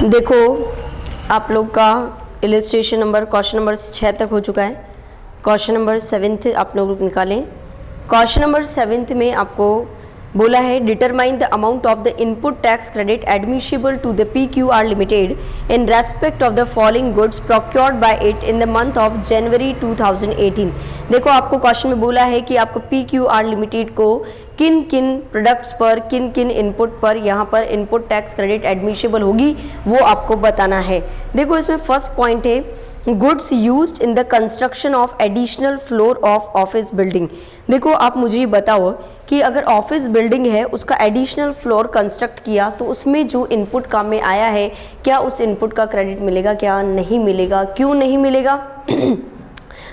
देखो आप लोग का इलस्ट्रेशन नंबर क्वेश्चन नंबर 6 तक हो चुका है। क्वेश्चन नंबर 7 आप लोग निकालें। क्वेश्चन नंबर 7 में आपको बोला है determine the amount of the input tax credit admissible to the PQR limited in respect of the following goods procured by it in the month of January 2018। देखो आपको question में बोला है कि आपको PQR लिमिटेड को किन किन प्रोडक्ट्स पर किन किन इनपुट पर यहाँ पर इनपुट टैक्स क्रेडिट एडमिशिबल होगी वो आपको बताना है। देखो इसमें फर्स्ट पॉइंट है goods used in the construction of additional floor of office building. देखो आप मुझे ये बताओ कि अगर ऑफिस बिल्डिंग है उसका एडिशनल फ्लोर कंस्ट्रक्ट किया तो उसमें जो इनपुट काम में आया है क्या उस इनपुट का क्रेडिट मिलेगा, क्या नहीं मिलेगा, क्यों नहीं मिलेगा?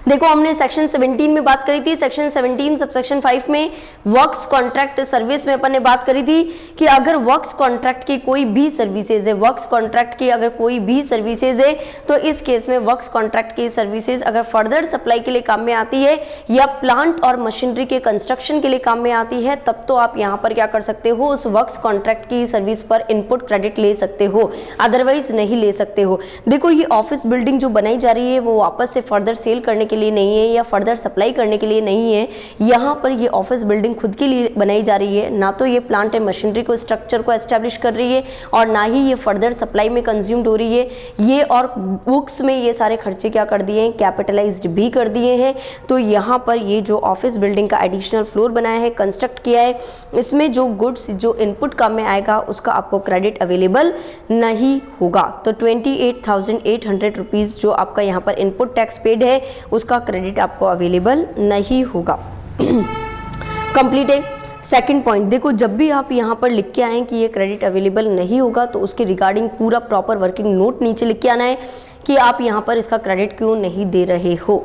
देखो हमने सेक्शन 17 में बात करी थी। सेक्शन 17 सबसेक्शन 5 में वर्क्स कॉन्ट्रैक्ट सर्विस में अपन ने बात करी थी कि अगर वर्क्स कॉन्ट्रैक्ट की कोई भी सर्विसेज है, वर्क्स कॉन्ट्रैक्ट की अगर कोई भी सर्विसेज है तो इस केस में वर्क्स कॉन्ट्रैक्ट की सर्विसेज अगर फर्दर सप्लाई के लिए काम में आती है या प्लांट और मशीनरी के कंस्ट्रक्शन के लिए काम में आती है तब तो आप यहाँ पर क्या कर सकते हो, उस वर्क्स कॉन्ट्रैक्ट की सर्विस पर इनपुट क्रेडिट ले सकते हो, अदरवाइज नहीं ले सकते हो। देखो ये ऑफिस बिल्डिंग जो बनाई जा रही है वो वापस से फर्दर सेल करने के लिए नहीं है या फर्दर सप्लाई करने के लिए नहीं है। यहाँ पर ये ऑफिस बिल्डिंग खुद के लिए बनाई जा रही है, ना तो ये प्लांट एंड मशीनरी को स्ट्रक्चर को एस्टैब्लिश कर रही है और ना ही ये फर्दर सप्लाई में कंज्यूम्ड हो रही है। ये और बुक्स में ये सारे खर्चे क्या कर दिए हैं, कैपिटलाइज्ड भी कर दिए हैं। तो यहाँ पर ये जो ऑफिस बिल्डिंग का एडिशनल फ्लोर बनाया है, कंस्ट्रक्ट किया है, इसमें जो गुड्स जो इनपुट काम में आएगा उसका आपको क्रेडिट अवेलेबल नहीं होगा। तो 28,800 रुपीज़ जो आपका यहाँ पर इनपुट टैक्स पेड है उसका क्रेडिट आपको अवेलेबल नहीं होगा। कंप्लीट है। सेकंड पॉइंट देखो जब भी आप यहाँ पर लिख के आए कि ये क्रेडिट अवेलेबल नहीं होगा तो उसके रिगार्डिंग पूरा प्रॉपर वर्किंग नोट नीचे लिख के आना है कि आप यहाँ पर इसका क्रेडिट क्यों नहीं दे रहे हो।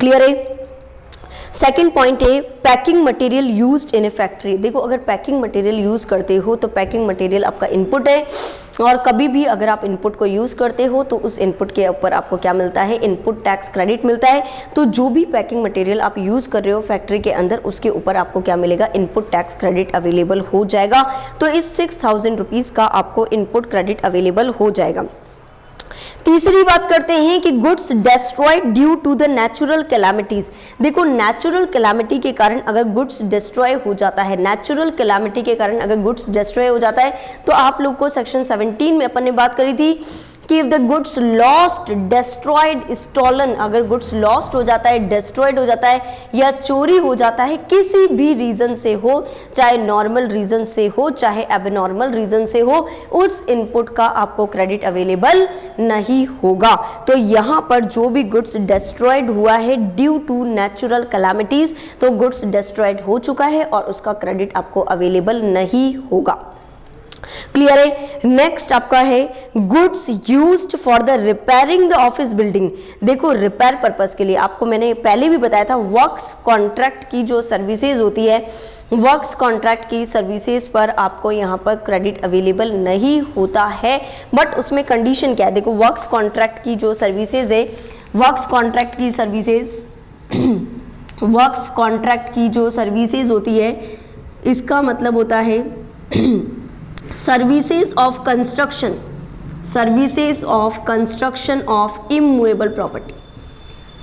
क्लियर है। सेकेंड पॉइंट है packing material used in A factory. देखो अगर पैकिंग मटेरियल यूज़ करते हो तो पैकिंग मटेरियल आपका इनपुट है और कभी भी अगर आप इनपुट को यूज़ करते हो तो उस इनपुट के ऊपर आपको क्या मिलता है, इनपुट टैक्स क्रेडिट मिलता है। तो जो भी पैकिंग मटेरियल आप यूज़ कर रहे हो फैक्ट्री के अंदर उसके ऊपर आपको क्या मिलेगा, इनपुट टैक्स क्रेडिट अवेलेबल हो जाएगा। तो इस 6,000 रुपीज़ का आपको इनपुट क्रेडिट अवेलेबल हो जाएगा। तीसरी बात करते हैं कि goods destroyed due to the natural calamities. देखो नेचुरल कैलामिटी के कारण अगर गुड्स डिस्ट्रॉय हो जाता है, नेचुरल कैलामिटी के कारण अगर गुड्स डिस्ट्रॉय हो जाता है तो आप लोग को सेक्शन 17 में अपन ने बात करी थी कि if the goods lost, destroyed, stolen, अगर गुड्स लॉस्ट हो जाता है, डिस्ट्रॉयड हो जाता है या चोरी हो जाता है किसी भी रीजन से हो, चाहे नॉर्मल रीजन से हो चाहे एबनॉर्मल रीजन से हो, उस इनपुट का आपको क्रेडिट अवेलेबल नहीं होगा। तो यहाँ पर जो भी गुड्स डिस्ट्रॉयड हुआ है ड्यू टू नेचुरल कैलामिटीज तो गुड्स डिस्ट्रॉयड हो चुका है और उसका क्रेडिट आपको अवेलेबल नहीं होगा। क्लियर है। नेक्स्ट आपका है goods used for the repairing the office building. देखो रिपेयर पर्पस के लिए आपको मैंने पहले भी बताया था वर्क्स कॉन्ट्रैक्ट की जो सर्विसेज होती है, वर्क्स कॉन्ट्रैक्ट की सर्विसेज पर आपको यहाँ पर क्रेडिट अवेलेबल नहीं होता है। बट उसमें कंडीशन क्या है, देखो वर्क्स कॉन्ट्रैक्ट की जो सर्विसेज है, वर्क्स कॉन्ट्रैक्ट की सर्विसेज वर्क्स कॉन्ट्रैक्ट की जो सर्विसेज होती है इसका मतलब होता है services of construction, services of construction of immovable property,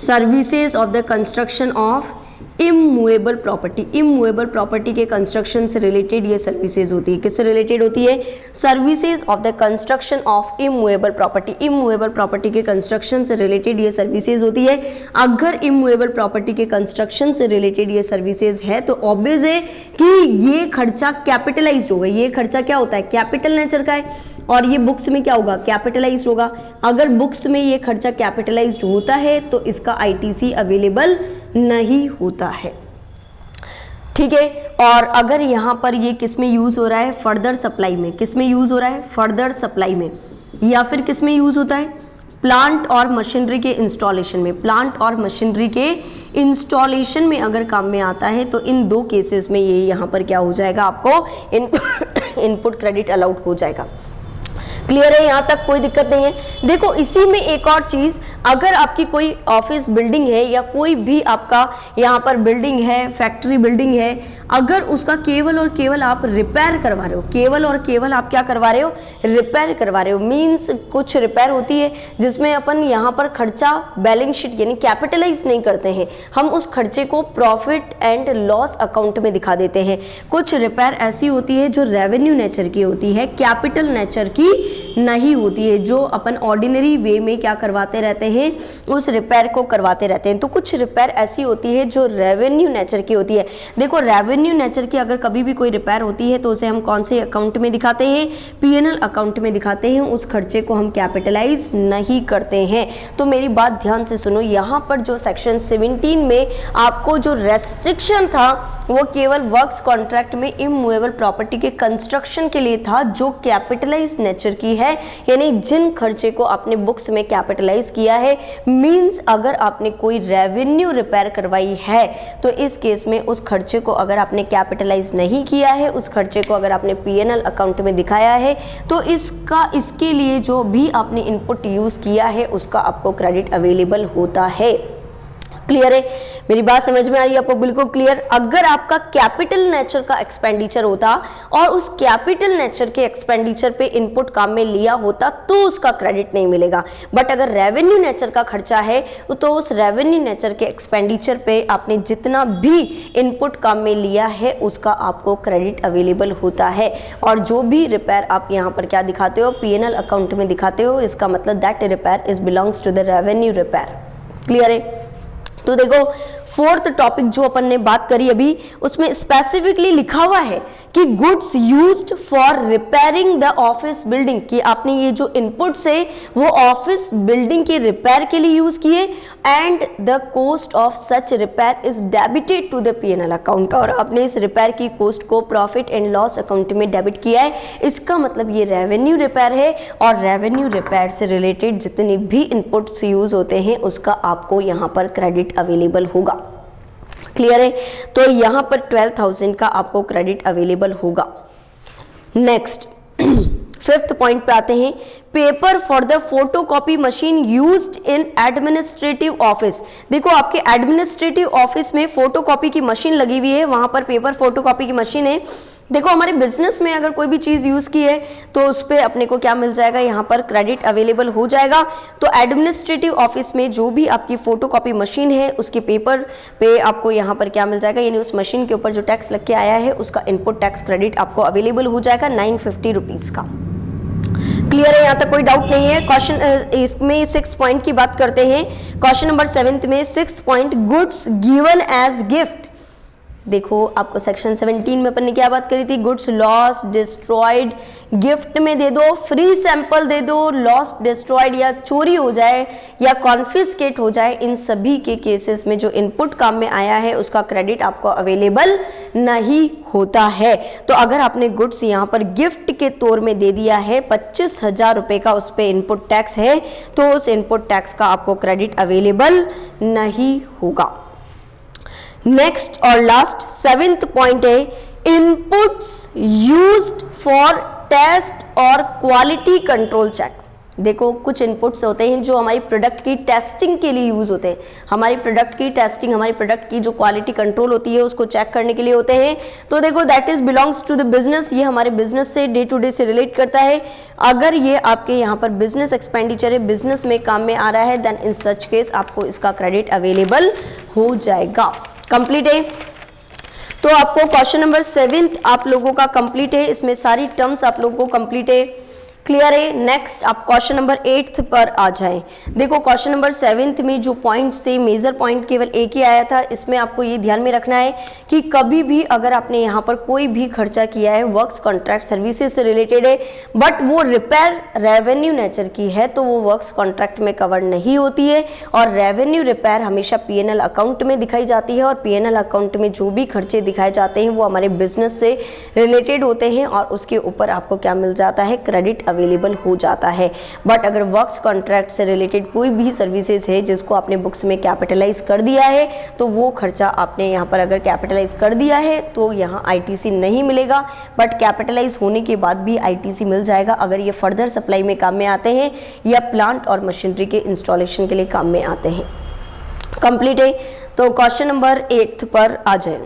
services of the construction of immovable property. Immovable property के कंस्ट्रक्शन से रिलेटेड ये सर्विसेज होती है। किससे रिलेटेड होती है, services of the construction of immovable property. Immovable property के construction से रिलेटेड ये सर्विसेज होती है। अगर इमूवेबल प्रॉपर्टी के कंस्ट्रक्शन से रिलेटेड ये सर्विसेज है तो ऑब्वियस है कि ये खर्चा कैपिटलाइज्ड होगा। ये खर्चा क्या होता है, कैपिटल नेचर का है और ये बुक्स में क्या होगा, कैपिटलाइज्ड होगा। अगर बुक्स में ये खर्चा कैपिटलाइज्ड होता है तो इसका ITC अवेलेबल नहीं होता है। ठीक है। और अगर यहाँ पर ये किस में यूज हो रहा है, फर्दर सप्लाई में, किस में यूज हो रहा है, फर्दर सप्लाई में, या फिर किस में यूज होता है, प्लांट और मशीनरी के इंस्टॉलेशन में। प्लांट और मशीनरी के इंस्टॉलेशन में अगर काम में आता है तो इन दो केसेस में ये यहाँ पर क्या हो जाएगा, आपको इनपुट क्रेडिट अलाउड हो जाएगा। क्लियर है, यहाँ तक कोई दिक्कत नहीं है। देखो इसी में एक और चीज, अगर आपकी कोई ऑफिस बिल्डिंग है या कोई भी आपका यहाँ पर बिल्डिंग है, फैक्ट्री बिल्डिंग है, अगर उसका केवल और केवल आप रिपेयर करवा रहे हो, केवल और केवल आप क्या करवा रहे हो, रिपेयर करवा रहे हो, मीन्स कुछ रिपेयर होती है जिसमें अपन यहाँ पर खर्चा बैलेंस शीट यानी कैपिटलाइज नहीं करते हैं, हम उस खर्चे को प्रॉफिट एंड लॉस अकाउंट में दिखा देते हैं। कुछ रिपेयर ऐसी होती है जो रेवेन्यू नेचर की होती है, कैपिटल नेचर की नहीं होती है, जो अपन ऑर्डिनरी वे में क्या करवाते रहते हैं, उस रिपेयर को करवाते रहते हैं। तो कुछ रिपेयर ऐसी होती है जो रेवेन्यू नेचर की होती है। देखो रेवेन्यू नेचर की अगर कभी भी कोई रिपेयर होती है तो उसे हम कौन से अकाउंट में दिखाते हैं, पीएनएल अकाउंट में दिखाते हैं, उस खर्चे को हम कैपिटलाइज नहीं करते हैं। तो मेरी बात ध्यान से सुनो, यहाँ पर जो सेक्शन 17 में आपको जो रेस्ट्रिक्शन था वो केवल वर्क्स कॉन्ट्रैक्ट में इमूवेबल प्रॉपर्टी के कंस्ट्रक्शन के लिए था, जो कैपिटलाइज नेचर की है, यानी जिन खर्चे को आपने बुक्स में कैपिटलाइज किया है। मींस अगर आपने कोई रेवेन्यू रिपेयर करवाई है तो इस केस में उस खर्चे को अगर आपने कैपिटलाइज नहीं किया है, उस खर्चे को अगर आपने पीएनएल अकाउंट में दिखाया है, तो इसके लिए जो भी आपने इनपुट यूज किया है उसका आपको क्रेडिट अवेलेबल होता है। क्लियर है, मेरी बात समझ में आ रही है आपको, बिल्कुल क्लियर। अगर आपका कैपिटल नेचर का एक्सपेंडिचर होता और उस कैपिटल नेचर के एक्सपेंडिचर पे इनपुट काम में लिया होता तो उसका क्रेडिट नहीं मिलेगा। बट अगर रेवेन्यू नेचर का खर्चा है तो उस रेवेन्यू नेचर के एक्सपेंडिचर पे आपने जितना भी इनपुट काम में लिया है उसका आपको क्रेडिट अवेलेबल होता है। और जो भी रिपेयर आप यहाँ पर क्या दिखाते हो, पीएनएल अकाउंट में दिखाते हो, इसका मतलब that repair is belongs to the revenue repair. Clear है। तो देखो फोर्थ टॉपिक जो अपन ने बात करी अभी, उसमें स्पेसिफिकली लिखा हुआ है कि goods used for repairing the office building, कि आपने ये जो इनपुट्स है वो ऑफिस बिल्डिंग के रिपेयर के लिए यूज किए, and the cost of such repair is debited to the PNL account, और आपने इस रिपेयर की कॉस्ट को प्रॉफिट एंड लॉस अकाउंट में डेबिट किया है। इसका मतलब ये रेवेन्यू रिपेयर है, और रेवेन्यू रिपेयर से रिलेटेड जितने भी इनपुट्स यूज होते हैं उसका आपको यहाँ पर क्रेडिट अवेलेबल होगा। क्लियर है, तो यहां पर 12,000 का आपको क्रेडिट अवेलेबल होगा। नेक्स्ट फिफ्थ पॉइंट पे आते हैं, paper for the photocopy machine used in administrative office. देखो आपके एडमिनिस्ट्रेटिव ऑफिस में फोटोकॉपी की मशीन लगी हुई है, वहां पर पेपर फोटोकॉपी की मशीन है। देखो हमारे बिजनेस में अगर कोई भी चीज़ यूज़ की है तो उस पर अपने को क्या मिल जाएगा, यहाँ पर क्रेडिट अवेलेबल हो जाएगा। तो एडमिनिस्ट्रेटिव ऑफिस में जो भी आपकी फोटोकॉपी मशीन है उसके पेपर पे आपको यहाँ पर क्या मिल जाएगा, यानी उस मशीन के ऊपर जो टैक्स लग के आया है उसका इनपुट टैक्स क्रेडिट आपको अवेलेबल हो जाएगा 950 रुपीज़ का। क्लियर है, यहाँ तक कोई डाउट नहीं है। क्वेश्चन इसमें 6 पॉइंट की बात करते हैं। क्वेश्चन नंबर 7 में 6 point, goods given as gift. देखो आपको सेक्शन 17 में अपन ने क्या बात करी थी, गुड्स लॉस्ट डिस्ट्रॉयड, गिफ्ट में दे दो, फ्री सैंपल दे दो, लॉस्ट डिस्ट्रॉयड या चोरी हो जाए या कॉन्फिस्केट हो जाए, इन सभी के केसेस में जो इनपुट काम में आया है उसका क्रेडिट आपको अवेलेबल नहीं होता है। तो अगर आपने गुड्स यहाँ पर गिफ्ट के तौर में दे दिया है, 25,000 रुपये का उस पर इनपुट टैक्स है, तो उस इनपुट टैक्स का आपको क्रेडिट अवेलेबल नहीं होगा। नेक्स्ट और लास्ट 7th पॉइंट है, इनपुट्स यूज्ड फॉर टेस्ट और क्वालिटी कंट्रोल चेक। देखो कुछ इनपुट्स होते हैं जो हमारी प्रोडक्ट की टेस्टिंग के लिए यूज होते हैं, हमारी प्रोडक्ट की टेस्टिंग, हमारी प्रोडक्ट की जो क्वालिटी कंट्रोल होती है उसको चेक करने के लिए होते हैं। तो देखो that is belongs to the business, ये हमारे बिजनेस से डे टू डे से रिलेट करता है। अगर ये आपके यहाँ पर बिजनेस एक्सपेंडिचर है, बिजनेस में काम में आ रहा है, देन इन सच केस आपको इसका क्रेडिट अवेलेबल हो जाएगा। कंप्लीट है, तो आपको क्वेश्चन नंबर 7 आप लोगों का कंप्लीट है, इसमें सारी टर्म्स आप लोगों को कंप्लीट है। क्लियर है। नेक्स्ट आप क्वेश्चन नंबर 8 पर आ जाएं। देखो क्वेश्चन नंबर 7 में जो पॉइंट से मेजर पॉइंट केवल एक ही आया था, इसमें आपको ये ध्यान में रखना है कि कभी भी अगर आपने यहाँ पर कोई भी खर्चा किया है वर्क्स कॉन्ट्रैक्ट सर्विसेज से रिलेटेड है, बट वो रिपेयर रेवेन्यू नेचर की है, तो वो वर्क्स कॉन्ट्रैक्ट में कवर नहीं होती है। और रेवेन्यू रिपेयर हमेशा पीएनएल अकाउंट में दिखाई जाती है, और पीएनएल अकाउंट में जो भी खर्चे दिखाए जाते हैं वो हमारे बिजनेस से रिलेटेड होते हैं, और उसके ऊपर आपको क्या मिल जाता है, क्रेडिट अवेलेबल हो जाता है। बट अगर वर्क्स कॉन्ट्रैक्ट से रिलेटेड कोई भी सर्विसेज है जिसको आपने बुक्स में कैपिटलाइज कर दिया है तो वो खर्चा आपने यहाँ पर अगर कैपिटलाइज कर दिया है तो यहाँ आईटीसी नहीं मिलेगा, बट कैपिटलाइज होने के बाद भी आईटीसी मिल जाएगा अगर ये फर्दर सप्लाई में काम में आते हैं या प्लांट और मशीनरी के इंस्टॉलेशन के लिए काम में आते हैं। कंप्लीट है। तो क्वेश्चन नंबर 8 पर आ जाए।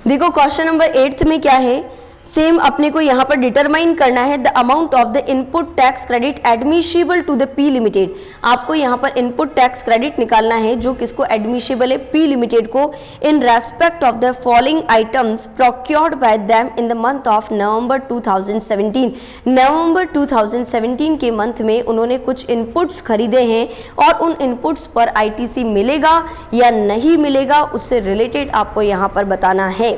देखो क्वेश्चन नंबर 8 में क्या है, सेम अपने को यहाँ पर डिटरमाइन करना है the amount of the input tax credit admissible to the P limited. आपको यहाँ पर इनपुट टैक्स क्रेडिट निकालना है जो किसको एडमिशिबल है, पी लिमिटेड को, इन respect of the following items procured by them in the month of November 2017। नवंबर 2017 के मंथ में उन्होंने कुछ इनपुट्स खरीदे हैं और उन इनपुट्स पर आईटीसी मिलेगा या नहीं मिलेगा उससे रिलेटेड आपको यहाँ पर बताना है।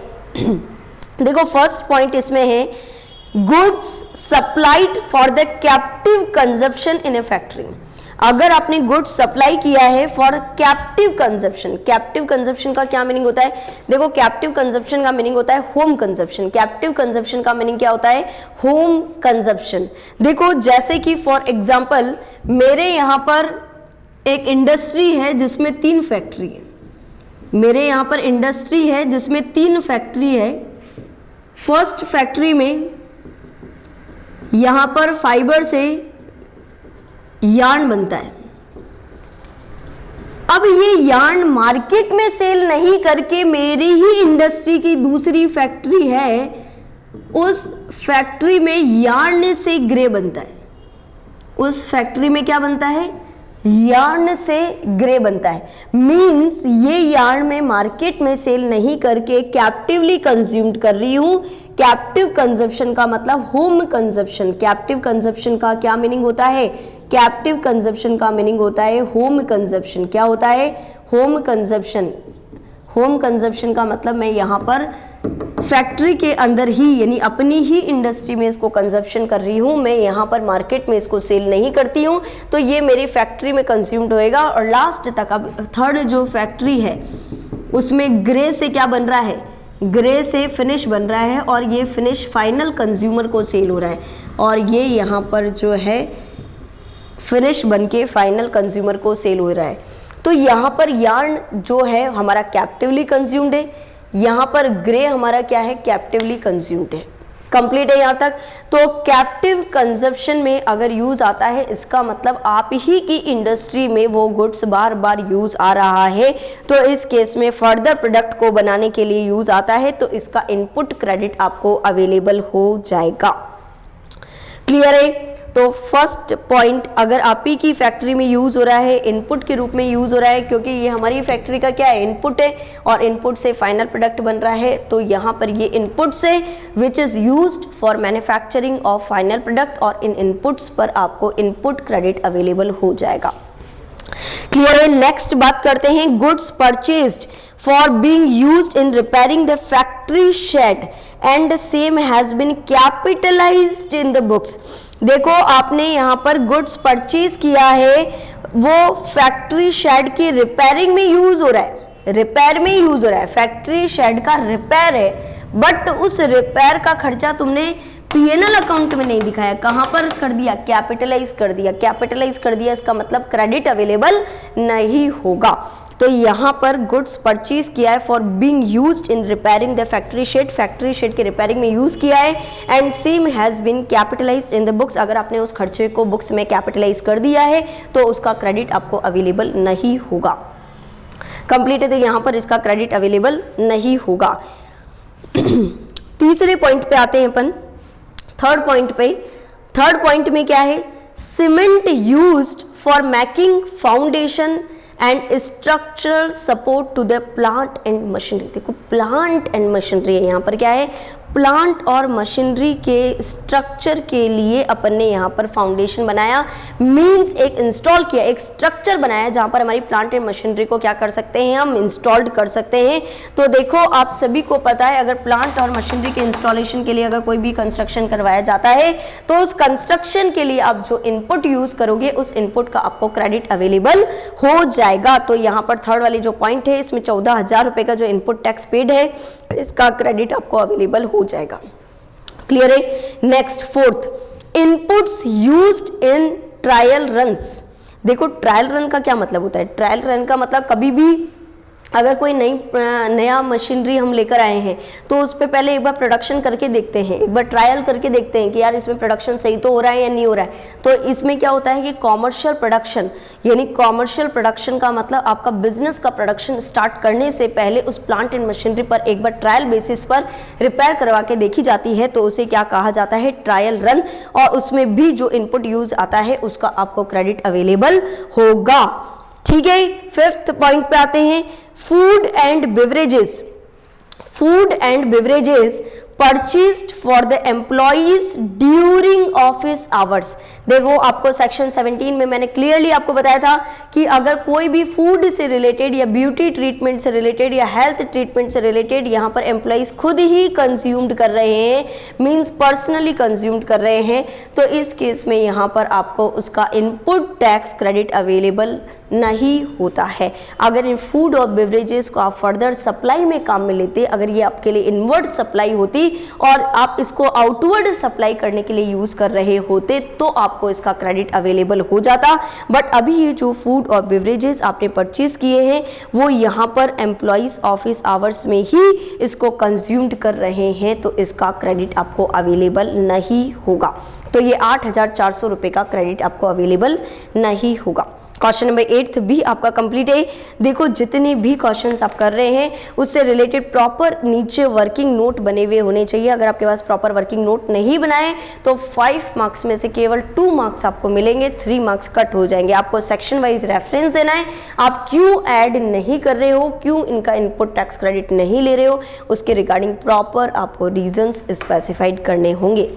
देखो फर्स्ट पॉइंट इसमें है goods supplied for the captive consumption in A factory. अगर आपने गुड्स सप्लाई किया है for captive consumption, captive consumption का क्या मीनिंग होता है, देखो कैप्टिव कंजप्शन का मीनिंग होता है होम कंजप्शन। कैप्टिव कंजप्शन का मीनिंग क्या होता है, होम कंजप्शन। देखो जैसे कि फॉर एग्जांपल मेरे यहाँ पर एक इंडस्ट्री है जिसमें 3 फैक्ट्री है, मेरे यहाँ पर इंडस्ट्री है जिसमें 3 फैक्ट्री है। फर्स्ट फैक्ट्री में यहां पर फाइबर से यार्न बनता है। अब ये यार्न मार्केट में सेल नहीं करके मेरी ही इंडस्ट्री की दूसरी फैक्ट्री है, उस फैक्ट्री में यार्न से ग्रे बनता है। उस फैक्ट्री में क्या बनता है, यार्न से ग्रे बनता है। मींस ये यार्न में मार्केट में सेल नहीं करके कैप्टिवली कंज्यूम्ड कर रही हूं। कैप्टिव कंजप्शन का मतलब होम कंजप्शन। कैप्टिव कंजप्शन का क्या मीनिंग होता है, कैप्टिव कंजप्शन का मीनिंग होता है होम कंजप्शन। क्या होता है, होम कंजप्शन। होम कंजप्शन का मतलब मैं यहाँ पर फैक्ट्री के अंदर ही यानी अपनी ही इंडस्ट्री में इसको कंजप्शन कर रही हूँ, मैं यहाँ पर मार्केट में इसको सेल नहीं करती हूँ, तो ये मेरी फैक्ट्री में कंज्यूम्ड होएगा। और लास्ट तक अब थर्ड जो फैक्ट्री है उसमें ग्रे से क्या बन रहा है, ग्रे से फिनिश बन रहा है और ये फिनिश फाइनल कंज्यूमर को सेल हो रहा है और ये यहाँ पर जो है फिनिश बन के फाइनल कंज्यूमर को सेल हो रहा है। तो यहाँ पर यार्न जो है हमारा कैप्टिवली कंज्यूम्ड है, यहाँ पर ग्रे हमारा क्या है, कैप्टिवली कंज्यूम्ड है। कंप्लीट है यहाँ तक। तो कैप्टिव कंजप्शन में अगर यूज आता है इसका मतलब आप ही की इंडस्ट्री में वो गुड्स बार बार यूज आ रहा है, तो इस केस में फर्दर प्रोडक्ट को बनाने के लिए यूज आता है, तो इसका इनपुट क्रेडिट आपको अवेलेबल हो जाएगा। क्लियर है। तो फर्स्ट पॉइंट, अगर आप ही की फैक्ट्री में यूज हो रहा है, इनपुट के रूप में यूज हो रहा है, क्योंकि ये हमारी फैक्ट्री का क्या है, इनपुट है और इनपुट से फाइनल प्रोडक्ट बन रहा है, तो यहाँ पर ये इनपुट से which is used for manufacturing of final product और इन इनपुट्स पर आपको इनपुट क्रेडिट अवेलेबल हो जाएगा। क्लियर है। नेक्स्ट बात करते हैं goods purchased for being used in repairing the factory shed and same has been capitalised in the books. देखो आपने यहाँ पर गुड्स परचेज किया है, वो फैक्ट्री शेड की रिपेयरिंग में यूज हो रहा है, रिपेयर में यूज हो रहा है, फैक्ट्री शेड का रिपेयर है, बट उस रिपेयर का खर्चा तुमने पीएनएल अकाउंट में नहीं दिखाया, कहां पर कर दिया, कैपिटलाइज कर दिया। कैपिटलाइज कर दिया इसका मतलब क्रेडिट अवेलेबल नहीं होगा। तो यहाँ पर गुड्स परचेज किया है for being used in repairing the factory shed, factory shed के रिपेयरिंग में यूज किया है, and same has been capitalised in the books. अगर आपने उस खर्चे को बुक्स में कैपिटलाइज कर दिया है तो उसका क्रेडिट आपको अवेलेबल नहीं होगा। कंप्लीट है, तो यहाँ पर इसका क्रेडिट अवेलेबल नहीं होगा। तीसरे पॉइंट पे आते हैं अपन, थर्ड पॉइंट पे। थर्ड पॉइंट में क्या है, cement used for making foundation and structural support to the plant and machinery. देखो प्लांट एंड मशीनरी है, यहाँ पर क्या है, प्लांट और मशीनरी के स्ट्रक्चर के लिए अपन ने यहाँ पर फाउंडेशन बनाया, मींस एक इंस्टॉल किया, एक स्ट्रक्चर बनाया जहाँ पर हमारी प्लांट एंड मशीनरी को क्या कर सकते हैं, हम इंस्टॉल्ड कर सकते हैं। तो देखो आप सभी को पता है, अगर प्लांट और मशीनरी के इंस्टॉलेशन के लिए अगर कोई भी कंस्ट्रक्शन करवाया जाता है तो उस कंस्ट्रक्शन के लिए आप जो इनपुट यूज करोगे उस इनपुट का आपको क्रेडिट अवेलेबल हो जाएगा। तो यहाँ पर थर्ड वाली जो पॉइंट है, इसमें 14,000 रुपये का जो इनपुट टैक्स पेड है इसका क्रेडिट आपको अवेलेबल हो जाएगा। क्लियर है। Next fourth, inputs used in trial runs. देखो ट्रायल रन का क्या मतलब होता है? ट्रायल रन का मतलब कभी भी अगर कोई नया मशीनरी हम लेकर आए हैं तो उस पर पहले एक बार प्रोडक्शन करके देखते हैं, एक बार ट्रायल करके देखते हैं कि यार इसमें प्रोडक्शन सही तो हो रहा है या नहीं हो रहा है। तो इसमें क्या होता है कि कॉमर्शियल प्रोडक्शन, यानी कॉमर्शियल प्रोडक्शन का मतलब आपका बिजनेस का प्रोडक्शन स्टार्ट करने से पहले उस प्लांट एंड मशीनरी पर एक बार ट्रायल बेसिस पर रिपेयर करवा के देखी जाती है, तो उसे क्या कहा जाता है? Trial run. और उसमें भी जो इनपुट यूज आता है उसका आपको क्रेडिट अवेलेबल होगा। ठीक है, फिफ्थ पॉइंट पे आते हैं, food and beverages. Food and beverages purchased for the employees during office hours. देखो आपको सेक्शन 17 में मैंने क्लियरली आपको बताया था कि अगर कोई भी फूड से रिलेटेड या ब्यूटी ट्रीटमेंट से रिलेटेड या हेल्थ ट्रीटमेंट से रिलेटेड यहाँ पर एम्प्लॉइज खुद ही कंज्यूम्ड कर रहे हैं, मीन्स पर्सनली कंज्यूम्ड कर रहे हैं, तो इस केस में यहाँ पर आपको उसका इनपुट टैक्स क्रेडिट अवेलेबल नहीं होता है। अगर इन फूड और बेवरेजेस को आप फर्दर सप्लाई में काम में लेते, अगर ये आपके लिए इनवर्ड सप्लाई होती और आप इसको आउटवर्ड सप्लाई करने के लिए यूज कर रहे होते तो आपको इसका क्रेडिट अवेलेबल हो जाता। बट अभी ये जो फूड और बेवरेजेस आपने परचेज किए हैं वो यहाँ पर एम्प्लॉइज ऑफिस आवर्स में ही इसको कंज्यूम्ड कर रहे हैं, तो इसका क्रेडिट आपको अवेलेबल नहीं होगा। तो ये 8,400 रुपये का क्रेडिट आपको अवेलेबल नहीं होगा। क्वेश्चन नंबर 8 भी आपका कंप्लीट है। देखो जितने भी क्वेश्चंस आप कर रहे हैं उससे रिलेटेड प्रॉपर नीचे वर्किंग नोट बने हुए होने चाहिए। अगर आपके पास प्रॉपर वर्किंग नोट नहीं बनाए तो 5 मार्क्स में से केवल 2 मार्क्स आपको मिलेंगे, 3 मार्क्स कट हो जाएंगे। आपको सेक्शन वाइज रेफरेंस देना है, आप क्यों ऐड नहीं कर रहे हो, क्यों इनका इनपुट टैक्स क्रेडिट नहीं ले रहे हो, उसके रिगार्डिंग प्रॉपर आपको रीजंस स्पेसिफाइड करने होंगे।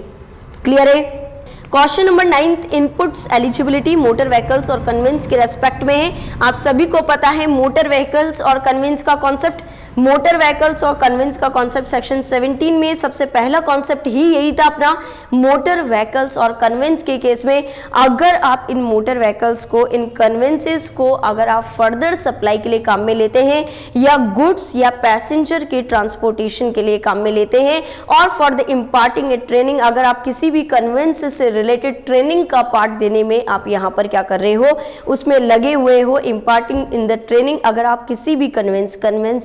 क्लियर है? Question number 9, inputs eligibility motor vehicles और कन्वेंस के रेस्पेक्ट में है। आप सभी को पता है मोटर व्हीकल्स और कन्वेंस का कॉन्सेप्ट। मोटर व्हीकल्स और कन्वेंस का कॉन्सेप्ट सेक्शन 17 में सबसे पहला कॉन्सेप्ट ही यही था अपना। मोटर व्हीकल्स और कन्वेंस के केस में अगर आप इन मोटर व्हीकल्स को, इन कन्वेंसेस को अगर आप फर्दर सप्लाई के लिए काम में लेते हैं या गुड्स या पैसेंजर के ट्रांसपोर्टेशन के लिए काम में लेते हैं और for the imparting A training, अगर आप किसी भी कन्वेंस से रिलेटेड ट्रेनिंग का पार्ट देने में आप यहाँ पर क्या कर रहे हो, उसमें लगे हुए हो, इम्पार्टिंग इन द ट्रेनिंग। अगर आप किसी भी कन्वेंस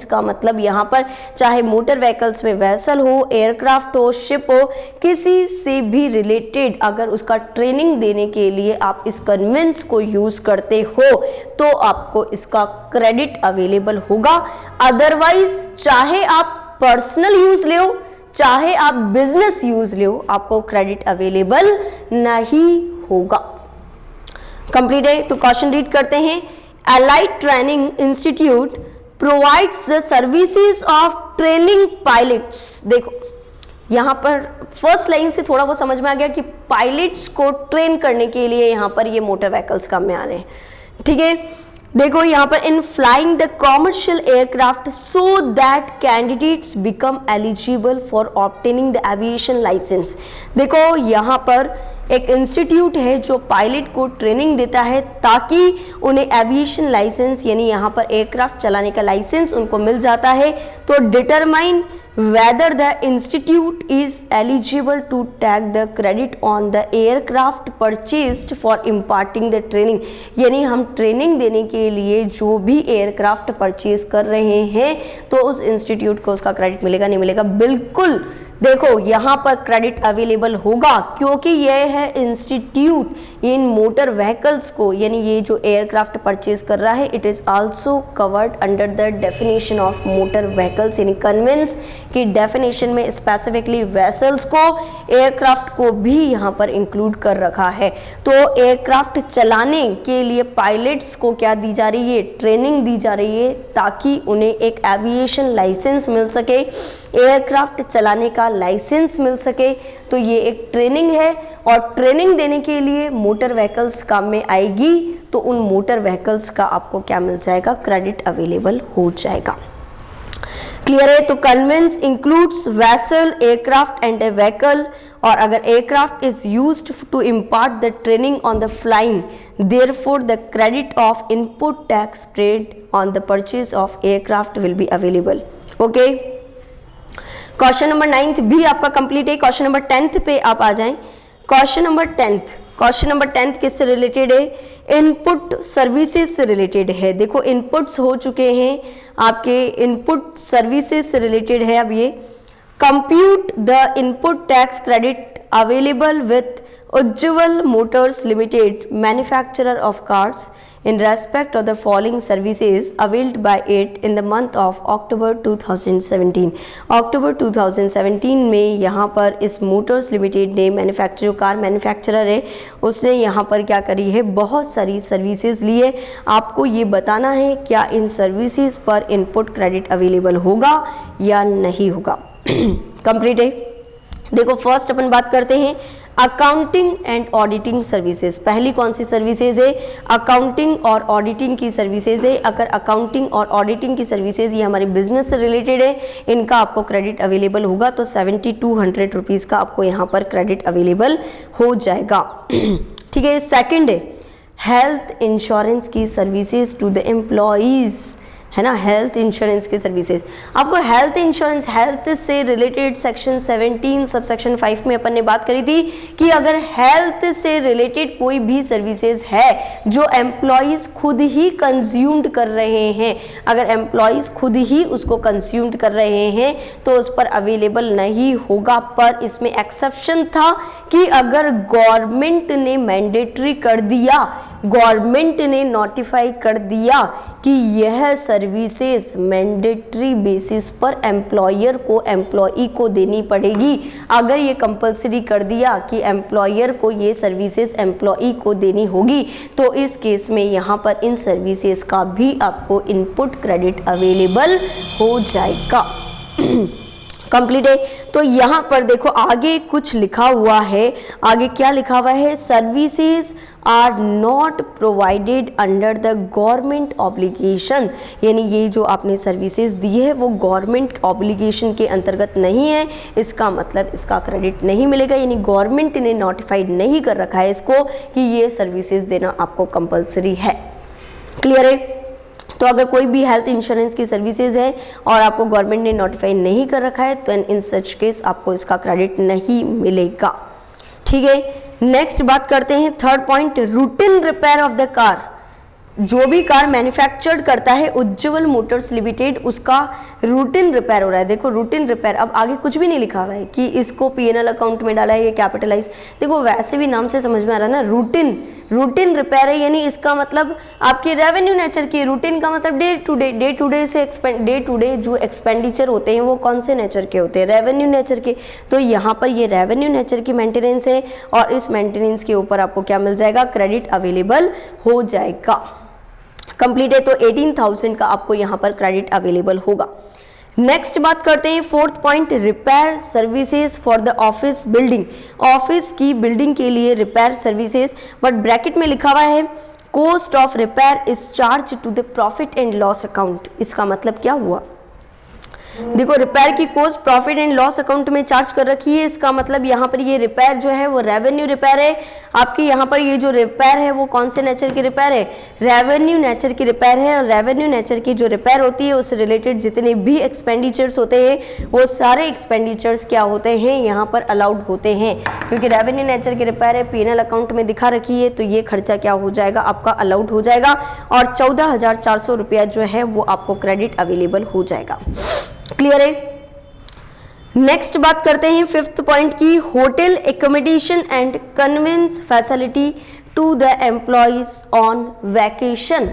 का मतलब यहाँ पर चाहे मोटर व्हीकल्स में वेसल हो, एयरक्राफ्ट हो, शिप हो, किसी से भी रिलेटेड अगर उसका ट्रेनिंग देने के लिए आप इस कन्वेंस को यूज करते हो तो आपको इसका क्रेडिट अवेलेबल होगा। अदरवाइज चाहे आप पर्सनल यूज ले हो, चाहे आप बिजनेस यूज ले हो, आपको क्रेडिट अवेलेबल नहीं होगा। कंप्लीट है? तो क्वेश्चन रीड करते हैं। Allied training institute provides the services of training pilots. देखो यहाँ पर फर्स्ट लाइन से थोड़ा बहुत समझ में आ गया कि पायलट्स को ट्रेन करने के लिए यहाँ पर ये मोटर व्हीकल्स काम में आ रहे हैं। ठीक है, देखो यहाँ पर in flying the commercial aircraft so that candidates become eligible for obtaining the aviation licence. देखो यहाँ पर एक इंस्टीट्यूट है जो पायलट को ट्रेनिंग देता है ताकि उन्हें एविएशन लाइसेंस यानी यहाँ पर एयरक्राफ्ट चलाने का लाइसेंस उनको मिल जाता है। तो determine whether the institute is eligible to take the credit on the aircraft purchased for imparting the training, यानी हम ट्रेनिंग देने के लिए जो भी एयरक्राफ्ट परचेज कर रहे हैं तो उस इंस्टीट्यूट को उसका क्रेडिट मिलेगा नहीं मिलेगा? बिल्कुल। देखो यहाँ पर क्रेडिट अवेलेबल होगा क्योंकि यह है इंस्टीट्यूट इन मोटर व्हीकल्स को, यानी ये जो एयरक्राफ्ट परचेज कर रहा है it is also covered under the definition of motor vehicles, यानी कन्वेंस की डेफिनेशन में स्पेसिफिकली वेसल्स को, एयरक्राफ्ट को भी यहाँ पर इंक्लूड कर रखा है। तो एयरक्राफ्ट चलाने के लिए पायलट्स को क्या दी जा रही है? ट्रेनिंग दी जा रही है ताकि उन्हें एक एविएशन लाइसेंस मिल सके, एयरक्राफ्ट चलाने का लाइसेंस मिल सके। तो ये एक ट्रेनिंग है और ट्रेनिंग देने के लिए मोटर व्हीकल्स काम में आएगी, तो उन मोटर व्हीकल्स का आपको क्या मिल जाएगा? क्रेडिट अवेलेबल हो जाएगा। क्लियर है? तो conveyance includes vessel, aircraft and a vehicle, और अगर aircraft is used to impart the training on the flying, therefore the credit of input tax paid on the purchase of aircraft will be available. Okay, question number 9th भी आपका complete है। Question number 10th पे आप आ जाएं। Question number 10th किससे related है? Input services से related है। देखो इनपुट्स हो चुके हैं आपके, इनपुट सर्विसेज से रिलेटेड है। अब ये compute the input tax credit available with Ujjwal Motors limited manufacturer of cars in respect of the following services availed by it in the month of October 2017। अक्टूबर 2017 में यहाँ पर इस मोटर्स लिमिटेड ने manufacture, जो car manufacturer है उसने यहाँ पर क्या करी है, बहुत सारी सर्विसेज ली है। आपको ये बताना है क्या इन सर्विसेज पर इनपुट क्रेडिट अवेलेबल होगा या नहीं होगा। कंप्लीट है। देखो फर्स्ट अपन बात करते हैं अकाउंटिंग एंड ऑडिटिंग सर्विसेज। पहली कौन सी सर्विसेज है? अकाउंटिंग और ऑडिटिंग की सर्विसेज है। अगर अकाउंटिंग और ऑडिटिंग की सर्विसेज ये हमारे बिजनेस से रिलेटेड है, इनका आपको क्रेडिट अवेलेबल होगा तो 7200 रुपीज़ का आपको यहाँ पर क्रेडिट अवेलेबल हो जाएगा। ठीक है। सेकेंड है हेल्थ इंश्योरेंस की सर्विसेज टू द एम्प्लॉयज़, है ना, हेल्थ इंश्योरेंस की सर्विसेज। आपको हेल्थ इंश्योरेंस, हेल्थ से रिलेटेड सेक्शन 17 सब सेक्शन 5 में अपन ने बात करी थी कि अगर हेल्थ से रिलेटेड कोई भी सर्विसेज है जो एम्प्लॉयज़ खुद ही कंज्यूम्ड कर रहे हैं, अगर एम्प्लॉयज़ खुद ही उसको कंज्यूम्ड कर रहे हैं तो उस पर अवेलेबल नहीं होगा। पर इसमें एक्सेप्शन था कि अगर गवर्नमेंट ने मैंडेटरी कर दिया, गवर्नमेंट ने नोटिफाई कर दिया कि यह सर्विसेज मैंडेटरी बेसिस पर एम्प्लॉयर को, एम्प्लॉई को देनी पड़ेगी, अगर ये कंपलसरी कर दिया कि एम्प्लॉयर को ये सर्विसेज एम्प्लॉई को देनी होगी, तो इस केस में यहाँ पर इन सर्विसेज का भी आपको इनपुट क्रेडिट अवेलेबल हो जाएगा। कंप्लीट है। तो यहाँ पर देखो आगे कुछ लिखा हुआ है, आगे क्या लिखा हुआ है? Services are not provided under the government obligation, यानी ये जो आपने सर्विसेज दी है वो गवर्नमेंट ऑब्लिगेशन के अंतर्गत नहीं है, इसका मतलब इसका क्रेडिट नहीं मिलेगा, यानी गवर्नमेंट ने नोटिफाइड नहीं कर रखा है इसको कि ये सर्विसेज देना आपको कंपल्सरी है। क्लियर है। तो अगर कोई भी हेल्थ इंश्योरेंस की सर्विसेज है और आपको गवर्नमेंट ने नोटिफाई नहीं कर रखा है तो इन सच केस आपको इसका क्रेडिट नहीं मिलेगा। ठीक है। नेक्स्ट बात करते हैं third point, routine repair of the car. जो भी कार मैन्युफैक्चर्ड करता है उज्जवल मोटर्स लिमिटेड, उसका रूटीन रिपेयर हो रहा है। देखो रूटीन रिपेयर, अब आगे कुछ भी नहीं लिखा हुआ है कि इसको पीएनएल अकाउंट में डाला है या कैपिटलाइज। देखो वैसे भी नाम से समझ में आ रहा है ना, रूटीन रिपेयर है, यानी इसका मतलब आपकी रेवेन्यू नेचर की। रूटीन का मतलब डे टू डे से डे टू डे जो एक्सपेंडिचर होते हैं वो कौन से नेचर के होते हैं? रेवेन्यू नेचर के। तो यहाँ पर ये रेवेन्यू नेचर की मेंटेनेंस है और इस मेंटेनेंस के ऊपर आपको क्या मिल जाएगा? क्रेडिट अवेलेबल हो जाएगा। कंप्लीट है। तो 18,000 का आपको यहाँ पर क्रेडिट अवेलेबल होगा। नेक्स्ट बात करते हैं fourth point, repair services for the office building. Office की बिल्डिंग के लिए रिपेयर सर्विसेज, बट ब्रैकेट में लिखा हुआ है cost of repair is charge to the profit and loss account. इसका मतलब क्या हुआ? देखो रिपेयर की cost profit and loss account में चार्ज कर रखी है, इसका मतलब यहाँ पर ये रिपेयर जो है वो रेवेन्यू रिपेयर है। आपकी यहाँ पर ये जो रिपेयर है वो कौन से नेचर की रिपेयर है? रेवेन्यू नेचर की रिपेयर है। और रेवेन्यू नेचर की जो रिपेयर होती है उससे रिलेटेड जितने भी एक्सपेंडिचर्स होते हैं वो सारे एक्सपेंडिचर्स क्या होते हैं? यहाँ पर अलाउड होते हैं, क्योंकि रेवेन्यू नेचर की रिपेयर है, पीएनएल अकाउंट में दिखा रखी है, तो ये खर्चा क्या हो जाएगा? आपका अलाउड हो जाएगा और 14,400 रुपया जो है वो आपको क्रेडिट अवेलेबल हो जाएगा। क्लियर है। नेक्स्ट बात करते हैं फिफ्थ पॉइंट की, hotel accommodation and conveyance facility to the employees on vacation.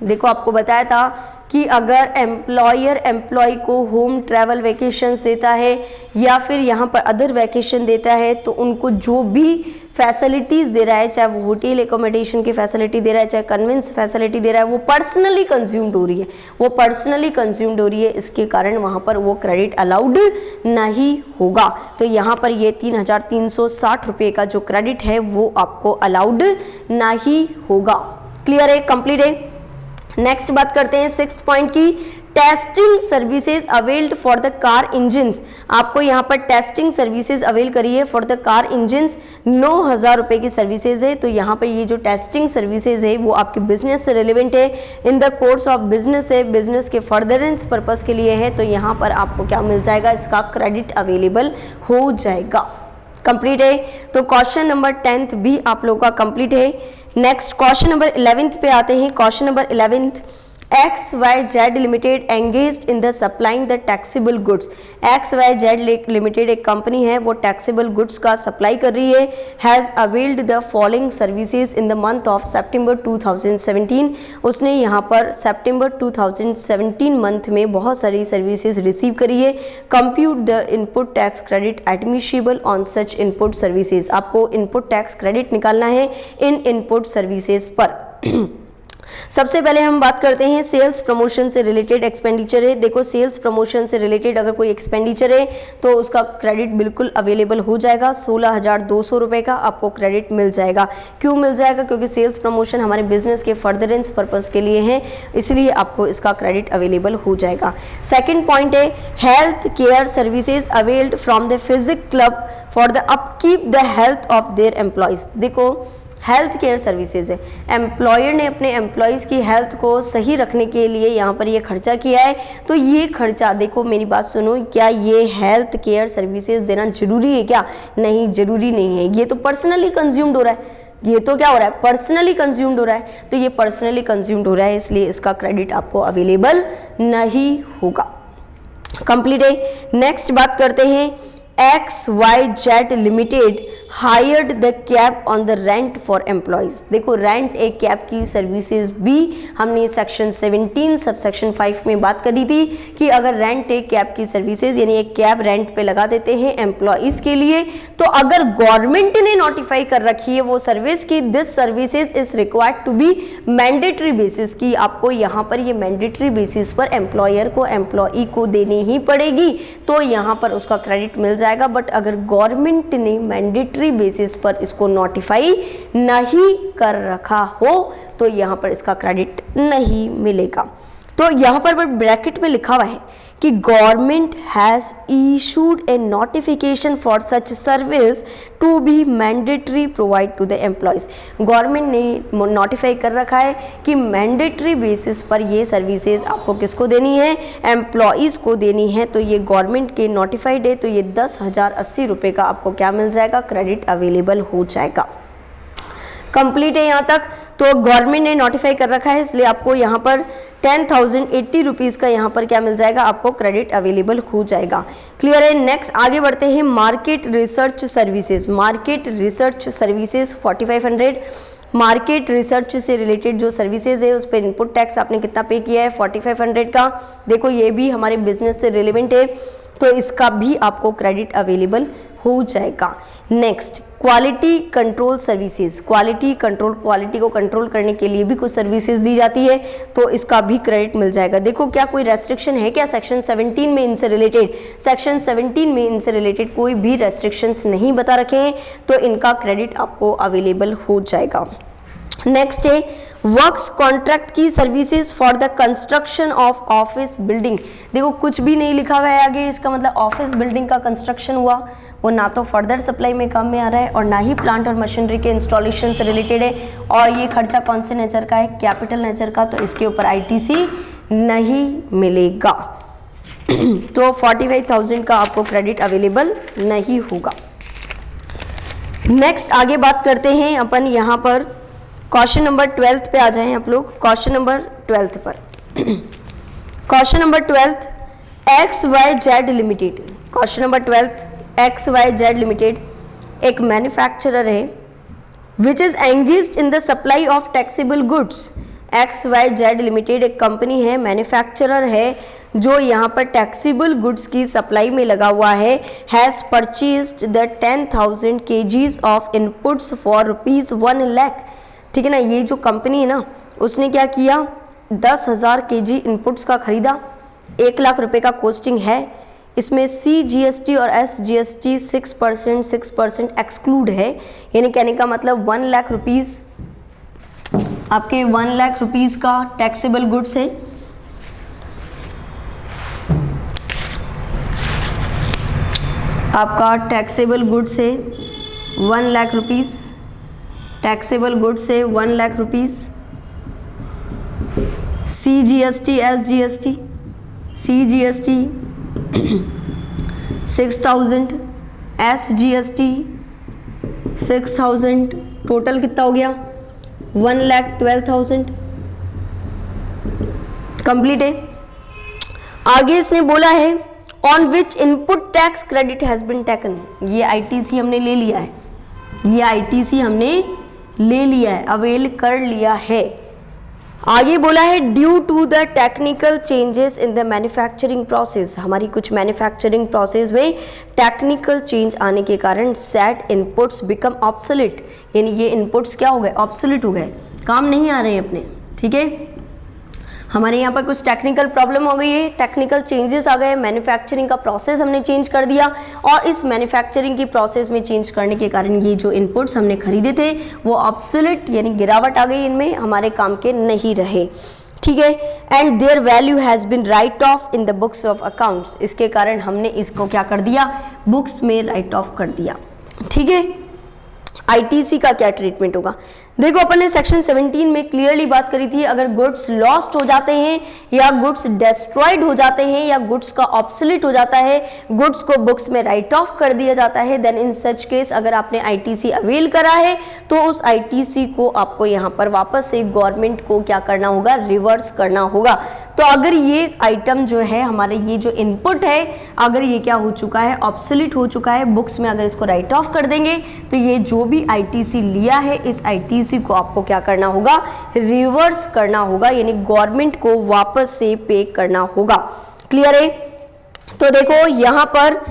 देखो आपको बताया था कि अगर एम्प्लॉयर एम्प्लॉय को होम ट्रैवल वैकेशन देता है या फिर यहाँ पर अदर वैकेशन देता है तो उनको जो भी फैसिलिटीज़ दे रहा है, चाहे वो होटल एकोमोडेशन की फैसिलिटी दे रहा है, चाहे कन्वेंस फैसिलिटी दे रहा है, वो पर्सनली कंज्यूम्ड हो रही है, वो पर्सनली कंज्यूम्ड हो रही है, इसके कारण वहाँ पर वो क्रेडिट अलाउड नहीं होगा। तो यहाँ पर ये 3,360 रुपये का जो क्रेडिट है वो आपको अलाउड नहीं होगा। क्लियर है, कंप्लीट है। नेक्स्ट बात करते हैं सिक्स्थ पॉइंट की, testing services availed for the car engines, आपको यहाँ पर टेस्टिंग सर्विसेज अवेल करिए फॉर द कार इंजन्स, 9,000 रुपये की सर्विसेज है। तो यहाँ पर ये जो टेस्टिंग सर्विसेज है वो आपके बिजनेस से रिलेवेंट है, in the course of business है, बिजनेस के फर्दरेंस पर्पस के लिए है। तो यहाँ पर आपको क्या मिल जाएगा, इसका क्रेडिट अवेलेबल हो जाएगा। कंप्लीट है। तो क्वेश्चन नंबर 10th भी आप लोगों का कंप्लीट है। नेक्स्ट क्वेश्चन नंबर 11th पे आते हैं। Question number 11th, XYZ limited engaged in the supplying the taxable goods. XYZ limited एक कंपनी है, वो टैक्सेबल गुड्स का सप्लाई कर रही है। Has availed the following services in the month of सितंबर 2017। उसने यहाँ पर सितंबर 2017 मंथ में बहुत सारी सर्विसेज रिसीव करी है। Compute the input tax credit admissible on such input services, आपको इनपुट टैक्स क्रेडिट निकालना है इन इनपुट सर्विसेज पर। सबसे पहले हम बात करते हैं सेल्स प्रमोशन से रिलेटेड एक्सपेंडिचर है। देखो सेल्स प्रमोशन से रिलेटेड अगर कोई एक्सपेंडिचर है तो उसका क्रेडिट बिल्कुल अवेलेबल हो जाएगा। 16,200 रुपये का आपको क्रेडिट मिल जाएगा। क्यों मिल जाएगा? क्योंकि सेल्स प्रमोशन हमारे बिजनेस के फर्दरेंस पर्पस के लिए है, इसलिए आपको इसका क्रेडिट अवेलेबल हो जाएगा। सेकेंड पॉइंट है health care services availed from the physique club for the upkeep the health of their employees. देखो हेल्थ केयर सर्विसेज है, एम्प्लॉयर ने अपने एम्प्लॉयज़ की हेल्थ को सही रखने के लिए यहाँ पर ये खर्चा किया है। तो ये खर्चा, देखो मेरी बात सुनो, क्या ये हेल्थ केयर सर्विसेज देना जरूरी है क्या? नहीं, जरूरी नहीं है। ये तो पर्सनली कंज्यूम्ड हो रहा है, ये तो क्या हो रहा है, पर्सनली कंज्यूम्ड हो रहा है। तो ये पर्सनली कंज्यूम्ड हो रहा है, इसलिए इसका क्रेडिट आपको अवेलेबल नहीं होगा। कंप्लीट है। नेक्स्ट बात करते हैं XYZ limited hired the cab on the rent for employees. देखो रेंट एक कैब की सर्विसेज भी हमने सेक्शन 17 सब सेक्शन 5 में बात करी थी कि अगर रेंट एक कैब की सर्विसेज यानी एक कैब रेंट पे लगा देते हैं एम्प्लॉयज़ के लिए, तो अगर गवर्नमेंट ने नोटिफाई कर रखी है वो सर्विस की this services is required to be mandatory basis की, आपको यहाँ पर ये मैंडेटरी बेसिस पर एम्प्लॉयर को एम्प्लॉई को देनी ही पड़ेगी, तो यहाँ पर उसका क्रेडिट मिल जाएगा। बट अगर गवर्नमेंट ने मैंडेटरी बेसिस पर इसको नोटिफाई नहीं कर रखा हो तो यहाँ पर इसका क्रेडिट नहीं मिलेगा। तो यहाँ पर ब्रैकेट में लिखा हुआ है कि government has issued a notification for such service to be mandatory provide to the employees. Government ने नोटिफाई कर रखा है कि मैंडेटरी बेसिस पर ये सर्विसेज आपको किसको देनी है, एम्प्लॉयज़ को देनी है। तो ये गवर्नमेंट के नोटिफाइड है, तो ये 10,080 रुपये का आपको क्या मिल जाएगा, क्रेडिट अवेलेबल हो जाएगा। कंप्लीट है यहाँ तक। तो गवर्नमेंट ने नोटिफाई कर रखा है, इसलिए आपको यहाँ पर 10,080 रुपीज़ का यहाँ पर क्या मिल जाएगा, आपको क्रेडिट अवेलेबल हो जाएगा। क्लियर है। नेक्स्ट आगे बढ़ते हैं market research services. Market research services 4,500। Market research से रिलेटेड जो सर्विसेज है उस पर इनपुट टैक्स आपने कितना पे किया है, 4,500 का। देखो ये भी हमारे बिजनेस से रिलेवेंट है, तो इसका भी आपको क्रेडिट अवेलेबल हो जाएगा। Next quality control services. Quality control, quality को कंट्रोल करने के लिए भी कुछ सर्विसेज दी जाती है, तो इसका भी क्रेडिट मिल जाएगा। देखो क्या कोई रेस्ट्रिक्शन है क्या सेक्शन 17 में इनसे रिलेटेड? सेक्शन 17 में इनसे रिलेटेड कोई भी रेस्ट्रिक्शंस नहीं बता रखे हैं, तो इनका क्रेडिट आपको अवेलेबल हो जाएगा। नेक्स्ट है वर्क्स कॉन्ट्रैक्ट की services for the construction of office building. देखो कुछ भी नहीं लिखा हुआ है आगे, इसका मतलब ऑफिस बिल्डिंग का कंस्ट्रक्शन हुआ वो ना तो फर्दर सप्लाई में काम में आ रहा है और ना ही प्लांट और मशीनरी के इंस्टॉलेशन से रिलेटेड है, और ये खर्चा कौन से नेचर का है, कैपिटल नेचर का, तो इसके ऊपर ITC नहीं मिलेगा। तो 45,000 का आपको क्रेडिट अवेलेबल नहीं होगा। नेक्स्ट आगे बात करते हैं अपन यहाँ पर क्वेश्चन नंबर 12 पे आ जाएं आप लोग। क्वेश्चन नंबर 12 पर question number 12 XYZ limited. Question number 12 XYZ limited एक मैन्युफैक्चरर है which is engaged in the supply of taxable goods. XYZ limited एक कंपनी है, मैन्युफैक्चरर है, जो यहाँ पर टैक्सेबल गुड्स की सप्लाई में लगा हुआ है। Has purchased the 10,000 kgs of inputs for ₹1 lakh. ठीक है ना, ये जो कंपनी है ना उसने क्या किया, 10,000 kg इनपुट्स का खरीदा, 1 लाख रुपए का कॉस्टिंग है। इसमें CGST और SGST 6% एक्सक्लूड है, यानी कहने का मतलब 1 लाख रुपीज़ आपके 1 लाख रुपीज़ का टैक्सेबल गुड्स है। आपका टैक्सेबल गुड्स है 1 लाख रुपीज़, टैक्सेबल गुड्स है 1 lakh rupees, CGST SGST, CGST 6000, SGST 6000, total कितना हो गया 1,12,000। कंप्लीट है। आगे इसने बोला है on which input tax credit has been taken, ये ITC हमने ले लिया है, ये ITC हमने ले लिया है, अवेल कर लिया है। आगे बोला है due to the technical changes in the manufacturing process, हमारी कुछ मैन्युफैक्चरिंग प्रोसेस में टेक्निकल चेंज आने के कारण सेट इनपुट्स बिकम ऑब्सोलीट, यानी ये इनपुट्स क्या हो गए, ऑब्सोलीट हो गए, काम नहीं आ रहे हैं अपने। ठीक है, हमारे यहाँ पर कुछ टेक्निकल प्रॉब्लम हो गई है, टेक्निकल चेंजेस आ गए, मैन्युफैक्चरिंग का प्रोसेस हमने चेंज कर दिया और इस मैन्युफैक्चरिंग की प्रोसेस में चेंज करने के कारण ये जो इनपुट्स हमने खरीदे थे वो ऑब्सोलीट यानी गिरावट आ गई, इनमें हमारे काम के नहीं रहे। ठीक है, and their value has been right of in the books of accounts, इसके कारण हमने इसको क्या कर दिया, बुक्स में राइट ऑफ कर दिया। ठीक है, ITC का क्या ट्रीटमेंट होगा, देखो अपन ने सेक्शन 17 में क्लियरली बात करी थी, अगर गुड्स लॉस्ट हो जाते हैं या गुड्स डिस्ट्रॉयड हो जाते हैं या गुड्स का ऑब्सोलीट हो जाता है, गुड्स को बुक्स में राइट ऑफ कर दिया जाता है, देन इन सच केस अगर आपने ITC अवेल करा है तो उस ITC को आपको यहाँ पर वापस से गवर्नमेंट को क्या करना होगा, रिवर्स करना होगा। तो अगर ये आइटम जो है हमारे ये जो इनपुट है अगर ये क्या हो चुका है, ऑब्सोलीट हो चुका है, बुक्स में अगर इसको राइट ऑफ कर देंगे तो ये जो भी ITC लिया है इस ITC को आपको क्या करना होगा, रिवर्स करना होगा, यानी गवर्नमेंट को वापस से पे करना होगा। क्लियर है। तो देखो यहाँ पर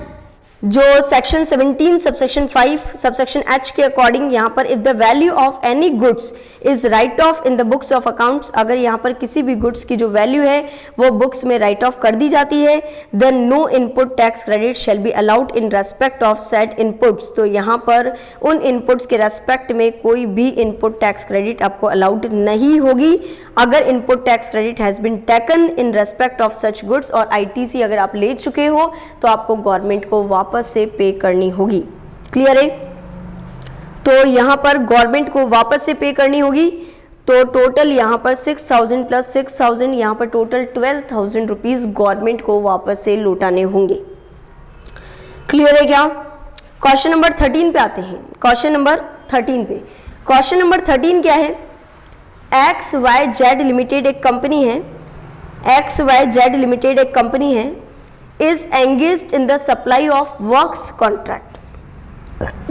जो सेक्शन 17 सबसेक्शन 5 सबसेक्शन H के अकॉर्डिंग यहाँ पर if the value of any goods is right of in the books of accounts, अगर यहाँ पर किसी भी गुड्स की जो वैल्यू है वो बुक्स में राइट ऑफ कर दी जाती है, then no input tax credit shall be allowed in respect of set inputs, तो यहाँ पर उन इनपुट्स के रेस्पेक्ट में कोई भी इनपुट टैक्स क्रेडिट आपको अलाउड नहीं होगी। अगर input tax credit has been taken in respect of such goods और ITC अगर आप ले चुके हो तो आपको गवर्नमेंट को वापस से पे करनी होगी। क्लियर है। तो यहां पर गवर्नमेंट को वापस से पे करनी होगी, तो टोटल यहां पर 6000 प्लस 6000 यहां पर टोटल 12,000 रुपीज गवर्नमेंट को वापस से लौटाने होंगे। क्लियर है क्या। क्वेश्चन नंबर 13 पे आते हैं। क्वेश्चन नंबर 13 पे, क्वेश्चन नंबर 13 क्या है, XYZ लिमिटेड एक कंपनी है, XYZ लिमिटेड एक कंपनी है, is engaged in the supply of works contract,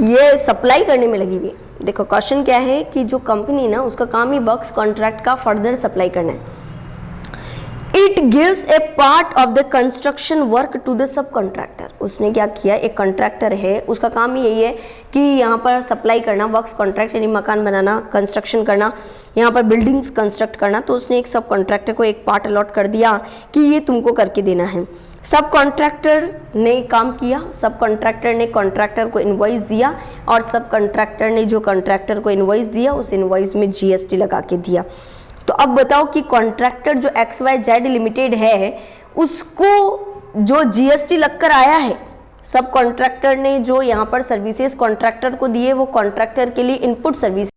ये सप्लाई करने में लगी हुई है। देखो क्वेश्चन क्या है कि जो कंपनी ना उसका काम ही वर्क्स कॉन्ट्रैक्ट का फर्दर सप्लाई करना है। It gives a part of the construction work to the subcontractor, उसने क्या किया, एक कॉन्ट्रैक्टर है उसका काम यही है कि यहाँ पर सप्लाई करना, वर्क्स कॉन्ट्रैक्ट यानी मकान बनाना, कंस्ट्रक्शन करना, यहाँ पर बिल्डिंग्स कंस्ट्रक्ट करना, तो उसने एक सब कॉन्ट्रैक्टर को एक पार्ट अलॉट कर दिया कि ये तुमको करके देना है। सब कॉन्ट्रैक्टर ने काम किया, सब कॉन्ट्रैक्टर ने कॉन्ट्रैक्टर को इनवॉइस दिया और सब कॉन्ट्रैक्टर ने जो कॉन्ट्रैक्टर को इनवॉइस दिया उस इनवॉइस में GST लगा के दिया। तो अब बताओ कि कॉन्ट्रैक्टर जो XYZ लिमिटेड है उसको जो GST लगकर आया है, सब कॉन्ट्रैक्टर ने जो यहाँ पर सर्विसेज कॉन्ट्रैक्टर को दिए वो कॉन्ट्रैक्टर के लिए इनपुट सर्विस,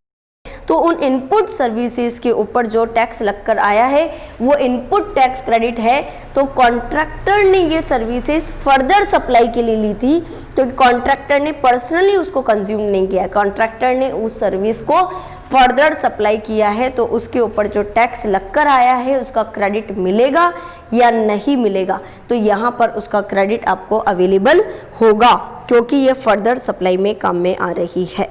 तो उन इनपुट सर्विसेज के ऊपर जो टैक्स लगकर आया है वो इनपुट टैक्स क्रेडिट है। तो कॉन्ट्रैक्टर ने ये सर्विसेज फर्दर सप्लाई के लिए ली थी, तो कॉन्ट्रैक्टर ने पर्सनली उसको कंज्यूम नहीं किया, कॉन्ट्रैक्टर ने उस सर्विस को फर्दर सप्लाई किया है, तो उसके ऊपर जो टैक्स लगकर आया है उसका क्रेडिट मिलेगा या नहीं मिलेगा, तो यहाँ पर उसका क्रेडिट आपको अवेलेबल होगा क्योंकि ये फर्दर सप्लाई में काम में आ रही है।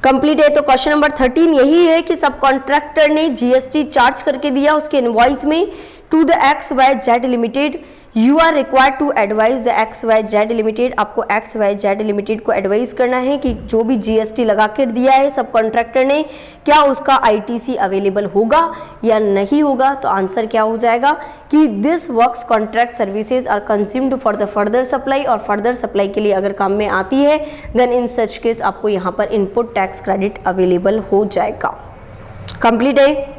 कंप्लीट है। तो क्वेश्चन नंबर 13 यही है कि सब कॉन्ट्रैक्टर ने GST चार्ज करके दिया उसके इनवॉइस में to the XYZ limited, you are required to advise the XYZ limited, आपको XYZ लिमिटेड को एडवाइस करना है कि जो भी GST लगा कर दिया है सब कॉन्ट्रैक्टर ने, क्या उसका ITC अवेलेबल होगा या नहीं होगा। तो आंसर क्या हो जाएगा कि this works contract services are consumed for the further supply, और फर्दर सप्लाई के लिए अगर काम में आती है देन इन सच केस आपको यहाँ पर इनपुट टैक्स क्रेडिट अवेलेबल हो जाएगा। कंप्लीट है।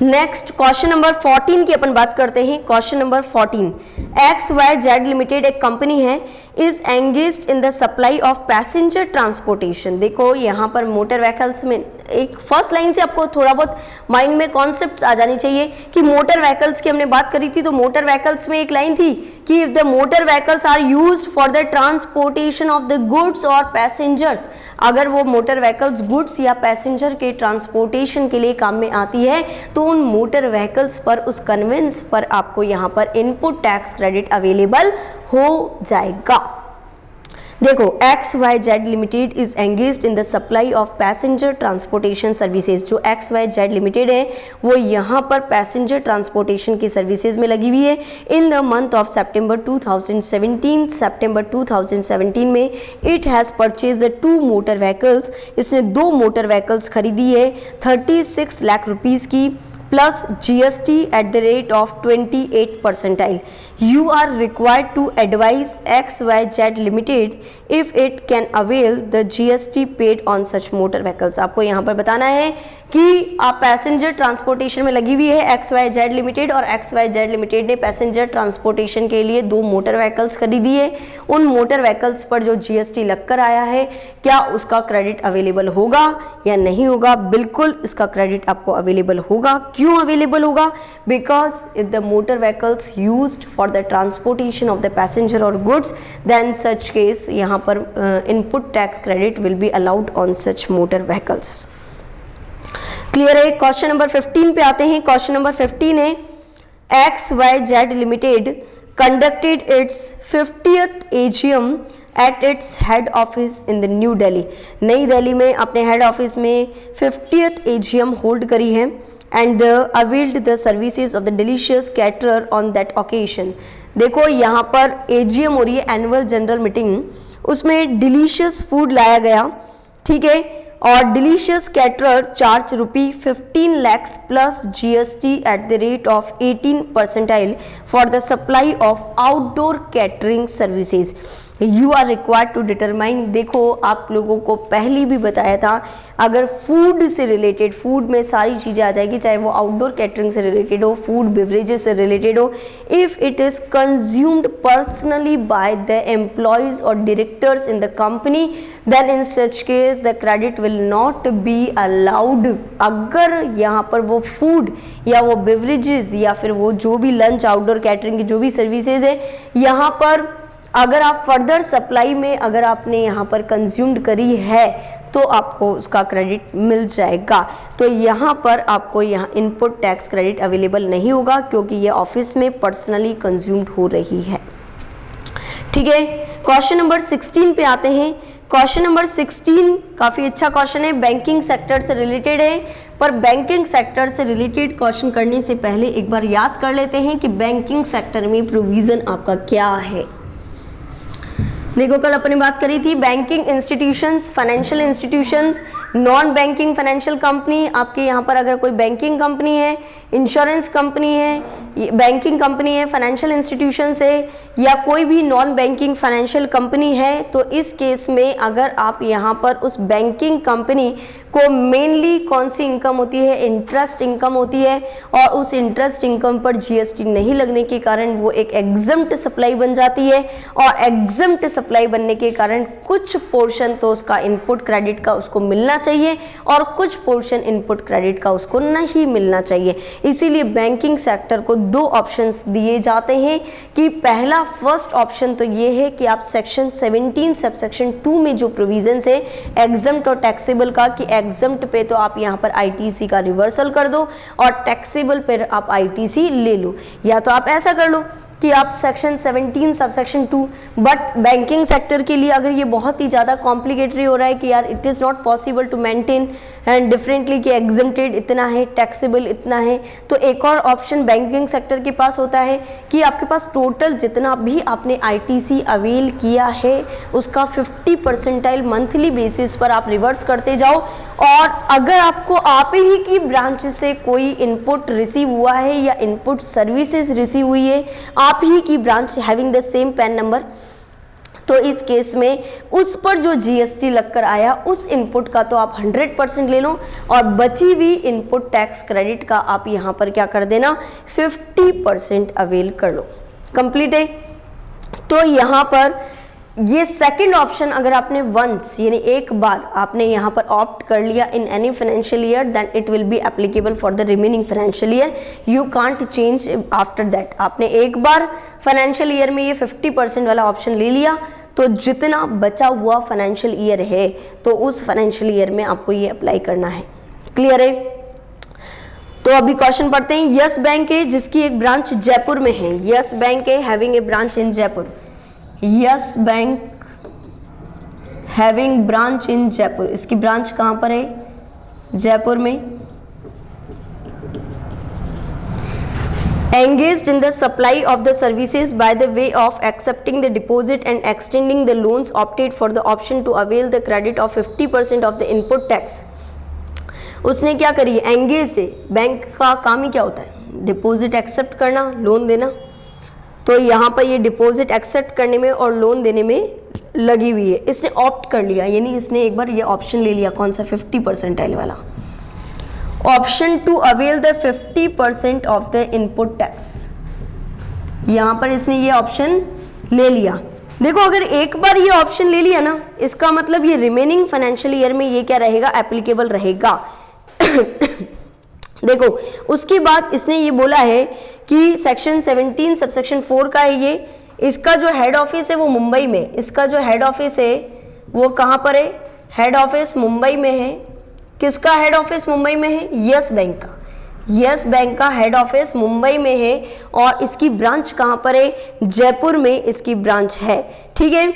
नेक्स्ट क्वेश्चन नंबर 14 की अपन बात करते हैं। क्वेश्चन नंबर 14, XYZ लिमिटेड एक कंपनी है, is engaged in the supply of passenger transportation. देखो यहाँ पर मोटर व्हीकल्स में एक फर्स्ट लाइन से आपको थोड़ा बहुत माइंड में कॉन्सेप्ट्स आ जानी चाहिए कि मोटर व्हीकल्स की हमने बात करी थी, तो मोटर व्हीकल्स में एक लाइन थी कि if the motor vehicles are used for the transportation of the goods और पैसेंजर्स, अगर वो मोटर व्हीकल्स गुड्स या पैसेंजर के ट्रांसपोर्टेशन के लिए काम में आती है तो उन मोटर व्हीकल्स पर, उस कन्वेंस पर आपको यहाँ पर इनपुट टैक्स क्रेडिट अवेलेबल हो जाएगा। देखो XYZ limited is engaged in the supply of passenger transportation services. जो XYZ लिमिटेड है वो यहाँ पर पैसेंजर ट्रांसपोर्टेशन की सर्विसेज में लगी हुई है। इन द मंथ ऑफ सितंबर 2017 में it has purchase the 2 motor vehicles, इसने 2 मोटर व्हीकल्स खरीदी है 36 लाख रुपीज़ की plus GST at the rate of 28%. You are required to advise XYZ Limited if it can avail the GST paid on such motor vehicles. आपको यहाँ पर बताना है कि आप पैसेंजर ट्रांसपोर्टेशन में लगी हुई है XYZ लिमिटेड और XYZ लिमिटेड ने पैसेंजर ट्रांसपोर्टेशन के लिए 2 मोटर व्हीकल्स खरीदी है। उन मोटर व्हीकल्स पर जो GST लगकर आया है क्या उसका क्रेडिट अवेलेबल होगा या नहीं होगा? बिल्कुल इसका क्रेडिट आपको अवेलेबल होगा। क्यों अवेलेबल होगा? Because if the motor vehicles used for the transportation of the passenger और गुड्स देन सच केस यहाँ पर input tax credit will be allowed on such motor vehicles. Clear है? क्वेश्चन नंबर 15 पे आते हैं। क्वेश्चन नंबर 15 है XYZ limited conducted it's 50th AGM at its head office in the new Delhi. नई दिल्ली में अपने हेड ऑफिस में 50th AGM होल्ड करी है and availed the services of the delicious caterer on that occasion। देखो यहाँ पर AGM हो रही है, एनुअल जनरल मीटिंग, उसमें डिलीशियस फूड लाया गया, ठीक है, और delicious caterer charge ₹15 lakhs plus GST at the rate of 18% for the supply of outdoor catering services. You are required to determine. देखो आप लोगों को पहले भी बताया था अगर फूड से रिलेटेड, फूड में सारी चीज़ें आ जाएगी, चाहे वो आउटडोर कैटरिंग से रिलेटेड हो, फूड बेवरेजेस से रिलेटेड हो, if it is consumed personally by the employees और directors in the company then in such case the credit will not be allowed. अगर यहाँ पर वो फूड या वो बेवरेजेस या फिर वो जो भी लंच आउटडोर कैटरिंग की जो भी सर्विसेज है यहाँ पर अगर आप फर्दर सप्लाई में अगर आपने यहाँ पर कंज्यूम्ड करी है तो आपको उसका क्रेडिट मिल जाएगा। तो यहाँ पर आपको यहाँ इनपुट टैक्स क्रेडिट अवेलेबल नहीं होगा क्योंकि ये ऑफिस में पर्सनली कंज्यूम्ड हो रही है। ठीक है, क्वेश्चन नंबर 16 पे आते हैं। क्वेश्चन नंबर 16 काफ़ी अच्छा क्वेश्चन है, बैंकिंग सेक्टर से रिलेटेड है, पर बैंकिंग सेक्टर से रिलेटेड क्वेश्चन करने से पहले एक बार याद कर लेते हैं कि बैंकिंग सेक्टर में प्रोविज़न आपका क्या है। देखो कल अपने बात करी थी banking institutions, financial institutions, non banking financial company. आपके यहाँ पर अगर कोई बैंकिंग कंपनी है, इंश्योरेंस कंपनी है, बैंकिंग कंपनी है, फाइनेंशियल इंस्टीट्यूशंस है या कोई भी नॉन बैंकिंग फाइनेंशियल कंपनी है, तो इस केस में अगर आप यहाँ पर उस बैंकिंग कंपनी को मेनली कौन सी इनकम होती है, इंटरेस्ट इनकम होती है, और उस इंटरेस्ट इनकम पर GST नहीं लगने के कारण वो एक एग्जम्प्ट सप्लाई बन जाती है, और एग्जम्प्ट सप्लाई बनने के कारण कुछ पोर्शन तो उसका इनपुट क्रेडिट का उसको मिलना चाहिए और कुछ पोर्शन इनपुट क्रेडिट का उसको नहीं मिलना चाहिए। इसीलिए बैंकिंग सेक्टर को 2 ऑप्शंस दिए जाते हैं कि पहला फर्स्ट ऑप्शन तो ये है कि आप सेक्शन 17 सबसेक्शन 2 में जो प्रोविजंस है एग्जम्प्ट और टैक्सेबल का, कि एग्जम्प्ट पे तो आप यहाँ पर ITC का रिवर्सल कर दो और टैक्सेबल पर आप ITC ले लो, या तो आप ऐसा कर लो कि आप section 17 subsection 2। But banking sector के लिए अगर ये बहुत ही ज़्यादा कॉम्प्लिकेटरी हो रहा है कि यार it is not possible to maintain and differently कि एग्जम्प्टेड इतना है, टैक्सेबल इतना है, तो एक और ऑप्शन बैंकिंग सेक्टर के पास होता है कि आपके पास टोटल जितना भी आपने ITC अवेल किया है उसका 50% मंथली बेसिस पर आप रिवर्स करते जाओ, और अगर आपको आप ही की ब्रांच से कोई इनपुट रिसीव हुआ है या इनपुट सर्विसेज रिसीव हुई है आप ही की branch having the same pan number, तो इस केस में उस पर जो GST लगकर आया उस इनपुट का तो आप 100% ले लो, और बची हुई इनपुट टैक्स क्रेडिट का आप यहाँ पर क्या कर देना 50% अवेल कर लो। कंप्लीट है। तो यहाँ पर ये सेकंड ऑप्शन अगर आपने वंस यानी एक बार आपने यहाँ पर ऑप्ट कर लिया in any financial year, then it will be applicable for the remaining financial year, you can't change after that. आपने एक बार फाइनेंशियल ईयर में ये 50% वाला ऑप्शन ले लिया, तो जितना बचा हुआ फाइनेंशियल ईयर है तो उस फाइनेंशियल ईयर में आपको ये अप्लाई करना है। क्लियर है? तो अभी क्वेश्चन पढ़ते हैं। यस बैंक है जिसकी एक ब्रांच जयपुर में है, यस बैंक है having a branch in Jaipur, yes bank having branch इन जयपुर, इसकी ब्रांच कहाँ पर है? जयपुर में। engaged in the supply of the services by the way of accepting the deposit and extending the loans, opted for the option to avail the credit of 50% of the input tax। उसने क्या करी? Engage है, bank का काम ही क्या होता है? Deposit accept करना, लोन देना। तो यहाँ पर ये डिपॉजिट एक्सेप्ट करने में और लोन देने में लगी हुई है। इसने ऑप्ट कर लिया, यानी इसने एक बार ये ऑप्शन ले लिया, कौन सा? 50% वाला option, to avail the 50% of the input tax. यहाँ पर इसने ये ऑप्शन ले लिया। देखो अगर एक बार ये ऑप्शन ले लिया ना, इसका मतलब ये रिमेनिंग फाइनेंशियल ईयर में ये क्या रहेगा? एप्लीकेबल रहेगा। देखो उसके बाद इसने ये बोला है कि सेक्शन 17 सबसेक्शन 4 का है ये, इसका जो हेड ऑफिस है वो मुंबई में, इसका जो हेड ऑफिस है वो कहाँ पर है? हेड ऑफिस मुंबई में है। किसका हेड ऑफिस मुंबई में है? यस बैंक का। यस बैंक का हेड ऑफिस मुंबई में है और इसकी ब्रांच कहाँ पर है? जयपुर में इसकी ब्रांच है। ठीक है।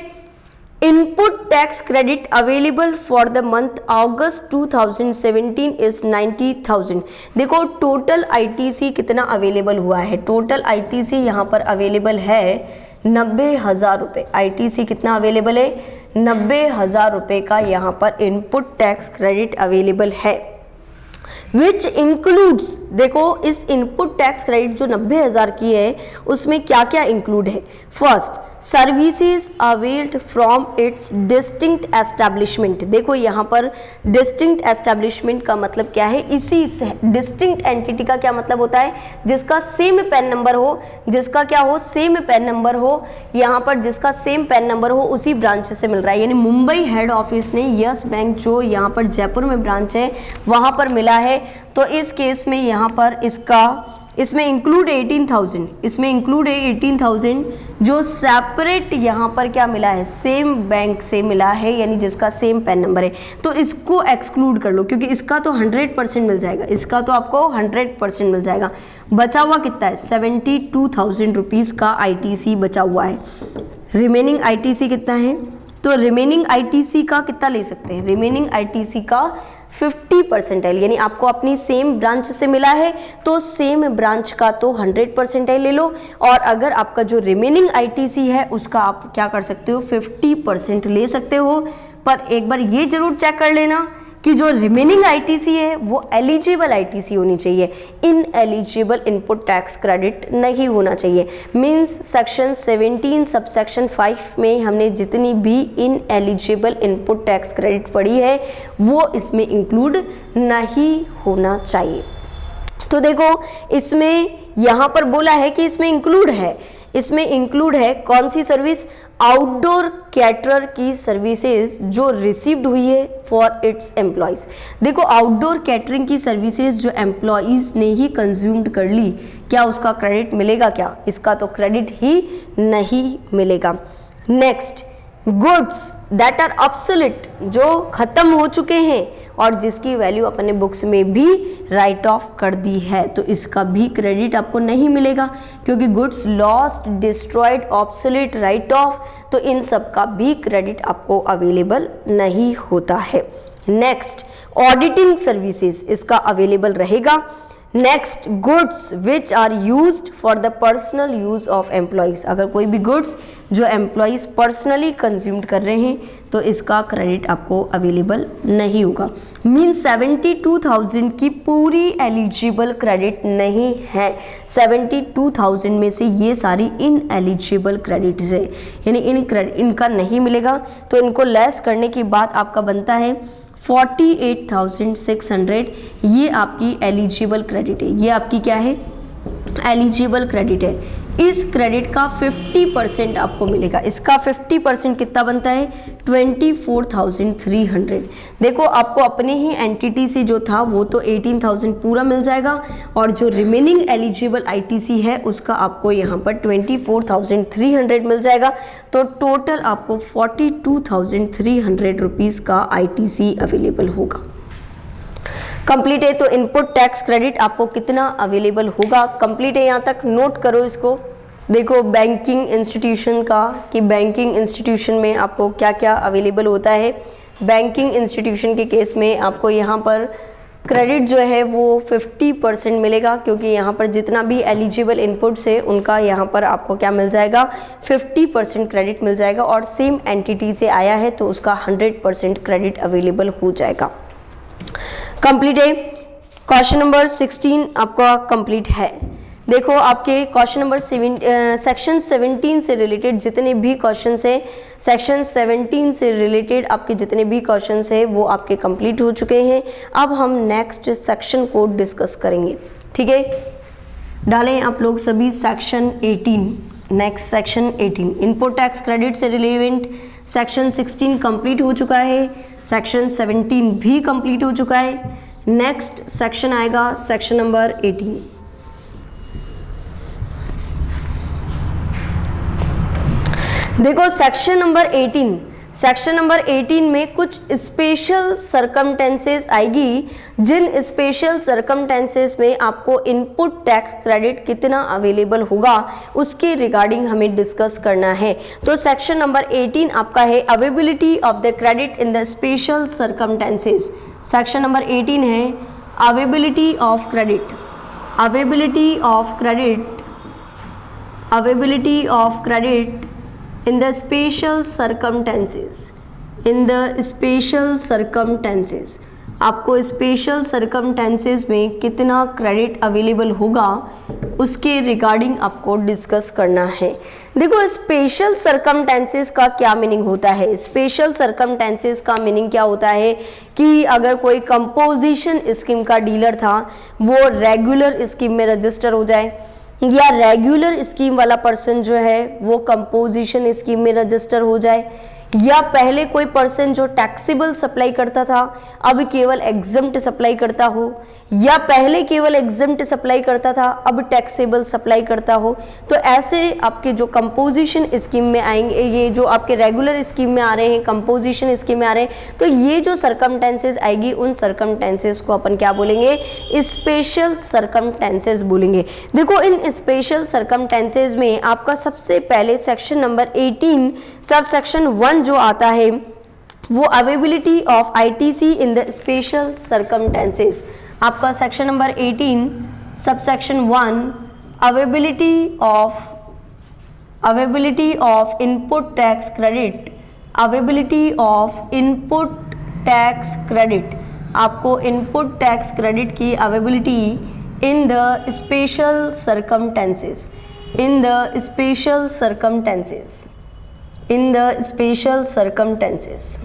Input tax credit available for the month August 2017 is 90,000। देखो टोटल आईटीसी कितना अवेलेबल हुआ है? टोटल आईटीसी यहाँ पर अवेलेबल है 90,000 रुपये। आईटीसी कितना अवेलेबल है? 90,000 रुपये का यहाँ पर इनपुट टैक्स क्रेडिट अवेलेबल है, विच इंक्लूड्स, देखो इस इनपुट टैक्स क्रेडिट जो 90,000 की है उसमें क्या क्या इंक्लूड है? First, services availed from its distinct establishment. देखो यहाँ पर डिस्टिंक्ट एस्टैब्लिशमेंट का मतलब क्या है? इसी डिस्टिंक्ट एंटिटी का क्या मतलब होता है? जिसका सेम पैन नंबर हो, जिसका क्या हो? सेम पैन नंबर हो। यहाँ पर जिसका सेम पैन नंबर हो उसी ब्रांच से मिल रहा है, यानी मुंबई हेड ऑफिस ने यस बैंक जो यहाँ पर जयपुर में ब्रांच है वहाँ पर मिला है। तो इस केस में यहाँ पर इसमें इंक्लूड 18,000, इसमें इंक्लूड है 18,000 जो सेपरेट यहाँ पर क्या मिला है? सेम बैंक से मिला है, यानी जिसका सेम पैन नंबर है। तो इसको एक्सक्लूड कर लो क्योंकि इसका तो 100% मिल जाएगा, इसका तो आपको 100% मिल जाएगा। बचा हुआ कितना है? 72,000 रुपीज़ का आईटीसी बचा हुआ है। रिमेनिंग आईटीसी कितना है? तो रिमेनिंग आईटीसी का कितना ले सकते हैं? रिमेनिंग आईटीसी का 50% है, यानी आपको अपनी सेम ब्रांच से मिला है तो सेम ब्रांच का तो 100% ले लो, और अगर आपका जो रिमेनिंग आईटीसी है उसका आप क्या कर सकते हो? 50% ले सकते हो। पर एक बार ये जरूर चेक कर लेना कि जो रिमेनिंग आईटीसी है वो एलिजिबल आईटीसी होनी चाहिए, in eligible input tax credit नहीं होना चाहिए। मींस सेक्शन 17 सबसेक्शन 5 में हमने जितनी भी in eligible input tax credit पढ़ी है वो इसमें इंक्लूड नहीं होना चाहिए। तो देखो इसमें यहाँ पर बोला है कि इसमें इंक्लूड है, इसमें इंक्लूड है कौन सी सर्विस? आउटडोर कैटरर की सर्विसेज जो रिसीव्ड हुई है फॉर इट्स एम्प्लॉयज़। देखो आउटडोर कैटरिंग की सर्विसेज जो एम्प्लॉयज़ ने ही कंज्यूम्ड कर ली, क्या उसका क्रेडिट मिलेगा? क्या इसका तो क्रेडिट ही नहीं मिलेगा। Next, goods that are obsolete, जो ख़त्म हो चुके हैं और जिसकी वैल्यू अपने बुक्स में भी राइट ऑफ कर दी है, तो इसका भी क्रेडिट आपको नहीं मिलेगा क्योंकि goods lost, destroyed, obsolete, right of, तो इन सब का भी क्रेडिट आपको अवेलेबल नहीं होता है। नेक्स्ट, ऑडिटिंग सर्विसेज इसका अवेलेबल रहेगा। Next, goods which are used for the personal use of employees, अगर कोई भी गुड्स जो एम्प्लॉयज़ पर्सनली कंज्यूम्ड कर रहे हैं तो इसका क्रेडिट आपको अवेलेबल नहीं होगा। मीन्स 72,000 की पूरी एलिजिबल क्रेडिट नहीं है। 72,000 में से ये सारी इन एलिजिबल क्रेडिट्स है, यानी इनका नहीं मिलेगा। तो इनको लेस करने के बाद आपका बनता है 48,600। ये आपकी एलिजिबल क्रेडिट है, ये आपकी क्या है? एलिजिबल क्रेडिट है। इस क्रेडिट का 50% आपको मिलेगा। इसका 50% कितना बनता है? 24,300। देखो आपको अपने ही एंटिटी से जो था वो तो 18,000 पूरा मिल जाएगा, और जो रिमेनिंग एलिजिबल आईटीसी है उसका आपको यहाँ पर 24,300 मिल जाएगा। तो टोटल आपको 42,300 रुपीज़ का आईटीसी अवेलेबल होगा। कंप्लीट है। तो इनपुट टैक्स क्रेडिट आपको कितना अवेलेबल होगा? कंप्लीट है, यहाँ तक नोट करो इसको। देखो बैंकिंग इंस्टीट्यूशन का, कि बैंकिंग इंस्टीट्यूशन में आपको क्या क्या अवेलेबल होता है। बैंकिंग इंस्टीट्यूशन के केस में आपको यहाँ पर क्रेडिट जो है वो 50% मिलेगा, क्योंकि यहाँ पर जितना भी एलिजिबल इनपुट्स है उनका यहाँ पर आपको क्या मिल जाएगा? 50% क्रेडिट मिल जाएगा, और सेम एंटिटी से आया है तो उसका 100% क्रेडिट अवेलेबल हो जाएगा। कंप्लीट है। क्वेश्चन नंबर 16 आपका कंप्लीट है। देखो आपके क्वेश्चन नंबर सेक्शन 17 से रिलेटेड जितने भी क्वेश्चंस हैं, सेक्शन 17 से रिलेटेड आपके जितने भी क्वेश्चंस हैं वो आपके कंप्लीट हो चुके हैं। अब हम नेक्स्ट सेक्शन को डिस्कस करेंगे, ठीक है। डालें आप लोग सभी section 18। Next section 18 input tax credit से रिलेवेंट सेक्शन 16 कंप्लीट हो चुका है, सेक्शन 17 भी कंप्लीट हो चुका है। नेक्स्ट सेक्शन आएगा सेक्शन नंबर 18। देखो सेक्शन नंबर 18 में कुछ स्पेशल सरकमटेंसेस आएगी, जिन स्पेशल सरकमटेंसेस में आपको इनपुट टैक्स क्रेडिट कितना अवेलेबल होगा उसके रिगार्डिंग हमें डिस्कस करना है। तो सेक्शन नंबर 18 आपका है availability of the credit in the special circumstances. Section number 18 है availability of credit, availability of credit, availability of credit in the special circumstances, in the special circumstances आपको special circumstances में कितना credit available होगा उसके regarding आपको discuss करना है। देखो स्पेशल सर्कमटेंसेस का क्या मीनिंग होता है? स्पेशल सर्कमटेंसेस का मीनिंग क्या होता है कि अगर कोई कंपोजिशन स्कीम का डीलर था वो रेगुलर स्कीम में रजिस्टर हो जाए, या रेगुलर स्कीम वाला पर्सन जो है वो कंपोजिशन स्कीम में रजिस्टर हो जाए, या पहले कोई पर्सन जो टैक्सेबल सप्लाई करता था अब केवल एग्जम्प्ट सप्लाई करता हो, या पहले केवल एग्जम्प्ट सप्लाई करता था अब टैक्सेबल सप्लाई करता हो। तो ऐसे आपके जो कंपोजिशन स्कीम में आएंगे, ये जो आपके रेगुलर स्कीम में आ रहे हैं, कंपोजिशन स्कीम में आ रहे हैं, तो ये जो सरकमटेंसेस आएगी उन सरकमटेंसेस को अपन क्या बोलेंगे? स्पेशल सरकमटेंसेस बोलेंगे। देखो इन स्पेशल सरकमटेंसेस में आपका सबसे पहले सेक्शन नंबर 18 सब सेक्शन 1 जो आता है वो availability of ITC in the special circumstances. आपका section number 18 sub section 1 availability of input tax credit, availability of input tax credit, आपको इनपुट टैक्स क्रेडिट की availability in the special circumstances, in the special circumstances, in the special circumstances।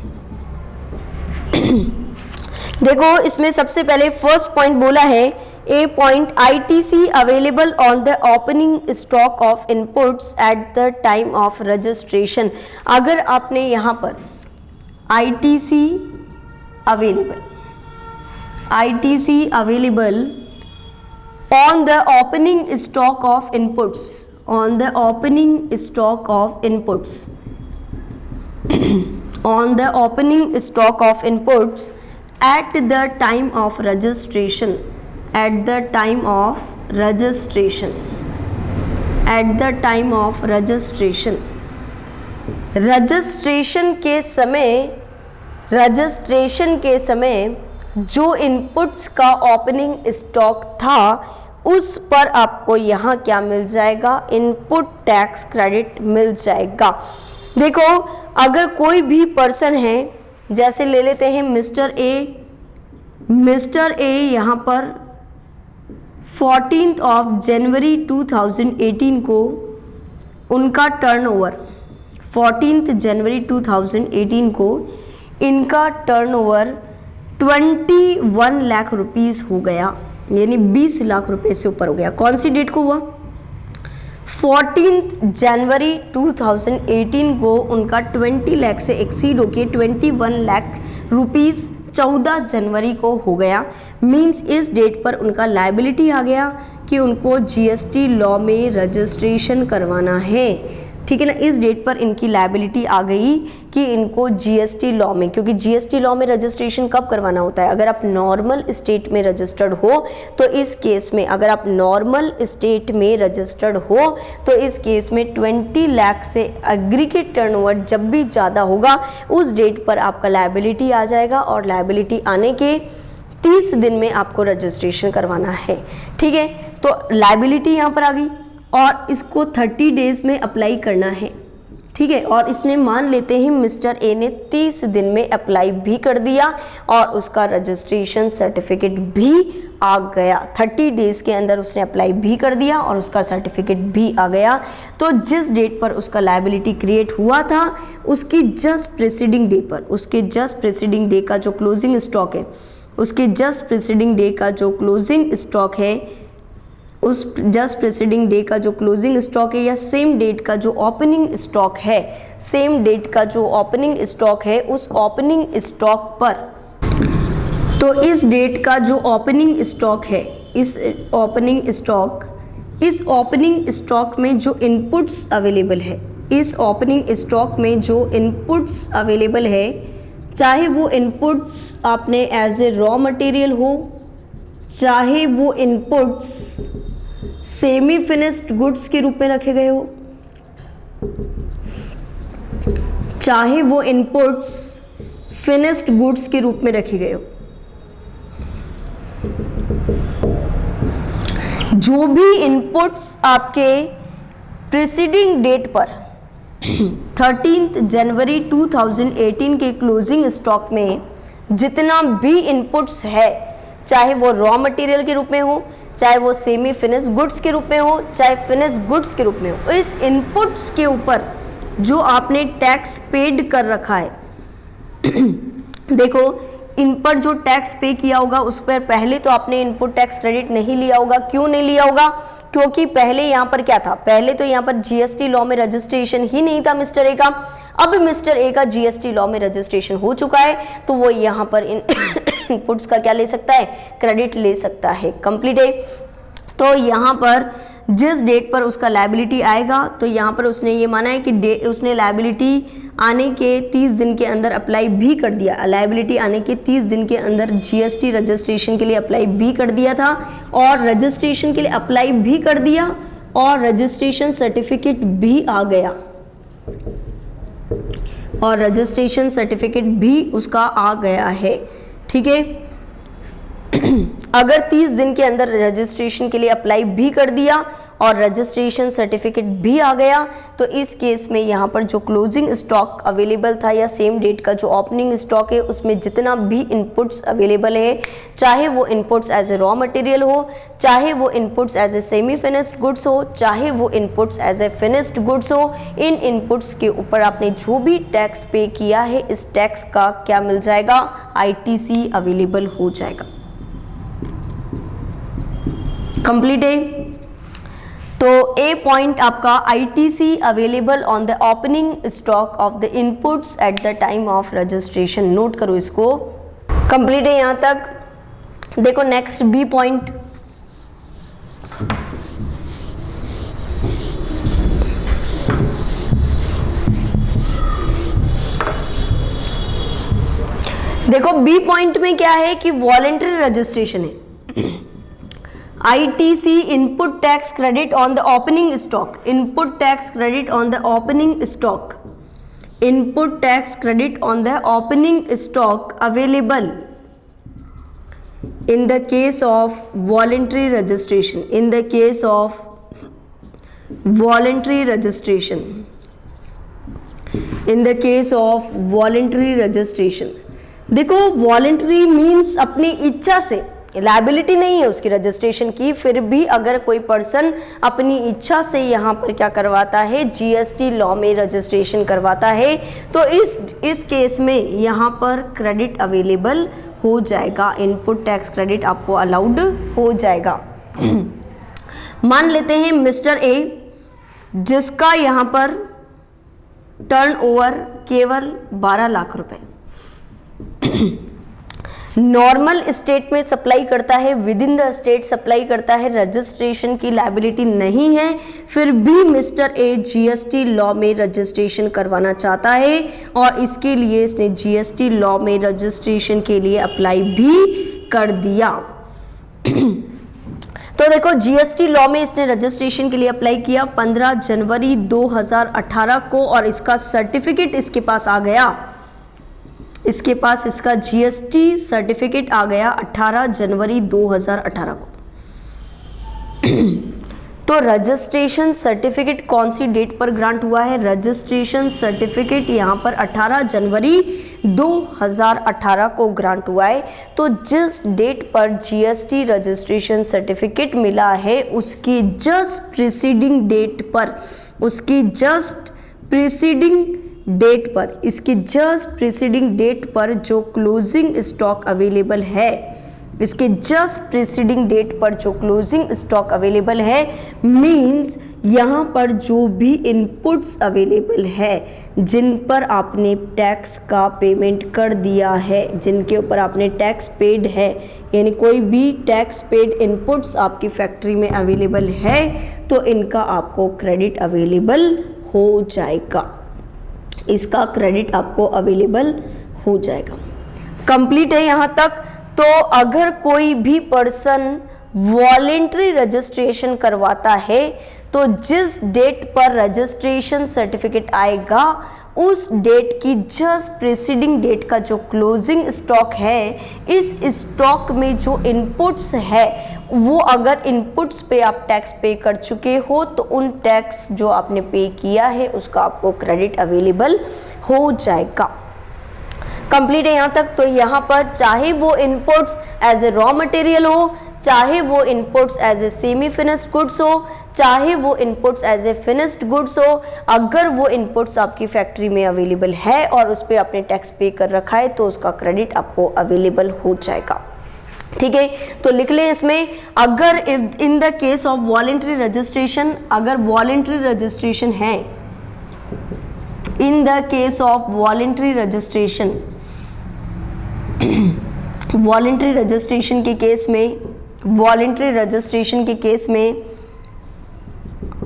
देखो इसमें सबसे पहले first point बोला है a point ITC available on the opening stock of inputs at the time of registration. अगर आपने यहाँ पर ITC available on the opening stock of inputs, on the opening stock of inputs, on the opening stock of inputs at the time of registration, at the time of registration, at the time of registration, registration के समय जो inputs का opening stock था उस पर आपको यहाँ क्या मिल जाएगा? इनपुट टैक्स क्रेडिट मिल जाएगा। देखो अगर कोई भी पर्सन है, जैसे ले लेते हैं मिस्टर ए यहाँ पर 14 जनवरी 2018 को उनका टर्नओवर, 14 जनवरी 2018 को इनका टर्नओवर 21 लाख रुपीस हो गया, यानी 20 लाख रुपए से ऊपर हो गया। कौन सी डेट को हुआ? 14 जनवरी 2018 को उनका 20 लाख से एक्सीड होके 21 लाख रुपीस 14 जनवरी को हो गया। मींस इस डेट पर उनका लायबिलिटी आ गया कि उनको जीएसटी लॉ में रजिस्ट्रेशन करवाना है। ठीक है ना, इस डेट पर इनकी लायबिलिटी आ गई कि इनको जीएसटी लॉ में, क्योंकि जीएसटी लॉ में रजिस्ट्रेशन कब करवाना होता है, अगर आप नॉर्मल स्टेट में रजिस्टर्ड हो तो इस केस में, अगर आप नॉर्मल स्टेट में रजिस्टर्ड हो तो इस केस में 20 लाख से एग्रीगेट टर्नओवर जब भी ज़्यादा होगा उस डेट पर आपका लायबिलिटी आ जाएगा और लायबिलिटी आने के 30 दिन में आपको रजिस्ट्रेशन करवाना है। ठीक है, तो लायबिलिटी यहाँ पर आ गई और इसको 30 डेज में अप्लाई करना है। ठीक है, और इसने मान लेते हैं मिस्टर ए ने 30 दिन में अप्लाई भी कर दिया और उसका रजिस्ट्रेशन सर्टिफिकेट भी आ गया। 30 डेज के अंदर उसने अप्लाई भी कर दिया और उसका सर्टिफिकेट भी आ गया। तो जिस डेट पर उसका लायबिलिटी क्रिएट हुआ था उसकी जस्ट प्रीसीडिंग डे पर, उसके जस्ट प्रीसीडिंग डे का जो क्लोजिंग स्टॉक है, उसके जस्ट प्रीसीडिंग डे का जो क्लोजिंग स्टॉक है, उस जस्ट प्रीसीडिंग डे का जो क्लोजिंग स्टॉक है या सेम डेट का जो ओपनिंग स्टॉक है, सेम डेट का जो ओपनिंग स्टॉक है, उस ओपनिंग स्टॉक पर, तो इस डेट का जो ओपनिंग स्टॉक है, इस ओपनिंग स्टॉक में जो इनपुट्स अवेलेबल है, इस ओपनिंग स्टॉक में जो इनपुट्स अवेलेबल है, चाहे वो इनपुट्स आपने एज ए रॉ मटेरियल हो, चाहे वो इनपुट्स सेमी फिनिश्ड गुड्स के रूप में रखे गए हो, चाहे वो इनपुट्स फिनिश्ड गुड्स के रूप में रखे गए हो, जो भी इनपुट्स आपके प्रीसीडिंग डेट पर 13 जनवरी 2018 के क्लोजिंग स्टॉक में जितना भी इनपुट्स है, चाहे वो रॉ मटेरियल के रूप में हो, चाहे वो सेमी फिनिश गुड्स के रूप में हो, चाहे फिनिश गुड्स के रूप में हो, इस इनपुट्स के ऊपर जो आपने टैक्स पेड कर रखा है देखो, इन पर जो टैक्स पे किया होगा उस पर पहले तो आपने इनपुट टैक्स क्रेडिट नहीं लिया होगा। क्यों नहीं लिया होगा? क्योंकि पहले यहाँ पर क्या था, पहले तो यहाँ पर जीएसटी लॉ में रजिस्ट्रेशन ही नहीं था मिस्टर ए का। अब मिस्टर ए का जीएसटी लॉ में रजिस्ट्रेशन हो चुका है तो वो यहाँ पर इनपुट्स का क्या ले सकता है, क्रेडिट ले सकता है। कंप्लीट है। तो यहाँ पर जिस डेट पर उसका लायबिलिटी आएगा तो यहाँ पर उसने ये माना है कि उसने लायबिलिटी आने के 30 दिन के अंदर अप्लाई भी कर दिया, लायबिलिटी आने के 30 दिन के अंदर जीएसटी रजिस्ट्रेशन के लिए अप्लाई भी कर दिया था और रजिस्ट्रेशन के लिए अप्लाई भी कर दिया और रजिस्ट्रेशन सर्टिफिकेट भी आ गया और रजिस्ट्रेशन सर्टिफिकेट भी उसका आ गया है। ठीक है, अगर 30 दिन के अंदर रजिस्ट्रेशन के लिए अप्लाई भी कर दिया और रजिस्ट्रेशन सर्टिफिकेट भी आ गया तो इस केस में यहाँ पर जो क्लोजिंग स्टॉक अवेलेबल था या सेम डेट का जो ओपनिंग स्टॉक है उसमें जितना भी इनपुट्स अवेलेबल है, चाहे वो inputs as a raw material हो, चाहे वो inputs as a semi finished goods हो, चाहे वो inputs as a finished goods हो, इन इनपुट्स के ऊपर आपने जो भी टैक्स पे किया है इस टैक्स का क्या मिल जाएगा, आईटीसी अवेलेबल हो जाएगा। कंप्लीट है। तो ए पॉइंट आपका ITC available on the opening stock of the inputs at the time of registration. Note करो इसको। कंप्लीट है यहाँ तक। देखो नेक्स्ट बी पॉइंट, देखो बी पॉइंट में क्या है कि वॉलेंटरी रजिस्ट्रेशन है। ITC input tax credit on the opening stock, input tax credit on the opening stock, input tax credit on the opening stock available in the case of voluntary registration, in the case of voluntary registration, in the case of voluntary registration। देखो voluntary means अपनी इच्छा से, liability नहीं है उसकी registration की, फिर भी अगर कोई पर्सन अपनी इच्छा से यहाँ पर क्या करवाता है, जीएसटी लॉ में रजिस्ट्रेशन करवाता है तो इस केस में यहाँ पर क्रेडिट अवेलेबल हो जाएगा, इनपुट टैक्स क्रेडिट आपको अलाउड हो जाएगा। मान लेते हैं मिस्टर ए जिसका यहाँ पर टर्नओवर केवल 12 लाख रुपए नॉर्मल स्टेट में सप्लाई करता है, with in the state supply करता है, रजिस्ट्रेशन की लायबिलिटी नहीं है, फिर भी मिस्टर ए जीएसटी लॉ में रजिस्ट्रेशन करवाना चाहता है और इसके लिए इसने जीएसटी लॉ में रजिस्ट्रेशन के लिए अप्लाई भी कर दिया। तो देखो जीएसटी लॉ में इसने रजिस्ट्रेशन के लिए अप्लाई किया 15 जनवरी 2018 को और इसका सर्टिफिकेट इसके पास आ गया, इसके पास इसका जीएसटी सर्टिफिकेट आ गया 18 जनवरी 2018 को। तो रजिस्ट्रेशन सर्टिफिकेट कौन सी डेट पर ग्रांट हुआ है? रजिस्ट्रेशन सर्टिफिकेट यहाँ पर 18 जनवरी 2018 को ग्रांट हुआ है। तो जिस डेट पर जीएसटी रजिस्ट्रेशन सर्टिफिकेट मिला है उसकी जस्ट प्रीसीडिंग डेट पर, उसकी जस्ट प्रीसीडिंग डेट पर, इसकी जस्ट प्रीसीडिंग डेट पर जो क्लोजिंग स्टॉक अवेलेबल है, इसके जस्ट प्रीसीडिंग डेट पर जो क्लोजिंग स्टॉक अवेलेबल है, मींस यहाँ पर जो भी इनपुट्स अवेलेबल है जिन पर आपने टैक्स का पेमेंट कर दिया है, जिनके ऊपर आपने टैक्स पेड है, यानी कोई भी टैक्स पेड इनपुट्स आपकी फैक्ट्री में अवेलेबल है तो इनका आपको क्रेडिट अवेलेबल हो जाएगा, इसका क्रेडिट आपको अवेलेबल हो जाएगा। कंप्लीट है यहाँ तक। तो अगर कोई भी पर्सन वॉलेंट्री रजिस्ट्रेशन करवाता है तो जिस डेट पर रजिस्ट्रेशन सर्टिफिकेट आएगा उस डेट की जस्ट प्रीसीडिंग डेट का जो क्लोजिंग स्टॉक है, इस स्टॉक में जो इनपुट्स है वो अगर इनपुट्स पे आप टैक्स पे कर चुके हो तो उन टैक्स जो आपने पे किया है उसका आपको क्रेडिट अवेलेबल हो जाएगा। कंप्लीट है यहाँ तक। तो यहाँ पर चाहे वो inputs as a raw material हो, चाहे वो inputs as a semi finished goods हो, चाहे वो inputs as a finished goods हो, अगर वो इनपुट्स आपकी फैक्ट्री में अवेलेबल है और उस पर आपने टैक्स पे कर रखा है तो उसका क्रेडिट आपको अवेलेबल हो जाएगा। ठीक है, तो लिख लें इसमें, अगर in the case of voluntary registration, अगर वॉलेंट्री रजिस्ट्रेशन है, in the case of voluntary registration, voluntary registration के केस में, वॉलेंट्री रजिस्ट्रेशन के केस में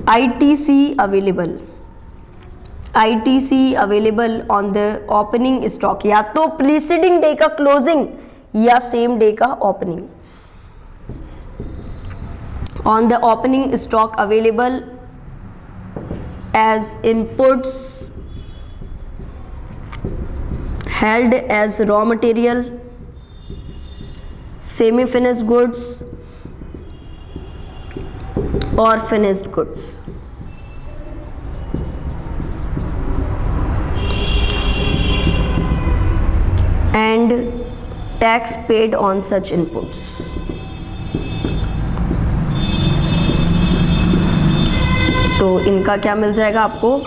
ITC available, ITC available on the opening stock, या तो प्रीसीडिंग डे का क्लोजिंग या सेम डे का opening, on the opening stock available as inputs held as raw material, semi finished goods or finished goods। and tax paid on such inputs। तो इनका क्या मिल जाएगा आपको?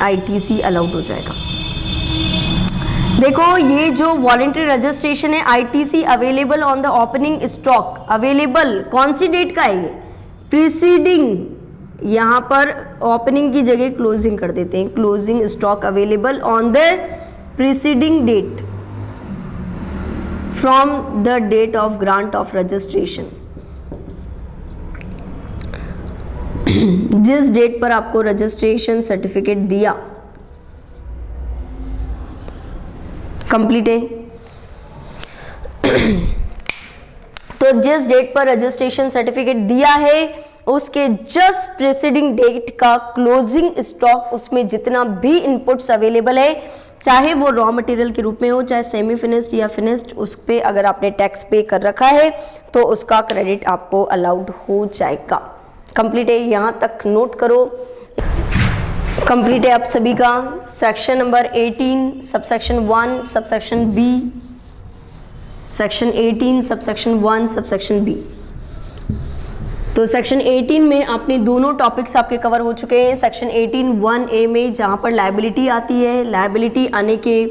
आईटीसी अलाउड हो जाएगा। देखो ये जो वॉलेंट्री रजिस्ट्रेशन है, ITC available on the opening stock, available कौन सी डेट का है ये? प्रीसीडिंग, यहाँ पर ओपनिंग की जगह क्लोजिंग कर देते हैं, closing stock available on the preceding date from the date of grant of registration. जिस डेट पर आपको रजिस्ट्रेशन सर्टिफिकेट दिया, कंप्लीट है। तो जिस डेट पर रजिस्ट्रेशन सर्टिफिकेट दिया है उसके जस्ट प्रीसीडिंग डेट का क्लोजिंग स्टॉक, उसमें जितना भी इनपुट्स अवेलेबल है, चाहे वो रॉ मटेरियल के रूप में हो, चाहे सेमी फिनिश्ड या फिनिश्ड, उस पे अगर आपने टैक्स पे कर रखा है तो उसका क्रेडिट आपको अलाउड हो जाएगा। कंप्लीट है, यहाँ तक नोट करो। कंप्लीट है आप सभी का section number 18 subsection 1 subsection B, section 18 subsection 1 subsection B. तो सेक्शन 18 में आपने दोनों टॉपिक्स आपके कवर हो चुके हैं। सेक्शन 18 1A में जहाँ पर लायबिलिटी आती है, लायबिलिटी आने के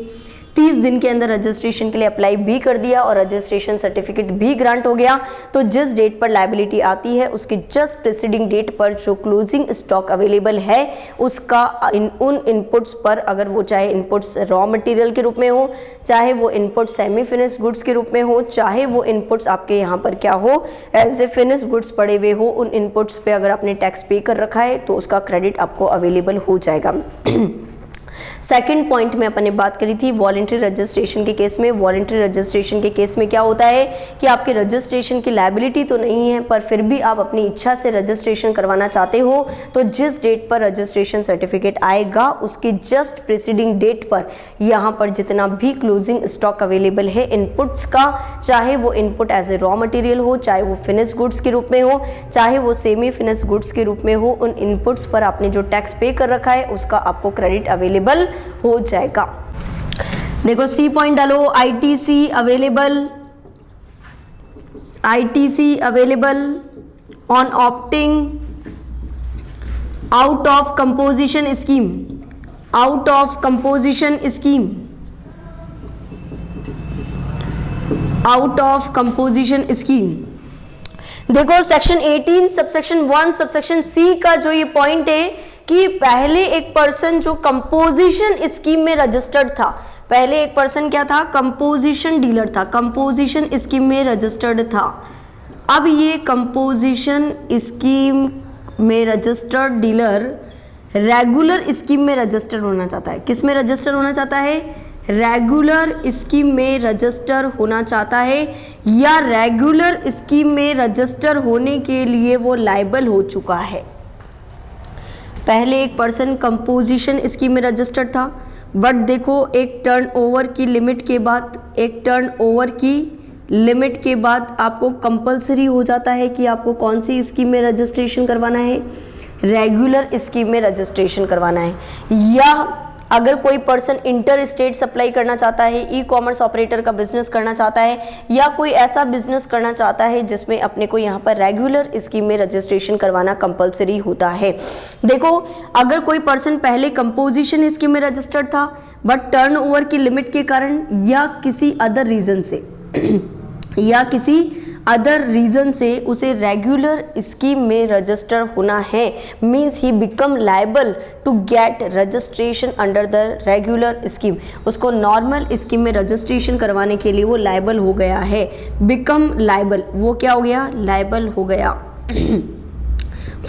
30 दिन के अंदर रजिस्ट्रेशन के लिए अप्लाई भी कर दिया और रजिस्ट्रेशन सर्टिफिकेट भी ग्रांट हो गया, तो जिस डेट पर लायबिलिटी आती है उसके जस्ट प्रीसीडिंग डेट पर जो क्लोजिंग स्टॉक अवेलेबल है उसका उन इनपुट्स पर, अगर वो चाहे इनपुट्स रॉ मटेरियल के रूप में हो, चाहे वो इनपुट सेमी फिनिश गुड्स के रूप में हो, चाहे वो इनपुट्स आपके यहाँ पर क्या हो एज ए फिनिश गुड्स पड़े हुए हो, उन इनपुट्स पे अगर आपने टैक्स पे कर रखा है तो उसका क्रेडिट आपको अवेलेबल हो जाएगा। सेकंड पॉइंट में अपन ने बात करी थी वॉलंटरी रजिस्ट्रेशन के केस में। वॉलंटरी रजिस्ट्रेशन के केस में क्या होता है कि आपके रजिस्ट्रेशन की लायबिलिटी तो नहीं है, पर फिर भी आप अपनी इच्छा से रजिस्ट्रेशन करवाना चाहते हो, तो जिस डेट पर रजिस्ट्रेशन सर्टिफिकेट आएगा उसके जस्ट प्रीसीडिंग डेट पर यहाँ पर जितना भी क्लोजिंग स्टॉक अवेलेबल है इनपुट्स का, चाहे वो input as a raw material हो, चाहे वो फिनिश गुड्स के रूप में हो, चाहे वो सेमी फिनिश गुड्स के रूप में हो, उन इनपुट्स पर आपने जो टैक्स पे कर रखा है उसका आपको क्रेडिट अवेलेबल हो जाएगा। देखो सी पॉइंट डालो, ITC available on opting out of composition scheme, out of composition scheme, out of composition scheme. देखो सेक्शन 18 सबसेक्शन 1 सबसेक्शन सी का जो ये पॉइंट है कि पहले एक पर्सन जो कंपोजिशन स्कीम में रजिस्टर्ड था, पहले एक पर्सन क्या था, कंपोजिशन डीलर था, कंपोजिशन स्कीम में रजिस्टर्ड था। अब ये कंपोजिशन स्कीम में रजिस्टर्ड डीलर रेगुलर स्कीम में रजिस्टर्ड होना चाहता है। किस में रजिस्टर होना चाहता है? रेगुलर स्कीम में रजिस्टर होना चाहता है, या रेगुलर स्कीम में रजिस्टर होने के लिए वो लायबल हो चुका है। पहले एक पर्सन कंपोजिशन स्कीम में रजिस्टर्ड था, बट देखो एक टर्नओवर की लिमिट के बाद, एक टर्नओवर की लिमिट के बाद आपको कंपलसरी हो जाता है कि आपको कौन सी स्कीम में रजिस्ट्रेशन करवाना है, रेगुलर स्कीम में रजिस्ट्रेशन करवाना है। या अगर कोई पर्सन इंटर स्टेट सप्लाई करना चाहता है, ई कॉमर्स ऑपरेटर का बिजनेस करना चाहता है, या कोई ऐसा बिजनेस करना चाहता है जिसमें अपने को यहाँ पर रेगुलर स्कीम में रजिस्ट्रेशन करवाना कंपलसरी होता है। देखो अगर कोई पर्सन पहले कंपोजिशन स्कीम में रजिस्टर्ड था, बट टर्नओवर की लिमिट के कारण या किसी अदर रीजन से या किसी अदर रीजन से उसे रेगुलर स्कीम में रजिस्टर होना है, means he become liable to get registration under the regular scheme. उसको नॉर्मल स्कीम में रजिस्ट्रेशन करवाने के लिए वो लायबल हो गया है। बिकम लायबल, वो क्या हो गया? लायबल हो गया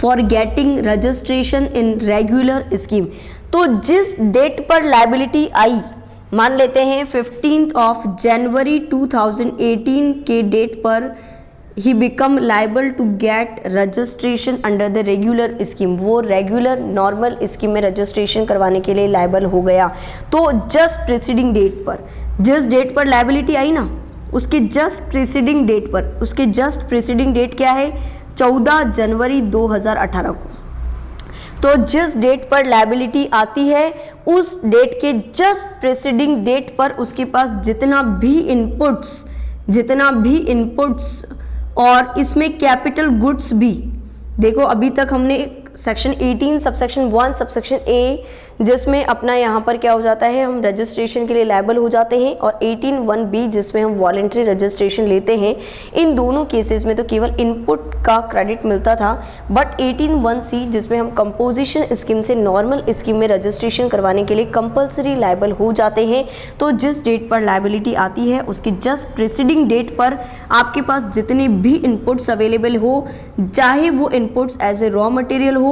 for getting registration in regular scheme. तो जिस डेट पर लायबिलिटी आई, मान लेते हैं 15 जनवरी 2018 के डेट पर he become liable to get registration under the regular scheme, वो रेगुलर नॉर्मल स्कीम में रजिस्ट्रेशन करवाने के लिए लायबल हो गया। तो जस्ट प्रीसीडिंग डेट पर, जिस डेट पर लायबिलिटी आई ना, उसके जस्ट प्रीसीडिंग डेट पर, उसके जस्ट प्रीसीडिंग डेट क्या है? 14 जनवरी 2018 को। तो जिस डेट पर लायबिलिटी आती है उस डेट के जस्ट प्रीसीडिंग डेट पर उसके पास जितना भी इनपुट्स और इसमें कैपिटल गुड्स भी, देखो अभी तक हमने सेक्शन 18 सबसेक्शन 1 सबसेक्शन ए, जिसमें अपना यहाँ पर क्या हो जाता है, हम रजिस्ट्रेशन के लिए लायबल हो जाते हैं, और 18(1)(b जिसमें हम वॉलंटरी रजिस्ट्रेशन लेते हैं। इन दोनों केसेस में तो केवल इनपुट का क्रेडिट मिलता था, बट 18(1)(c जिसमें हम कंपोजिशन स्कीम से नॉर्मल स्कीम में रजिस्ट्रेशन करवाने के लिए कंपलसरी लायबल हो जाते हैं। तो जिस डेट पर लायबिलिटी आती है उसकी जस्ट प्रीसीडिंग डेट पर आपके पास जितने भी इनपुट्स अवेलेबल हो, चाहे वो inputs as a raw material हो,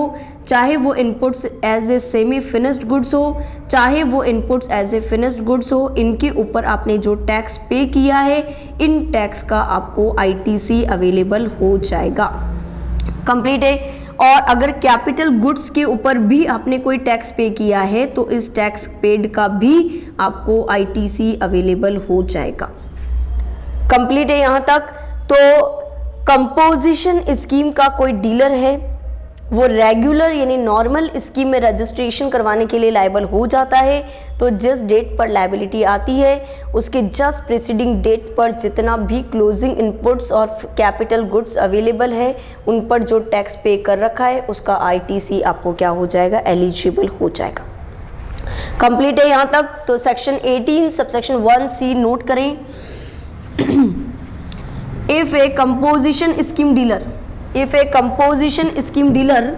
चाहे वो inputs as a semi finished goods हो, चाहे वो inputs as a finished goods हो, इनके ऊपर आपने जो टैक्स पे किया है, इन टैक्स का आपको आईटीसी अवेलेबल हो जाएगा। कंप्लीट है। और अगर कैपिटल गुड्स के ऊपर भी आपने कोई टैक्स पे किया है तो इस टैक्स पेड का भी आपको आईटीसी अवेलेबल हो जाएगा। कंप्लीट है यहाँ तक। तो कंपोजिशन स्कीम का कोई डीलर है, वो रेगुलर यानी नॉर्मल स्कीम में रजिस्ट्रेशन करवाने के लिए लायबल हो जाता है। तो जिस डेट पर लायबिलिटी आती है उसके जस्ट प्रीसीडिंग डेट पर जितना भी क्लोजिंग इनपुट्स और कैपिटल गुड्स अवेलेबल है उन पर जो टैक्स पे कर रखा है उसका आईटीसी आपको क्या हो जाएगा, एलिजिबल हो जाएगा। कंप्लीट है यहाँ तक। तो सेक्शन 18 सबसेक्शन 1C नोट करें। If A composition scheme dealer, if A composition scheme dealer,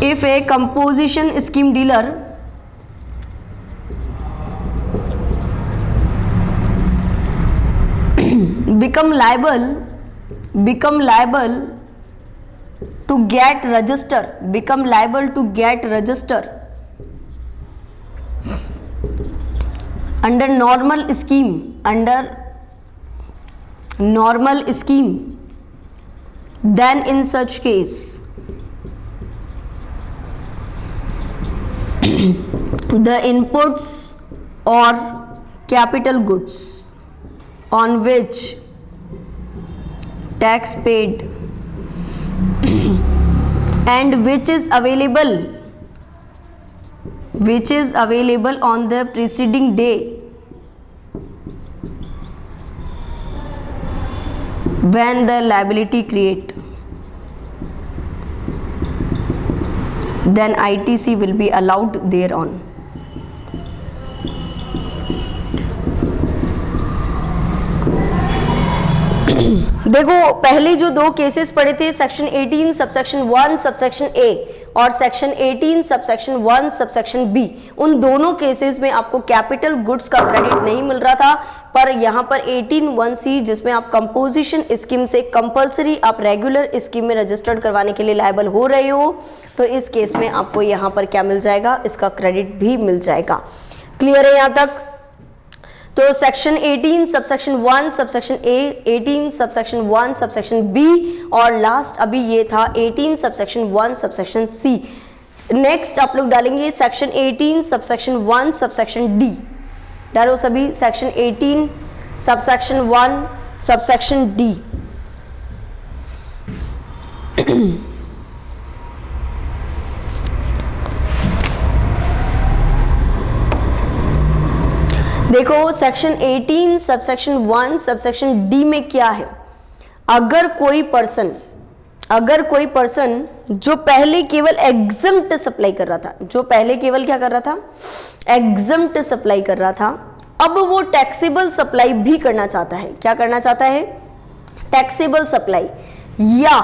if a composition scheme dealer become liable to get register, become liable to get register under normal scheme, under normal scheme, then in such case the inputs or capital goods on which tax paid and which is available on the preceding day when the liability create, then ITC will be allowed thereon. देखो पहले जो दो cases पढ़े थे section 18 subsection 1 subsection A और section 18 subsection 1 subsection B, उन दोनों cases में आपको कैपिटल गुड्स का क्रेडिट नहीं मिल रहा था, पर यहाँ पर 18(1)(c) जिसमें आप कंपोजिशन स्कीम से कंपलसरी आप रेगुलर स्कीम में रजिस्टर्ड करवाने के लिए लायबल हो रहे हो, तो इस केस में आपको यहाँ पर क्या मिल जाएगा, इसका क्रेडिट भी मिल जाएगा। क्लियर है यहाँ तक? तो section 18 subsection 1 subsection A, 18 subsection 1 subsection B और लास्ट अभी ये था 18 सबसेक्शन 1 सबसेक्शन C। नेक्स्ट आप लोग डालेंगे सेक्शन 18 सबसेक्शन 1 सबसेक्शन D। डालो सभी सेक्शन 18 सबसेक्शन 1 सबसेक्शन D। देखो सेक्शन 18 सबसेक्शन 1 सबसेक्शन D में क्या है, अगर कोई पर्सन जो पहले केवल एग्जम्प्ट सप्लाई कर रहा था, जो पहले केवल क्या कर रहा था, एग्जम्प्ट सप्लाई कर रहा था, अब वो टैक्सेबल सप्लाई भी करना चाहता है। क्या करना चाहता है? टैक्सेबल सप्लाई, या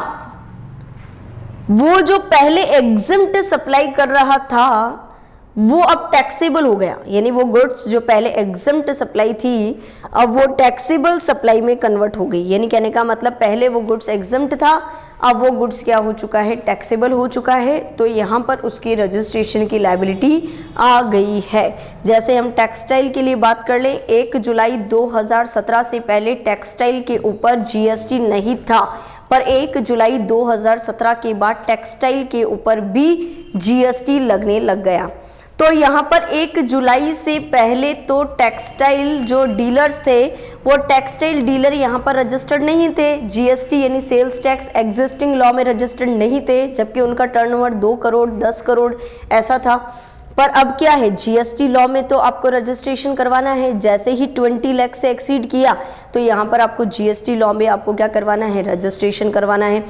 वो जो पहले एग्जम्प्ट सप्लाई कर रहा था वो अब टैक्सेबल हो गया, यानी वो गुड्स जो पहले एग्जम्प्ट सप्लाई थी अब वो टैक्सेबल सप्लाई में कन्वर्ट हो गई। यानी कहने का मतलब पहले वो गुड्स एग्जम्प्ट था, अब वो गुड्स क्या हो चुका है, टैक्सेबल हो चुका है, तो यहाँ पर उसकी रजिस्ट्रेशन की लायबिलिटी आ गई है। जैसे हम टेक्सटाइल के लिए बात कर लें, 1 जुलाई 2017 से पहले टेक्सटाइल के ऊपर GST नहीं था, पर 1 जुलाई 2017 के बाद टेक्सटाइल के ऊपर भी GST लगने लग गया। तो यहाँ पर 1 जुलाई से पहले तो टेक्सटाइल जो डीलर्स थे वो टेक्सटाइल डीलर यहाँ पर रजिस्टर्ड नहीं थे, GST यानी सेल्स टैक्स एग्जिस्टिंग लॉ में रजिस्टर्ड नहीं थे, जबकि उनका टर्नओवर 2 करोड़ 10 करोड़ ऐसा था। पर अब क्या है, GST लॉ में तो आपको रजिस्ट्रेशन करवाना है, जैसे ही 20 लाख से एक्सीड किया तो यहाँ पर आपको GST लॉ में आपको क्या करवाना है, रजिस्ट्रेशन करवाना है।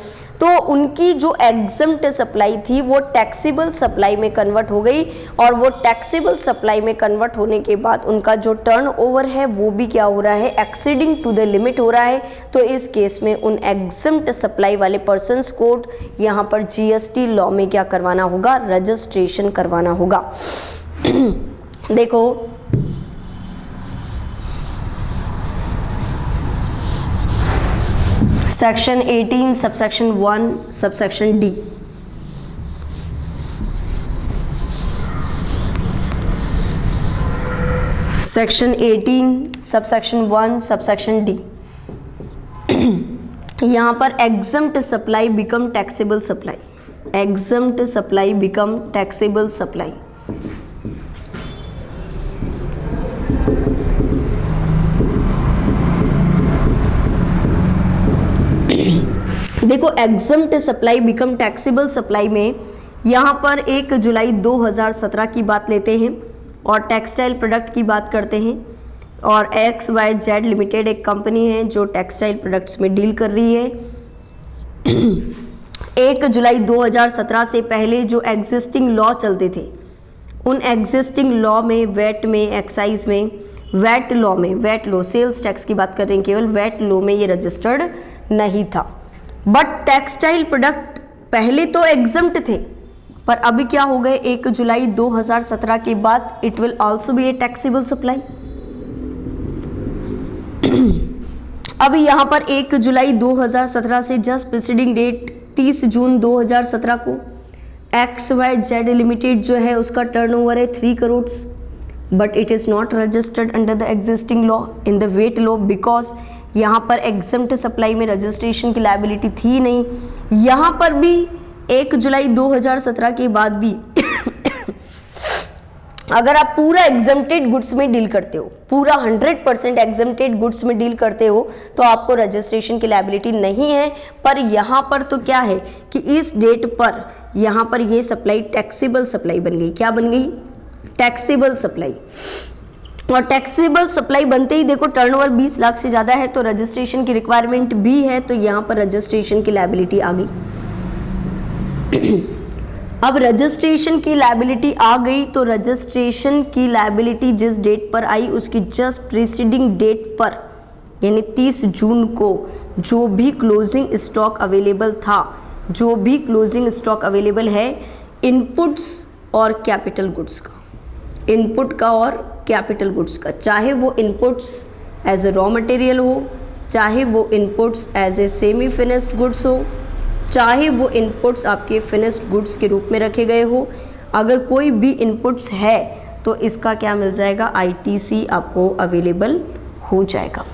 तो उनकी जो एग्जम्प्ट सप्लाई थी वो टैक्सेबल सप्लाई में कन्वर्ट हो गई, और वो टैक्सेबल सप्लाई में कन्वर्ट होने के बाद उनका जो टर्नओवर है वो भी क्या हो रहा है, एक्सीडिंग टू द लिमिट हो रहा है। तो इस केस में उन एग्जम्प्ट सप्लाई वाले पर्सन्स को यहाँ पर GST लॉ में क्या करवाना होगा, रजिस्ट्रेशन करवाना होगा। देखो section 18 subsection 1 subsection D, section 18 subsection 1 subsection D, यहाँ पर exempt supply become taxable supply, exempt supply become taxable supply. देखो exempt supply become taxable supply में यहाँ पर 1 जुलाई 2017 की बात लेते हैं और टेक्सटाइल प्रोडक्ट की बात करते हैं, और XYZ लिमिटेड एक कंपनी है जो टेक्सटाइल प्रोडक्ट्स में डील कर रही है। 1 जुलाई 2017 से पहले जो एग्जिस्टिंग लॉ चलते थे, उन एग्जिस्टिंग लॉ में वैट में, एक्साइज में, वैट लॉ में, वैट लॉ सेल्स टैक्स की बात कर रहे हैं केवल, वैट लॉ में ये रजिस्टर्ड नहीं था। बट टेक्सटाइल प्रोडक्ट पहले तो एग्जम्प्ट थे, पर अभी क्या हो गए, 1 जुलाई 2017 के बाद it will also be a taxable supply. अब यहाँ पर 1 जुलाई 2017 से जस्ट प्रीसीडिंग डेट 30 जून 2017 को XYZ लिमिटेड जो है उसका टर्नओवर है 3 crore, but it is not registered under the existing law in the VAT law, because यहाँ पर एग्जम्प्ट सप्लाई में रजिस्ट्रेशन की लायबिलिटी थी नहीं। यहाँ पर भी 1 जुलाई 2017 के बाद भी अगर आप पूरा एग्जम्प्टेड गुड्स में डील करते हो, पूरा 100% एग्जम्प्टेड गुड्स में डील करते हो, तो आपको रजिस्ट्रेशन की लायबिलिटी नहीं है। पर यहाँ पर तो क्या है कि इस डेट पर यहाँ पर ये सप्लाई टैक्सेबल सप्लाई बन गई। क्या बन गई? Taxable supply. और टैक्सेबल सप्लाई बनते ही देखो टर्नओवर 20 लाख से ज़्यादा है तो रजिस्ट्रेशन की रिक्वायरमेंट भी है, तो यहाँ पर रजिस्ट्रेशन की लायबिलिटी आ गई। अब रजिस्ट्रेशन की लायबिलिटी आ गई तो रजिस्ट्रेशन की लायबिलिटी जिस डेट पर आई उसकी जस्ट प्रीसीडिंग डेट पर यानी 30 जून को जो भी क्लोजिंग स्टॉक अवेलेबल था, जो भी क्लोजिंग स्टॉक अवेलेबल है इनपुट्स और कैपिटल गुड्स का, इनपुट का और कैपिटल गुड्स का, चाहे वो inputs as a raw material हो, चाहे वो inputs as a semi finished goods हो, चाहे वो इनपुट्स आपके फिनिश्ड गुड्स के रूप में रखे गए हो, अगर कोई भी इनपुट्स है तो इसका क्या मिल जाएगा, आईटीसी आपको अवेलेबल हो जाएगा।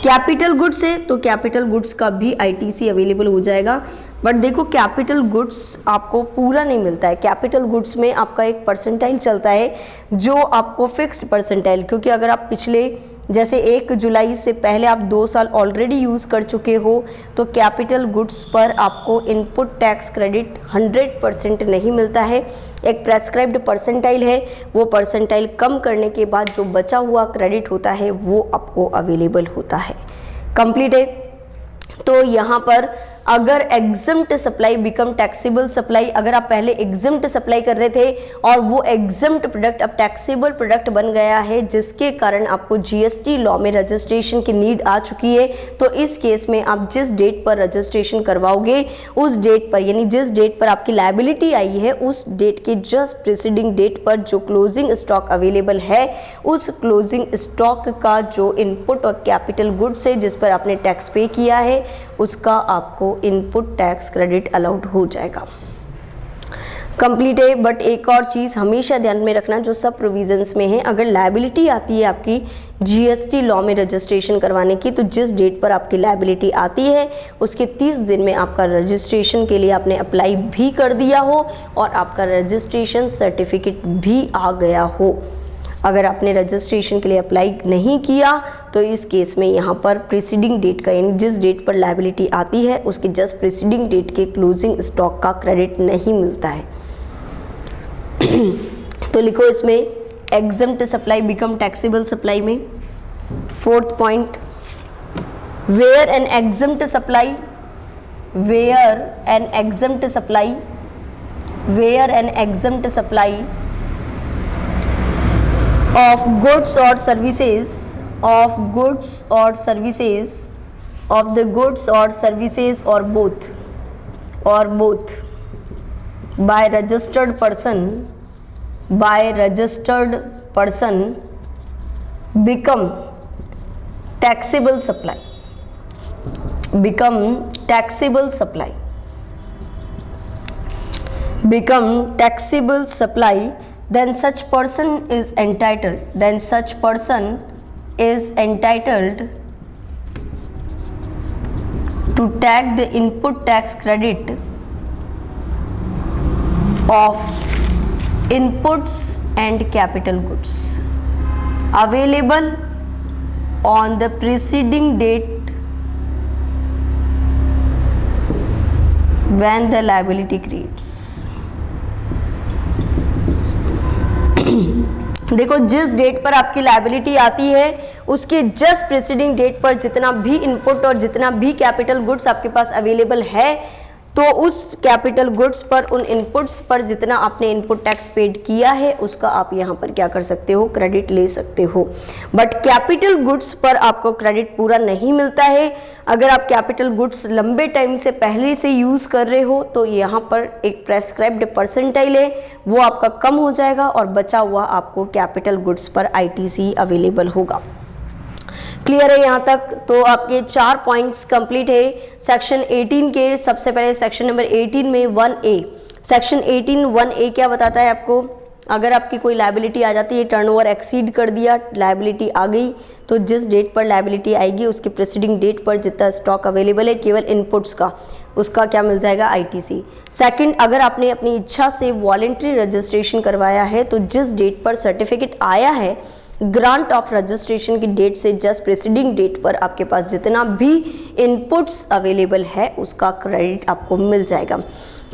कैपिटल गुड्स है तो कैपिटल गुड्स का भी आईटीसी अवेलेबल हो जाएगा। बट देखो कैपिटल गुड्स आपको पूरा नहीं मिलता है, कैपिटल गुड्स में आपका एक परसेंटाइल चलता है जो आपको फिक्स्ड परसेंटाइल, क्योंकि अगर आप पिछले जैसे 1 जुलाई से पहले आप 2 साल ऑलरेडी यूज़ कर चुके हो तो कैपिटल गुड्स पर आपको इनपुट टैक्स क्रेडिट 100% नहीं मिलता है। एक प्रेस्क्राइब्ड परसेंटाइल है, वो परसेंटाइल कम करने के बाद जो बचा हुआ क्रेडिट होता है वो आपको अवेलेबल होता है। कंप्लीट है। तो यहाँ पर अगर exempt supply become taxable supply, अगर आप पहले एग्जम्प्ट सप्लाई कर रहे थे और वो एग्जम्प्ट प्रोडक्ट अब टैक्सेबल प्रोडक्ट बन गया है जिसके कारण आपको जीएसटी लॉ में रजिस्ट्रेशन की नीड आ चुकी है, तो इस केस में आप जिस डेट पर रजिस्ट्रेशन करवाओगे उस डेट पर यानी जिस डेट पर आपकी लायबिलिटी आई है उस डेट के जस्ट प्रीसीडिंग डेट पर जो क्लोजिंग स्टॉक अवेलेबल है उस क्लोजिंग स्टॉक का जो इनपुट और कैपिटल गुड्स है जिस पर आपने टैक्स पे किया है उसका आपको इनपुट टैक्स क्रेडिट अलाउड हो जाएगा। कंप्लीट है। बट एक और चीज़ हमेशा ध्यान में रखना जो सब प्रोविजंस में है, अगर लायबिलिटी आती है आपकी जीएसटी लॉ में रजिस्ट्रेशन करवाने की तो जिस डेट पर आपकी लायबिलिटी आती है उसके 30 दिन में आपका रजिस्ट्रेशन के लिए आपने अप्लाई भी कर दिया हो और आपका रजिस्ट्रेशन सर्टिफिकेट भी आ गया हो। अगर आपने रजिस्ट्रेशन के लिए अप्लाई नहीं किया तो इस केस में यहाँ पर प्रीसीडिंग डेट का यानी जिस डेट पर लायबिलिटी आती है उसके जस्ट प्रीसीडिंग डेट के क्लोजिंग स्टॉक का क्रेडिट नहीं मिलता है। तो लिखो इसमें exempt supply become taxable supply में 4th point, where an exempt supply, where an exempt supply, where an exempt supply of goods or services, of goods or services, of the goods or services or both by registered person become taxable supply, become taxable supply, become taxable supply, then such person is entitled, then such person is entitled to take the input tax credit of inputs and capital goods available on the preceding date when the liability creates। देखो जिस date पर आपकी liability आती है उसके just preceding date पर जितना भी इनपुट और जितना भी कैपिटल गुड्स आपके पास अवेलेबल है तो उस कैपिटल गुड्स पर, उन इनपुट्स पर जितना आपने इनपुट टैक्स पेड किया है उसका आप यहाँ पर क्या कर सकते हो, क्रेडिट ले सकते हो। बट कैपिटल गुड्स पर आपको क्रेडिट पूरा नहीं मिलता है। अगर आप कैपिटल गुड्स लंबे टाइम से पहले से यूज़ कर रहे हो तो यहाँ पर एक प्रेस्क्राइब्ड परसेंटाइल है, वो आपका कम हो जाएगा और बचा हुआ आपको कैपिटल गुड्स पर ITC अवेलेबल होगा। क्लियर है यहाँ तक? तो आपके 4 पॉइंट्स कंप्लीट है सेक्शन 18 के। सबसे पहले सेक्शन नंबर 18 में 1A, सेक्शन 18 1A क्या बताता है आपको? अगर आपकी कोई लायबिलिटी आ जाती है, टर्नओवर एक्सीड कर दिया, लायबिलिटी आ गई, तो जिस डेट पर लायबिलिटी आएगी उसके प्रेसिडिंग डेट पर जितना स्टॉक अवेलेबल है केवल इनपुट्स का, उसका क्या मिल जाएगा, ITC। सेकंड, अगर आपने अपनी इच्छा से वॉलेंट्री रजिस्ट्रेशन करवाया है तो जिस डेट पर सर्टिफिकेट आया है ग्रांट ऑफ रजिस्ट्रेशन की डेट से जस्ट प्रेसिडिंग डेट पर आपके पास जितना भी इनपुट्स अवेलेबल है उसका क्रेडिट आपको मिल जाएगा।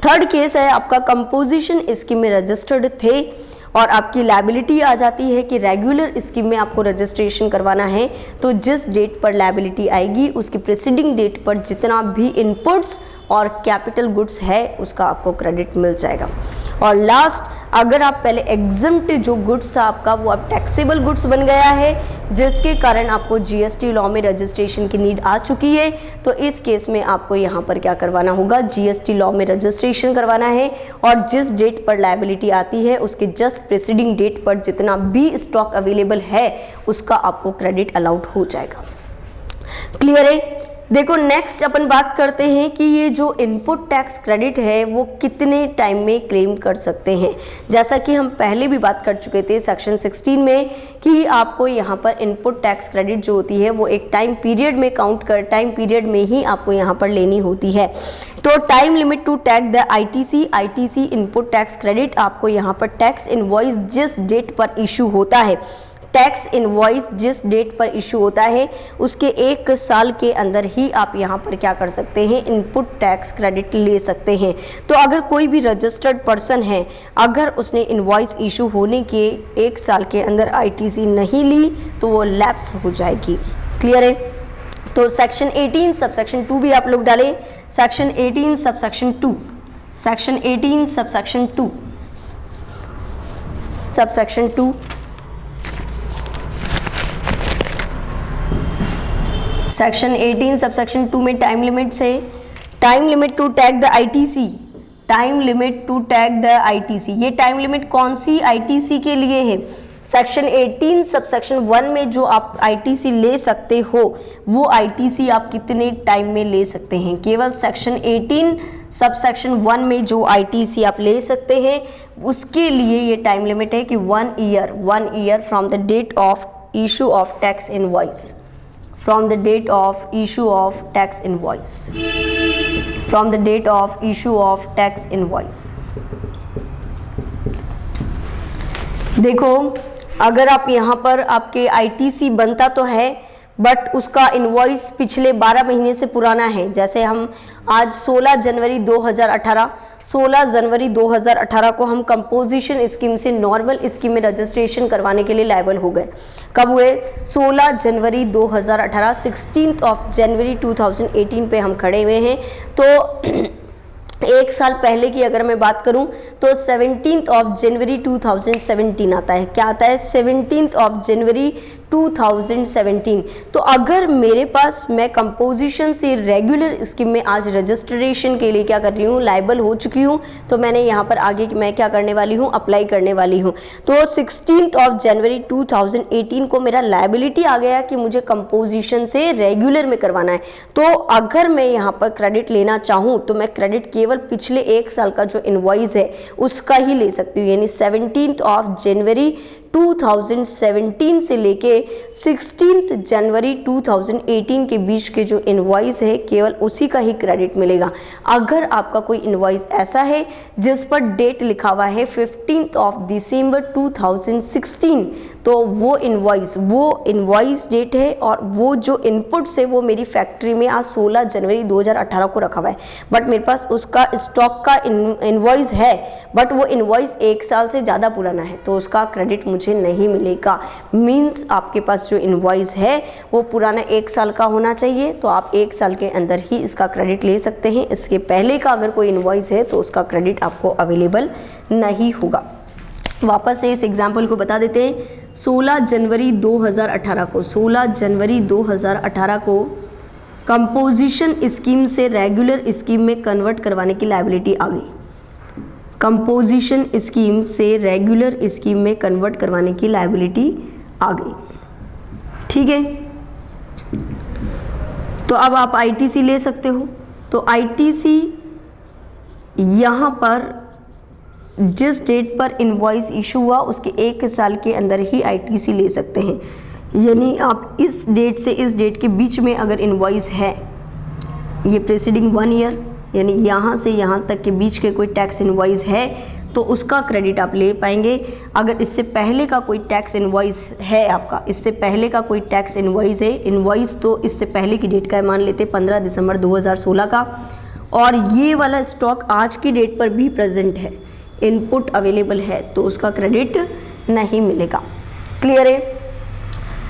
थर्ड केस है आपका कंपोजिशन स्कीम में रजिस्टर्ड थे और आपकी लायबिलिटी आ जाती है कि रेगुलर स्कीम में आपको रजिस्ट्रेशन करवाना है, तो जिस डेट पर लायबिलिटी आएगी उसकी प्रेसिडिंग डेट पर जितना भी इनपुट्स और कैपिटल गुड्स है उसका आपको क्रेडिट मिल जाएगा। और लास्ट, अगर आप पहले एग्जम्प्ट जो गुड्स था आपका वो अब टैक्सेबल गुड्स बन गया है जिसके कारण आपको GST लॉ में रजिस्ट्रेशन की नीड आ चुकी है, तो इस केस में आपको यहाँ पर क्या करवाना होगा, GST लॉ में रजिस्ट्रेशन करवाना है और जिस डेट पर लायबिलिटी आती है उसके जस्ट प्रेसिडिंग डेट पर जितना भी स्टॉक अवेलेबल है उसका आपको क्रेडिट अलाउड हो जाएगा। क्लियर है? देखो नेक्स्ट अपन बात करते हैं कि ये जो इनपुट टैक्स क्रेडिट है वो कितने टाइम में क्लेम कर सकते हैं। जैसा कि हम पहले भी बात कर चुके थे सेक्शन 16 में कि आपको यहाँ पर इनपुट टैक्स क्रेडिट जो होती है वो एक टाइम पीरियड में टाइम पीरियड में ही आपको यहाँ पर लेनी होती है। तो time limit to tag the ITC input tax credit आपको यहाँ पर टैक्स इनवॉइस जिस डेट पर इशू होता है, टैक्स इनवॉइस जिस डेट पर इशू होता है उसके 1 साल के अंदर ही आप यहाँ पर क्या कर सकते हैं, इनपुट टैक्स क्रेडिट ले सकते हैं। तो अगर कोई भी रजिस्टर्ड पर्सन है, अगर उसने इनवॉइस इशू होने के 1 साल के अंदर ITC नहीं ली तो वो लैप्स हो जाएगी। क्लियर है? तो सेक्शन 18 सबसेक्शन 2 भी आप लोग डालें, section 18 subsection 2, section 18 subsection 2, subsection 2, section 18 subsection 2 में टाइम लिमिट से, time limit to tag the ITC, time limit to tag the ITC, ये टाइम लिमिट कौन सी ITC के लिए है? सेक्शन 18 सबसेक्शन 1 में जो आप ITC ले सकते हो वो ITC आप कितने टाइम में ले सकते हैं? केवल सेक्शन 18 सबसेक्शन 1 में जो ITC आप ले सकते हैं उसके लिए ये टाइम लिमिट है कि 1 year from the date of issue of tax invoice, from the date of issue of tax invoice, from the date of issue of tax invoice। देखो अगर आप यहाँ पर आपके ITC बनता तो है बट उसका इनवॉइस पिछले 12 महीने से पुराना है। जैसे हम आज 16 जनवरी 2018 को हम कंपोजिशन स्कीम से नॉर्मल स्कीम में रजिस्ट्रेशन करवाने के लिए लायबल हो गए। कब हुए? 16 जनवरी 2018, 16 ऑफ जनवरी 2018 पे हम खड़े हुए हैं। तो 1 साल पहले की अगर मैं बात करूं तो 17 ऑफ जनवरी 2017 आता है। क्या आता है? 17 ऑफ जनवरी 2017। तो अगर मेरे पास, मैं कंपोजिशन से रेगुलर स्कीम में आज रजिस्ट्रेशन के लिए क्या कर रही हूँ, लायबल हो चुकी हूँ, तो मैंने यहाँ पर आगे मैं क्या करने वाली हूँ, अप्लाई करने वाली हूँ। तो 16 ऑफ जनवरी 2018 को मेरा लायबिलिटी आ गया कि मुझे कंपोजिशन से रेगुलर में करवाना है। तो अगर मैं यहाँ पर क्रेडिट लेना चाहूँ तो मैं क्रेडिट केवल पिछले 1 साल का जो इनवॉइस है उसका ही ले सकती हूँ, यानी 17 ऑफ जनवरी 2017 से लेके 16 जनवरी 2018 के बीच के जो इनवॉइस है केवल उसी का ही क्रेडिट मिलेगा। अगर आपका कोई इनवॉइस ऐसा है जिस पर डेट लिखा हुआ है 15 ऑफ दिसंबर 2016, तो वो इनवॉइस डेट है और वो जो इनपुट्स है वो मेरी फैक्ट्री में आज 16 जनवरी 2018 को रखा हुआ है, बट मेरे पास उसका स्टॉक का इनवॉइस है, बट वो इनवॉइस 1 साल से ज़्यादा पुराना है, तो उसका क्रेडिट मुझे नहीं मिलेगा। मीन्स आपके पास जो इनवॉइस है वो पुराना 1 साल का होना चाहिए, तो आप 1 साल के अंदर ही इसका क्रेडिट ले सकते हैं। इसके पहले का अगर कोई इनवॉइस है तो उसका क्रेडिट आपको अवेलेबल नहीं होगा। वापस से इस एग्जाम्पल को बता देते हैं। 16 जनवरी 2018 को 16 जनवरी 2018 को कंपोजिशन स्कीम से रेगुलर स्कीम में कन्वर्ट करवाने की लायबिलिटी आ गई। कंपोजिशन स्कीम से रेगुलर स्कीम में कन्वर्ट करवाने की लायबिलिटी आ गई। ठीक है, तो अब आप आईटीसी ले सकते हो। तो आईटीसी यहाँ पर जिस डेट पर इनवॉइस इशू हुआ उसके 1 साल के अंदर ही आईटीसी ले सकते हैं। यानी आप इस डेट से इस डेट के बीच में अगर इनवॉइस है, ये प्रीसीडिंग 1 ईयर यानी यहाँ से यहाँ तक के बीच के कोई टैक्स इनवॉइस है तो उसका क्रेडिट आप ले पाएंगे। अगर इससे पहले का कोई टैक्स इनवॉइस है आपका, इससे पहले का कोई टैक्स इनवॉइस है, इनवॉइस तो इससे पहले की डेट का है, मान लेते 15 दिसंबर 2016 का, और ये वाला स्टॉक आज की डेट पर भी प्रेजेंट है, इनपुट अवेलेबल है, तो उसका क्रेडिट नहीं मिलेगा। क्लियर है?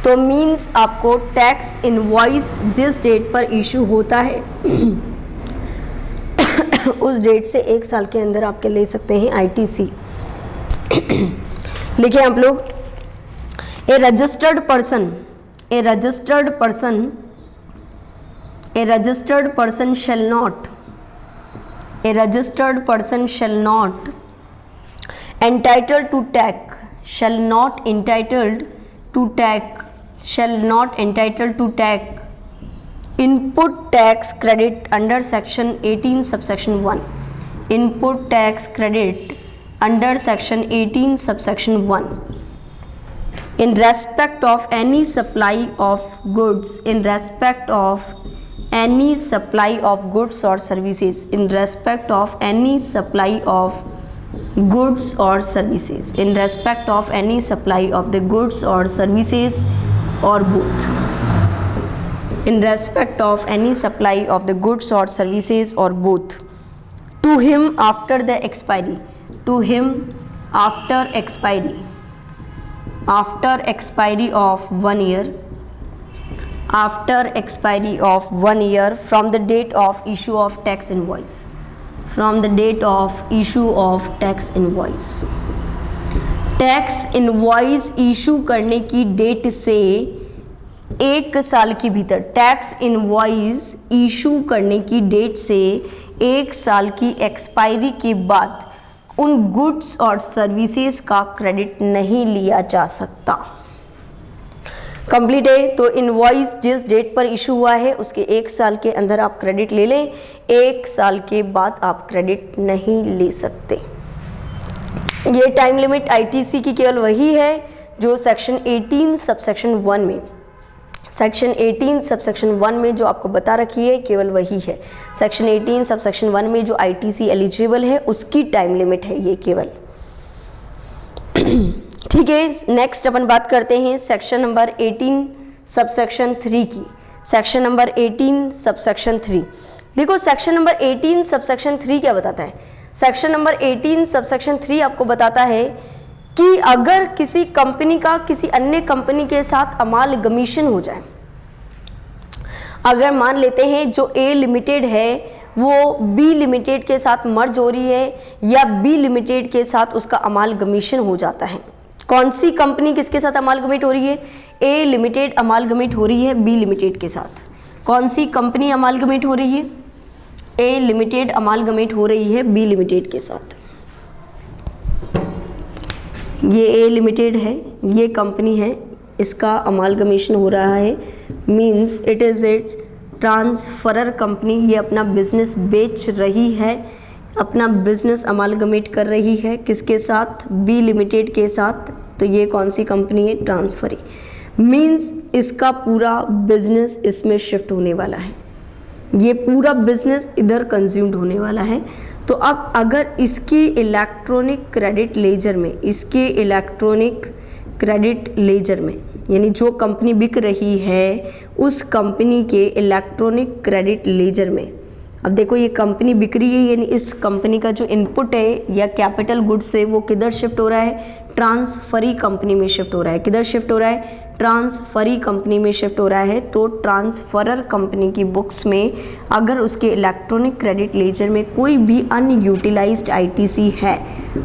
तो मीन्स आपको टैक्स इनवॉइस जिस डेट पर इशू होता है उस डेट से 1 साल के अंदर आपके ले सकते हैं आईटीसी। लिखिए आप लोग, a registered person shall not entitled to tax input tax credit under section 18 subsection 1 input tax credit under section 18 subsection 1 in respect of any supply of goods or services or both to him after expiry of 1 year from the date of issue of tax invoice tax invoice issue करने की date से 1 साल के भीतर, tax invoice issue करने की date से 1 साल की एक्सपायरी के बाद उन गुड्स और सर्विसेज का क्रेडिट नहीं लिया जा सकता। कंप्लीट है? तो इनवॉइस जिस डेट पर इशू हुआ है उसके 1 साल के अंदर आप क्रेडिट ले लें, 1 साल के बाद आप क्रेडिट नहीं ले सकते। ये टाइम लिमिट आईटीसी की केवल वही है जो सेक्शन 18 सबसेक्शन 1 में, सेक्शन 18 सबसेक्शन 1 में जो आपको बता रखी है केवल वही है। सेक्शन 18 सबसेक्शन 1 में जो आईटीसी एलिजिबल है उसकी टाइम लिमिट है ये केवल। ठीक है, नेक्स्ट अपन बात करते हैं सेक्शन नंबर 18 सबसेक्शन 3 की। सेक्शन नंबर 18 सबसेक्शन 3, देखो सेक्शन नंबर 18 सबसेक्शन 3 क्या बताता है। सेक्शन नंबर 18 सबसेक्शन 3 आपको बताता है कि अगर किसी कंपनी का किसी अन्य कंपनी के साथ अमालगमेशन हो जाए, अगर मान लेते हैं जो ए लिमिटेड है वो बी लिमिटेड के साथ मर्ज हो रही है या बी लिमिटेड के साथ उसका अमालगमेशन हो जाता है। कौन सी कंपनी किसके साथ अमालगमेट हो रही है? ए लिमिटेड अमालगमेट हो रही है बी लिमिटेड के साथ। कौन सी कंपनी अमालगमेट हो रही है? ए लिमिटेड अमालगमेट हो रही है बी लिमिटेड के साथ। ये ए लिमिटेड है, ये कंपनी है, इसका अमालगमेशन हो रहा है, means it is a transferor company. ये अपना बिजनेस बेच रही है, अपना बिजनेस अमालगमेट कर रही है किसके साथ? बी लिमिटेड के साथ। तो ये कौन सी कंपनी है? ट्रांसफरी। मींस इसका पूरा बिजनेस इसमें शिफ्ट होने वाला है, ये पूरा बिजनेस इधर कंज्यूम्ड होने वाला है। तो अब अगर इसकी इलेक्ट्रॉनिक क्रेडिट लेजर में, इसके इलेक्ट्रॉनिक क्रेडिट लेजर में, यानी जो कंपनी बिक रही है उस कंपनी के इलेक्ट्रॉनिक क्रेडिट लेजर में, अब देखो ये कंपनी बिक रही है, यानी इस कंपनी का जो इनपुट है या कैपिटल गुड्स है वो किधर शिफ्ट हो रहा है? ट्रांसफरी कंपनी में शिफ्ट हो रहा है। किधर शिफ्ट हो रहा है? ट्रांसफरी कंपनी में शिफ्ट हो रहा है। तो ट्रांसफरर कंपनी की बुक्स में अगर उसके इलेक्ट्रॉनिक क्रेडिट लेजर में कोई भी अनयूटिलाइज्ड आईटीसी है,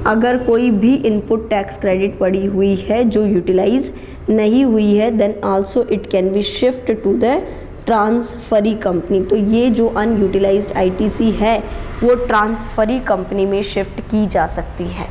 अगर कोई भी इनपुट टैक्स क्रेडिट पड़ी हुई है जो यूटिलाइज नहीं हुई है, then also it can be shift to the transferee company. तो ये जो अनयूटिलाइज्ड आईटीसी है वो ट्रांसफरी कंपनी में शिफ्ट की जा सकती है।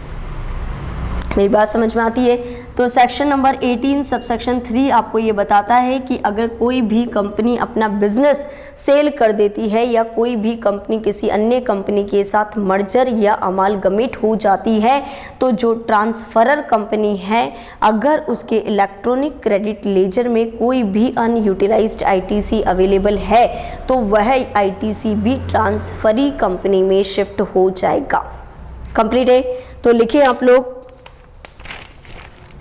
मेरी बात समझ में आती है? तो सेक्शन नंबर 18 सबसेक्शन 3 आपको ये बताता है कि अगर कोई भी कंपनी अपना बिजनेस सेल कर देती है या कोई भी कंपनी किसी अन्य कंपनी के साथ मर्जर या अमालगमेट हो जाती है, तो जो ट्रांसफरर कंपनी है अगर उसके इलेक्ट्रॉनिक क्रेडिट लेजर में कोई भी अनयूटिलाइज्ड आईटीसी अवेलेबल है तो वह आईटीसी भी ट्रांसफरी कंपनी में शिफ्ट हो जाएगा। कंप्लीट है? तो लिखिए आप लोग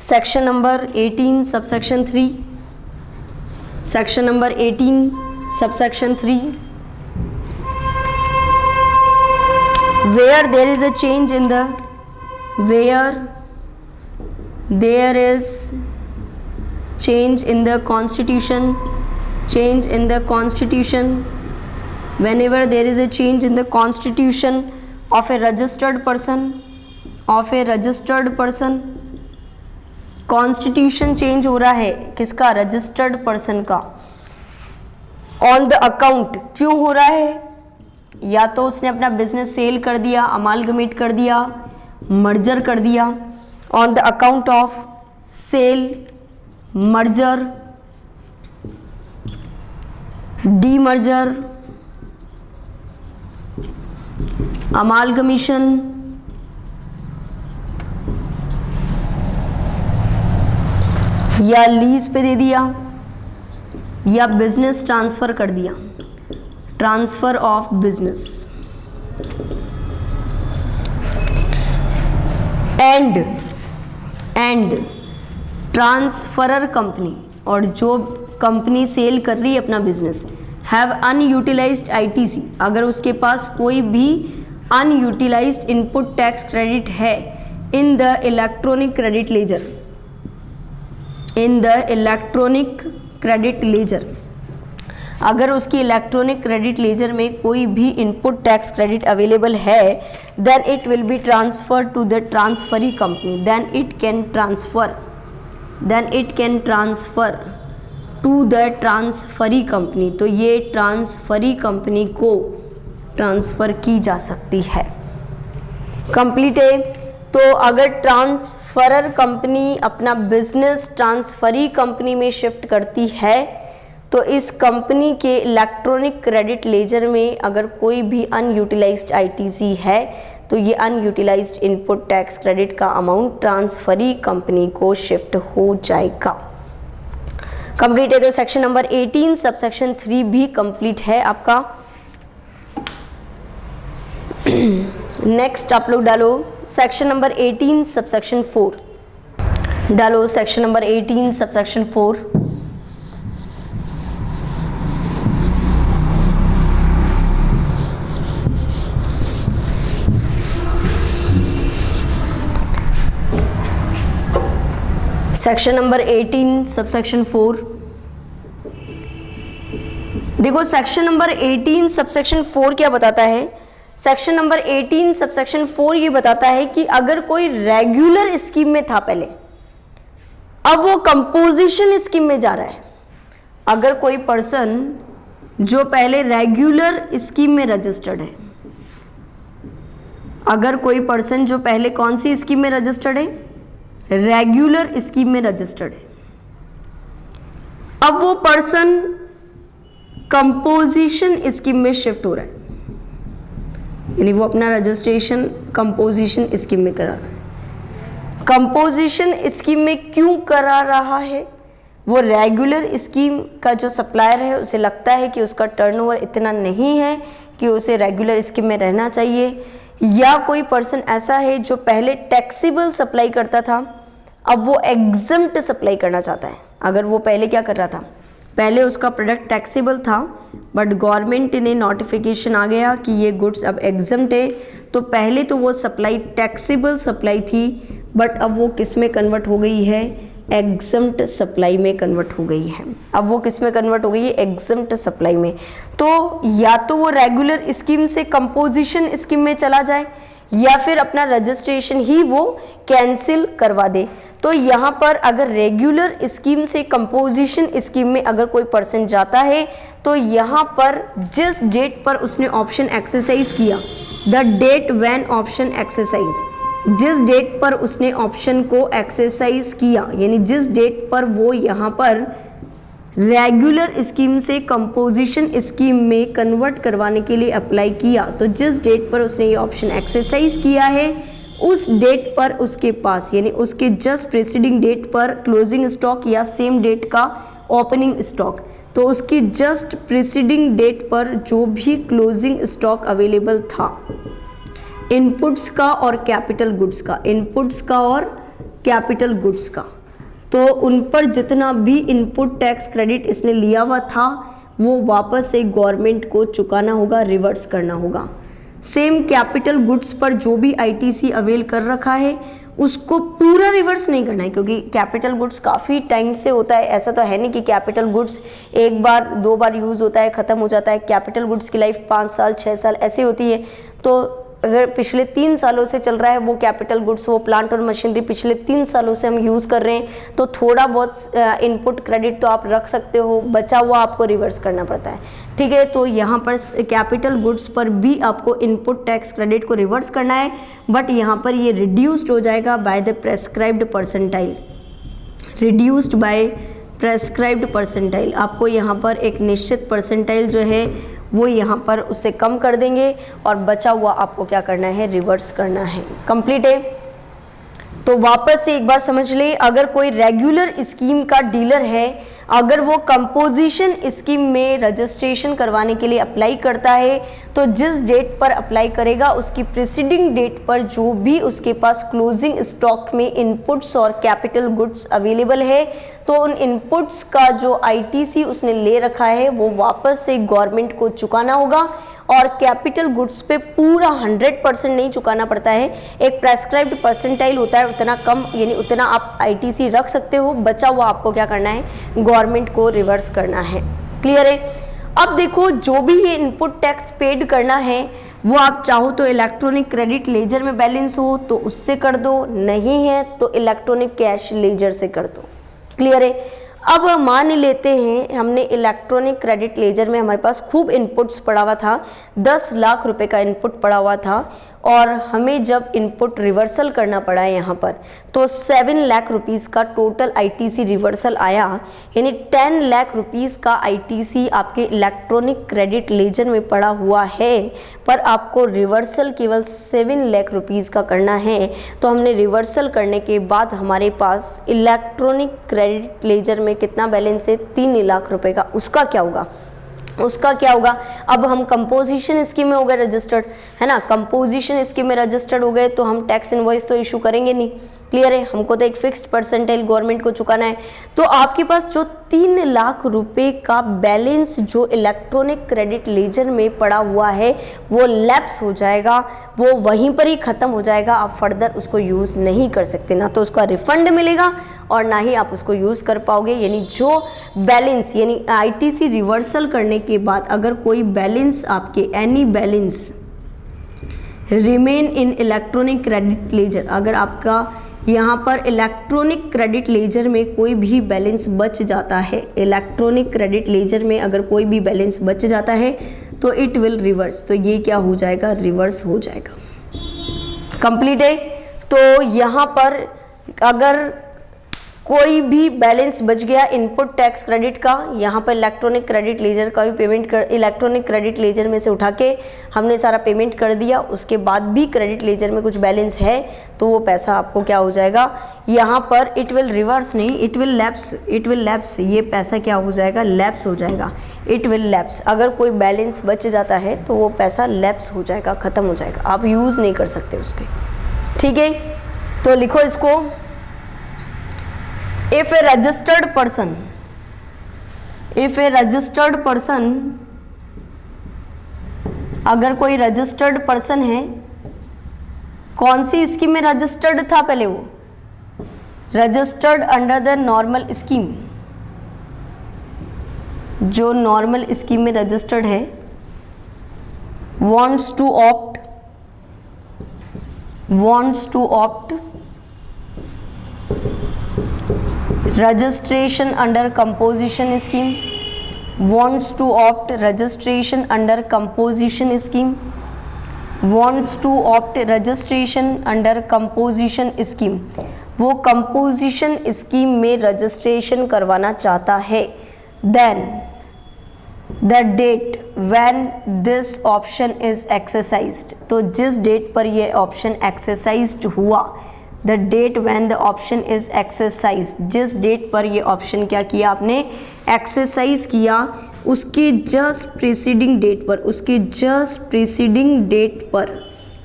section number 18 subsection 3, section number 18 subsection 3, where there is a change in the, where there is change in the constitution, change in the constitution, whenever there is a change in the constitution of a registered person, of a registered person, constitution change हो रहा है किसका? Registered person का। On the account क्यों हो रहा है? या तो उसने अपना बिजनेस सेल कर दिया, अमालगमेट कर दिया, मर्जर कर दिया। On the account of sale, merger, demerger, amalgamation, या लीज पे दे दिया, या बिजनेस ट्रांसफ़र कर दिया, transfer of business. And transferor company, और जो कंपनी सेल कर रही है अपना बिजनेस, हैव अनयूटिलाइज्ड आईटीसी, अगर उसके पास कोई भी अनयूटिलाइज्ड इनपुट टैक्स क्रेडिट है in the electronic credit ledger, in the electronic credit ledger, अगर उसकी इलेक्ट्रॉनिक क्रेडिट लेजर में कोई भी इनपुट टैक्स क्रेडिट अवेलेबल है, then it will be transfer to the transferee company, then it can transfer to the transferee company. तो ये transferee company को transfer की जा सकती है। कंप्लीट है? तो अगर ट्रांसफरर कंपनी अपना बिजनेस ट्रांसफरी कंपनी में शिफ्ट करती है तो इस कंपनी के इलेक्ट्रॉनिक क्रेडिट लेजर में अगर कोई भी अनयूटिलाइज्ड आईटीसी है तो ये अनयूटिलाइज्ड इनपुट टैक्स क्रेडिट का अमाउंट ट्रांसफरी कंपनी को शिफ्ट हो जाएगा। कंप्लीट है? तो सेक्शन नंबर 18 सबसेक्शन 3 भी कंप्लीट है आपका। नेक्स्ट आप लोग डालो सेक्शन नंबर 18 सबसेक्शन 4, डालो section number 18 subsection 4। Section number 18 subsection 4। देखो सेक्शन नंबर 18 सबसेक्शन 4 क्या बताता है? सेक्शन नंबर 18 सबसेक्शन 4 ये बताता है कि अगर कोई रेगुलर स्कीम में था पहले, अब वो कंपोजिशन स्कीम में जा रहा है। अगर कोई पर्सन जो पहले रेगुलर स्कीम में रजिस्टर्ड है, अगर कोई पर्सन जो पहले कौन सी स्कीम में रजिस्टर्ड है? रेगुलर स्कीम में रजिस्टर्ड है, अब वो पर्सन कंपोजिशन स्कीम में शिफ्ट हो रहा है, यानी वो अपना रजिस्ट्रेशन कंपोजिशन स्कीम में करा रहा है। कंपोजिशन स्कीम में क्यों करा रहा है? वो रेगुलर स्कीम का जो सप्लायर है उसे लगता है कि उसका टर्नओवर इतना नहीं है कि उसे रेगुलर स्कीम में रहना चाहिए, या कोई पर्सन ऐसा है जो पहले टैक्सेबल सप्लाई करता था, अब वो एग्जम्प्ट सप्लाई करना चाहता है। अगर वो पहले क्या कर रहा था? पहले उसका प्रोडक्ट टैक्सेबल था, बट गवर्नमेंट ने नोटिफिकेशन आ गया कि ये गुड्स अब एग्जम्प्ट है, तो पहले तो वो सप्लाई टैक्सेबल सप्लाई थी, बट अब वो किस में कन्वर्ट हो गई है, एग्जम्प्ट सप्लाई में कन्वर्ट हो गई है। अब वो किस में कन्वर्ट हो गई है, एग्जम्प्ट सप्लाई में। तो या तो वो रेगुलर स्कीम से कंपोजिशन स्कीम में चला जाए या फिर अपना रजिस्ट्रेशन ही वो कैंसिल करवा दे। तो यहाँ पर अगर रेगुलर स्कीम से कंपोजिशन स्कीम में अगर कोई पर्सन जाता है तो यहाँ पर जिस डेट पर उसने ऑप्शन एक्सरसाइज किया, the date when option exercise, जिस डेट पर उसने ऑप्शन को एक्सरसाइज किया, यानी जिस डेट पर वो यहाँ पर रेगुलर स्कीम से कंपोजिशन स्कीम में कन्वर्ट करवाने के लिए अप्लाई किया, तो जिस डेट पर उसने ये ऑप्शन एक्सरसाइज किया है उस डेट पर उसके पास, यानी उसके जस्ट प्रीसीडिंग डेट पर क्लोजिंग स्टॉक या सेम डेट का ओपनिंग स्टॉक, तो उसकी जस्ट प्रीसीडिंग डेट पर जो भी क्लोजिंग स्टॉक अवेलेबल था इनपुट्स का और कैपिटल गुड्स का, इनपुट्स का और कैपिटल गुड्स का, तो उन पर जितना भी इनपुट टैक्स क्रेडिट इसने लिया हुआ था वो वापस से गवर्नमेंट को चुकाना होगा, रिवर्स करना होगा। सेम कैपिटल गुड्स पर जो भी आईटीसी अवेल कर रखा है उसको पूरा रिवर्स नहीं करना है, क्योंकि कैपिटल गुड्स काफ़ी टाइम से होता है। ऐसा तो है नहीं कि कैपिटल गुड्स एक बार दो बार यूज़ होता है ख़त्म हो जाता है। कैपिटल गुड्स की लाइफ 5 साल 6 साल ऐसी होती है। तो अगर पिछले 3 सालों से चल रहा है वो कैपिटल गुड्स, वो प्लांट और मशीनरी पिछले 3 सालों से हम यूज़ कर रहे हैं, तो थोड़ा बहुत इनपुट क्रेडिट तो आप रख सकते हो, बचा हुआ आपको रिवर्स करना पड़ता है। ठीक है, तो यहाँ पर कैपिटल गुड्स पर भी आपको इनपुट टैक्स क्रेडिट को रिवर्स करना है, बट यहाँ पर ये रिड्यूस्ड हो जाएगा by the prescribed percentile, reduced by prescribed percentile. आपको यहाँ पर एक निश्चित परसेंटाइल जो है वो यहाँ पर उससे कम कर देंगे और बचा हुआ आपको क्या करना है, रिवर्स करना है। कंप्लीट है। तो वापस से एक बार समझ ले, अगर कोई रेगुलर स्कीम का डीलर है, अगर वो कंपोजिशन स्कीम में रजिस्ट्रेशन करवाने के लिए अप्लाई करता है, तो जिस डेट पर अप्लाई करेगा उसकी प्रीसीडिंग डेट पर जो भी उसके पास क्लोजिंग स्टॉक में इनपुट्स और कैपिटल गुड्स अवेलेबल है, तो उन इनपुट्स का जो आईटीसी उसने ले रखा है वो वापस से गवर्नमेंट को चुकाना होगा। और कैपिटल गुड्स पे पूरा 100% नहीं चुकाना पड़ता है, एक प्रेस्क्राइब्ड परसेंटाइल होता है, उतना कम यानी उतना आप आईटीसी रख सकते हो, बचा हुआ आपको क्या करना है, गवर्नमेंट को रिवर्स करना है। क्लियर है। अब देखो, जो भी ये इनपुट टैक्स पेड करना है वो आप चाहो तो इलेक्ट्रॉनिक क्रेडिट लेजर में बैलेंस हो तो उससे कर दो, नहीं है तो इलेक्ट्रॉनिक कैश लेजर से कर दो। क्लियर है। अब मान लेते हैं हमने इलेक्ट्रॉनिक क्रेडिट लेजर में हमारे पास खूब इनपुट्स पड़ा हुआ था, 10 लाख रुपए का इनपुट पड़ा हुआ था, और हमें जब इनपुट रिवर्सल करना पड़ा है यहाँ पर, तो 7 लाख रुपीज़ का टोटल आईटीसी रिवर्सल आया, यानी 10 लाख रुपीज़ का आईटीसी आपके इलेक्ट्रॉनिक क्रेडिट लेजर में पड़ा हुआ है, पर आपको रिवर्सल केवल 7 लाख रुपीज़ का करना है। तो हमने रिवर्सल करने के बाद हमारे पास इलेक्ट्रॉनिक क्रेडिट लेजर में कितना बैलेंस है, 3 लाख रुपए का। उसका क्या होगा, उसका क्या होगा, अब हम कंपोजिशन स्कीम में हो गए रजिस्टर्ड, है ना, कंपोजिशन स्कीम में रजिस्टर्ड हो गए तो हम टैक्स इनवॉइस तो इशू करेंगे नहीं। क्लियर है, हमको तो एक फिक्स्ड परसेंटाइल गवर्नमेंट को चुकाना है। तो आपके पास जो 3 लाख रुपए का बैलेंस जो इलेक्ट्रॉनिक क्रेडिट लेजर में पड़ा हुआ है वो लैप्स हो जाएगा, वो वहीं पर ही ख़त्म हो जाएगा। आप फर्दर उसको यूज़ नहीं कर सकते, ना तो उसका रिफंड मिलेगा और ना ही आप उसको यूज़ कर पाओगे। यानी जो बैलेंस, यानी आईटीसी रिवर्सल करने के बाद अगर कोई बैलेंस आपके, any balance remain in electronic credit ledger, अगर आपका यहाँ पर इलेक्ट्रॉनिक क्रेडिट लेजर में कोई भी बैलेंस बच जाता है, इलेक्ट्रॉनिक क्रेडिट लेजर में अगर कोई भी बैलेंस बच जाता है तो इट विल रिवर्स, तो ये क्या हो जाएगा, रिवर्स हो जाएगा। कंप्लीट है। तो यहाँ पर अगर कोई भी बैलेंस बच गया इनपुट टैक्स क्रेडिट का, यहाँ पर इलेक्ट्रॉनिक क्रेडिट लेजर का भी पेमेंट कर, इलेक्ट्रॉनिक क्रेडिट लेजर में से उठा के हमने सारा पेमेंट कर दिया, उसके बाद भी क्रेडिट लेजर में कुछ बैलेंस है तो वो पैसा आपको क्या हो जाएगा, यहाँ पर इट विल रिवर्स नहीं, it will lapse, it will lapse, ये पैसा क्या हो जाएगा, लैप्स हो जाएगा, इट विल लैप्स। अगर कोई बैलेंस बच जाता है तो वो पैसा लैप्स हो जाएगा, ख़त्म हो जाएगा, आप यूज़ नहीं कर सकते उसके। ठीक है, तो लिखो इसको, if a registered person, if a registered person, अगर कोई रजिस्टर्ड पर्सन है, कौन सी स्कीम में रजिस्टर्ड था पहले, वो registered under the normal scheme, जो नॉर्मल स्कीम में रजिस्टर्ड है, wants to opt registration under composition scheme, wants to opt registration under composition scheme, wants to opt registration under composition scheme, वो composition scheme में registration करवाना चाहता है। Then the date when this option is exercised, तो जिस date पर ये option exercised हुआ, the date when the option is exercised, जिस डेट पर ये ऑप्शन क्या किया आपने, एक्सरसाइज किया, उसके जस्ट प्रीसीडिंग डेट पर, उसके जस्ट प्रीसीडिंग डेट पर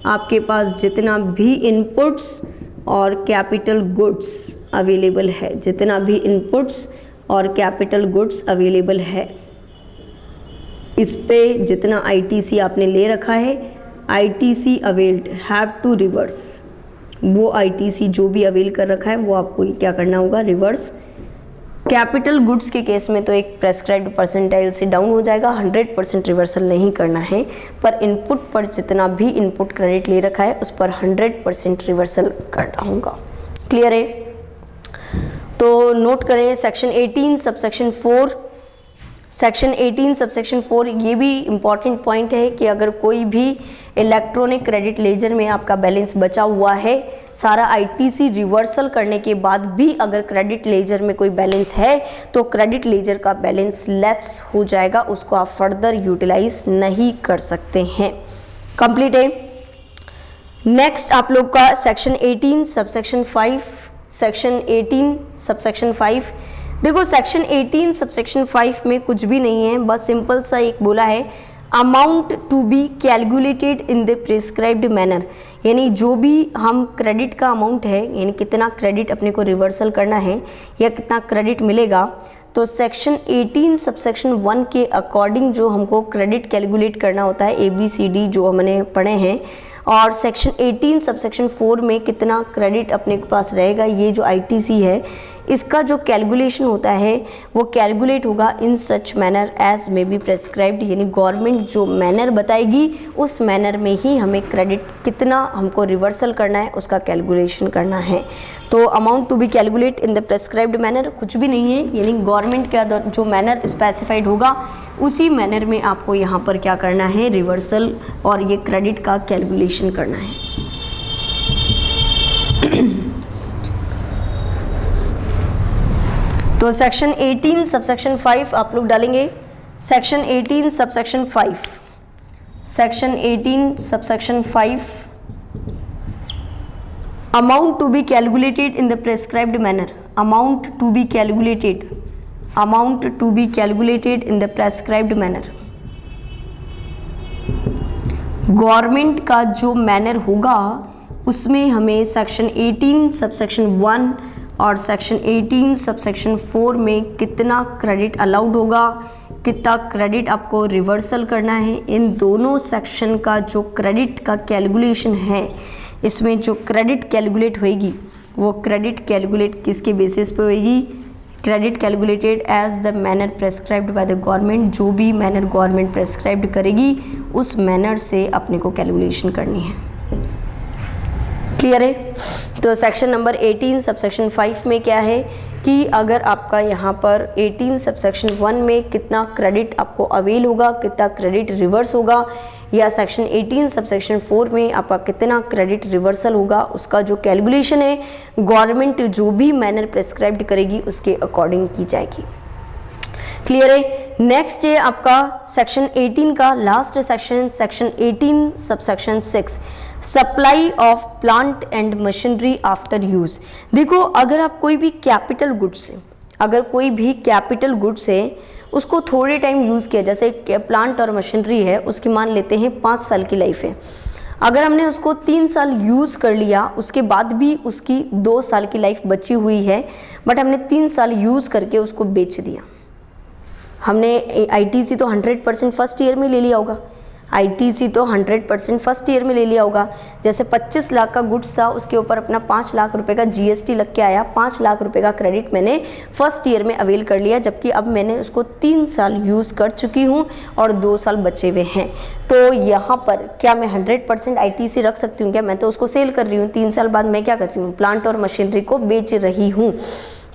आपके पास जितना भी इनपुट्स और कैपिटल गुड्स अवेलेबल है, जितना भी इनपुट्स और कैपिटल गुड्स अवेलेबल है, इस पे जितना आईटीसी आपने ले रखा है, ITC availed have to reverse, वो आईटीसी जो भी अवेल कर रखा है वो आपको क्या करना होगा, रिवर्स। कैपिटल गुड्स के केस में तो एक प्रेस्क्राइब्ड परसेंटाइल से डाउन हो जाएगा, 100% रिवर्सल नहीं करना है, पर इनपुट पर जितना भी इनपुट क्रेडिट ले रखा है उस पर 100% रिवर्सल करना होगा। क्लियर है? तो नोट करें सेक्शन 18 सबसेक्शन 4, सेक्शन 18 सबसेक्शन 4, ये भी इम्पॉर्टेंट पॉइंट है कि अगर कोई भी इलेक्ट्रॉनिक क्रेडिट लेजर में आपका बैलेंस बचा हुआ है, सारा आईटीसी रिवर्सल करने के बाद भी अगर क्रेडिट लेजर में कोई बैलेंस है तो क्रेडिट लेजर का बैलेंस लैप्स हो जाएगा, उसको आप फर्दर यूटिलाइज नहीं कर सकते हैं। कंप्लीट है। नेक्स्ट आप लोग का सेक्शन 18 सबसेक्शन 5, सेक्शन 18 सबसेक्शन 5। देखो सेक्शन 18 सबसेक्शन 5 में कुछ भी नहीं है, बस सिंपल सा एक बोला है, amount to be calculated in the prescribed manner, यानी जो भी हम क्रेडिट का अमाउंट है, यानी कितना क्रेडिट अपने को रिवर्सल करना है या कितना क्रेडिट मिलेगा, तो सेक्शन 18 सबसेक्शन 1 के अकॉर्डिंग जो हमको क्रेडिट कैलकुलेट करना होता है, ABCD जो हमने पढ़े हैं, और सेक्शन 18 सबसेक्शन 4 में कितना क्रेडिट अपने के पास रहेगा, ये जो आईटीसी है इसका जो कैलकुलेशन होता है वो कैलकुलेट होगा in such manner as may be prescribed, यानी गवर्नमेंट जो मैनर बताएगी उस मैनर में ही हमें क्रेडिट कितना हमको रिवर्सल करना है उसका कैलकुलेशन करना है। तो amount to be calculate in the prescribed manner कुछ भी नहीं है, यानी गवर्नमेंट का जो मैनर स्पेसिफाइड होगा उसी मैनर में आपको यहाँ पर क्या करना है, रिवर्सल और ये क्रेडिट का कैलकुलेशन करना है। तो सेक्शन 18 सबसेक्शन 5 आप लोग डालेंगे, section 18 subsection 5, section 18 subsection 5, amount to be calculated in the prescribed manner, amount to be calculated, amount to be calculated in the prescribed manner. Government का जो मैनर होगा उसमें हमें सेक्शन 18 सबसेक्शन 1 और सेक्शन 18 सबसेक्शन 4 में कितना क्रेडिट अलाउड होगा, कितना क्रेडिट आपको रिवर्सल करना है, इन दोनों सेक्शन का जो क्रेडिट का कैलकुलेशन है, इसमें जो क्रेडिट कैलकुलेट होएगी वो क्रेडिट कैलकुलेट किसके बेसिस पे होएगी, credit calculated as the manner prescribed by the government, जो भी मैनर गवर्नमेंट प्रेस्क्राइब्ड करेगी उस मैनर से अपने को कैलकुलेशन करनी है। क्लियर है? तो सेक्शन नंबर 18 सबसेक्शन 5 में क्या है कि अगर आपका यहाँ पर 18 सबसेक्शन 1 में कितना क्रेडिट आपको अवेल होगा, कितना क्रेडिट रिवर्स होगा, या सेक्शन 18 सबसेक्शन 4 में आपका कितना क्रेडिट रिवर्सल होगा, उसका जो कैलकुलेशन है गवर्नमेंट जो भी मैनर प्रेस्क्राइब्ड करेगी उसके अकॉर्डिंग की जाएगी। क्लियर है? नेक्स्ट है आपका सेक्शन 18 का लास्ट सेक्शन, सेक्शन 18 सबसेक्शन 6, supply of plant and machinery after use. देखो अगर आप कोई भी कैपिटल गुड्स है, अगर कोई भी कैपिटल गुड्स है उसको थोड़े टाइम यूज़ किया, जैसे प्लांट और मशीनरी है उसकी मान लेते हैं 5 साल की लाइफ है, अगर हमने उसको 3 साल यूज़ कर लिया उसके बाद भी उसकी 2 साल की लाइफ बची हुई है, बट हमने 3 साल यूज़ करके उसको बेच दिया, हमने आईटीसी तो 100% फर्स्ट ईयर में ले लिया होगा, आईटीसी तो 100% फर्स्ट ईयर में ले लिया होगा। जैसे 25 लाख का गुड्स था, उसके ऊपर अपना 5 लाख रुपए का जीएसटी लग के आया, 5 लाख रुपए का क्रेडिट मैंने फर्स्ट ईयर में अवेल कर लिया, जबकि अब मैंने उसको 3 साल यूज़ कर चुकी हूँ और 2 साल बचे हुए हैं। तो यहाँ पर क्या मैं 100% आईटीसी रख सकती हूँ क्या? मैं तो उसको सेल कर रही हूँ, 3 साल बाद मैं क्या कर रही हूँ, प्लांट और मशीनरी को बेच रही हूँ।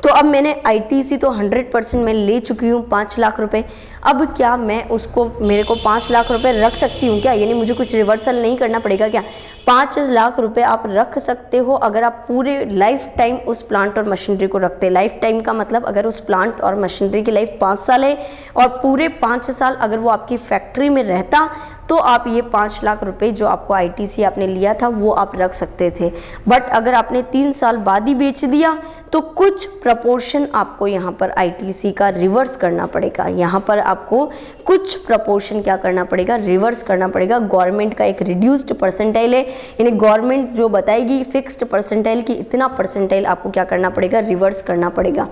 तो अब मैंने आईटीसी तो 100% मैं ले चुकी हूँ 5 लाख रुपए। अब क्या मैं उसको, मेरे को 5 लाख रुपए रख सकती हूँ क्या? यानी मुझे कुछ रिवर्सल नहीं करना पड़ेगा क्या? 5 लाख रुपए आप रख सकते हो अगर आप पूरे लाइफ टाइम उस प्लांट और मशीनरी को रखते हैं। लाइफ टाइम का मतलब अगर उस प्लांट और मशीनरी की लाइफ 5 साल है और पूरे 5 साल अगर वो आपकी फैक्ट्री में रहता, तो आप ये 5 लाख रुपए जो आपको आईटीसी आपने लिया था वो आप रख सकते थे। बट अगर आपने 3 साल बाद ही बेच दिया तो कुछ प्रपोर्शन आपको यहाँ पर आईटीसी का रिवर्स करना पड़ेगा। यहाँ पर आपको कुछ प्रपोर्शन क्या करना पड़ेगा, रिवर्स करना पड़ेगा। गवर्नमेंट का एक रिड्यूस्ड परसेंटाइल है, यानी गवर्नमेंट जो बताएगी फिक्स्ड परसेंटाइल की इतना परसेंटाइल आपको क्या करना पड़ेगा, रिवर्स करना पड़ेगा।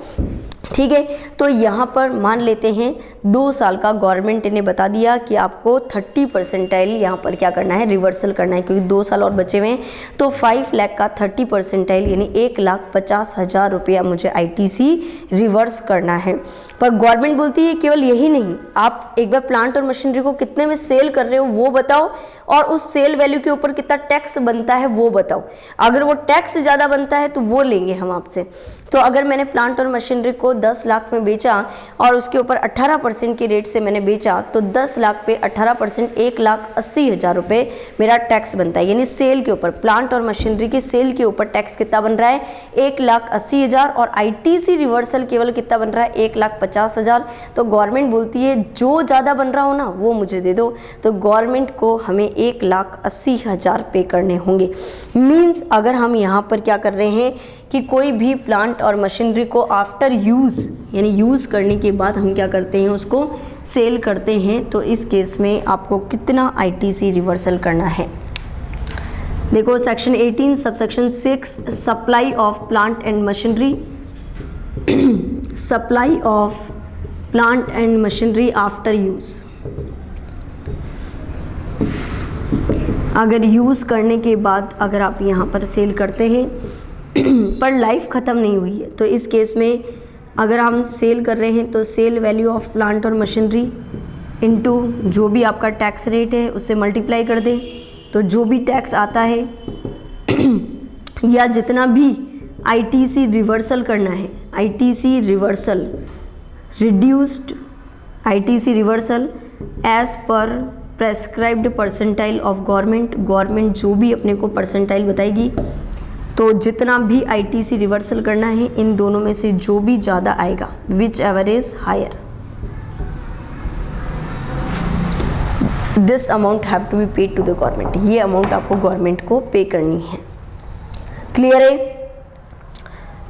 ठीक है, तो यहाँ पर मान लेते हैं 2 साल का गवर्नमेंट ने बता दिया कि आपको 30 परसेंटाइल यहाँ पर क्या करना है, रिवर्सल करना है, क्योंकि 2 साल और बचे हुए हैं। तो 5 लाख का 30 परसेंटाइल यानी 1,50,000 रुपया मुझे आईटीसी रिवर्स करना है। पर गवर्नमेंट बोलती है केवल यही नहीं, आप एक बार प्लांट और मशीनरी को कितने में सेल कर रहे हो वो बताओ, और उस सेल वैल्यू के ऊपर कितना टैक्स बनता है वो बताओ। अगर वो टैक्स ज़्यादा बनता है तो वो लेंगे हम आपसे। तो अगर मैंने प्लांट और मशीनरी को 10 लाख में बेचा और उसके ऊपर 18% की रेट से मैंने बेचा, तो 10 लाख पे 18% 1,80,000 रुपये मेरा टैक्स बनता है। यानी सेल के ऊपर, प्लांट और मशीनरी की सेल के ऊपर टैक्स कितना बन रहा है, 1,80,000, और आईटीसी रिवर्सल केवल कितना बन रहा है, 1,50,000। तो गवर्नमेंट बोलती है जो ज़्यादा बन रहा हो ना वो मुझे दे दो। तो गवर्नमेंट को हमें 1,80,000 पे करने होंगे। मीन्स अगर हम यहाँ पर क्या कर रहे हैं कि कोई भी प्लांट और मशीनरी को आफ्टर यूज़, यानी यूज़ करने के बाद हम क्या करते हैं, उसको सेल करते हैं, तो इस केस में आपको कितना आईटीसी रिवर्सल करना है। देखो सेक्शन 18 सबसेक्शन 6 supply of plant and machinery, supply of plant and machinery after use. अगर यूज़ करने के बाद अगर आप यहाँ पर सेल करते हैं पर लाइफ ख़त्म नहीं हुई है, तो इस केस में अगर हम सेल कर रहे हैं तो सेल वैल्यू ऑफ प्लांट और मशीनरी इनटू जो भी आपका टैक्स रेट है उससे मल्टीप्लाई कर दें, तो जो भी टैक्स आता है या जितना भी आईटीसी रिवर्सल करना है, ITC reversal, reduced ITC reversal as per prescribed percentile of government. Government जो भी अपने को परसेंटाइल बताएगी, तो जितना भी आईटीसी रिवर्सल करना है इन दोनों में से जो भी ज़्यादा आएगा, which ever is higher, this amount have to be paid to the government. ये अमाउंट आपको गवर्नमेंट को पे करनी है। क्लियर है?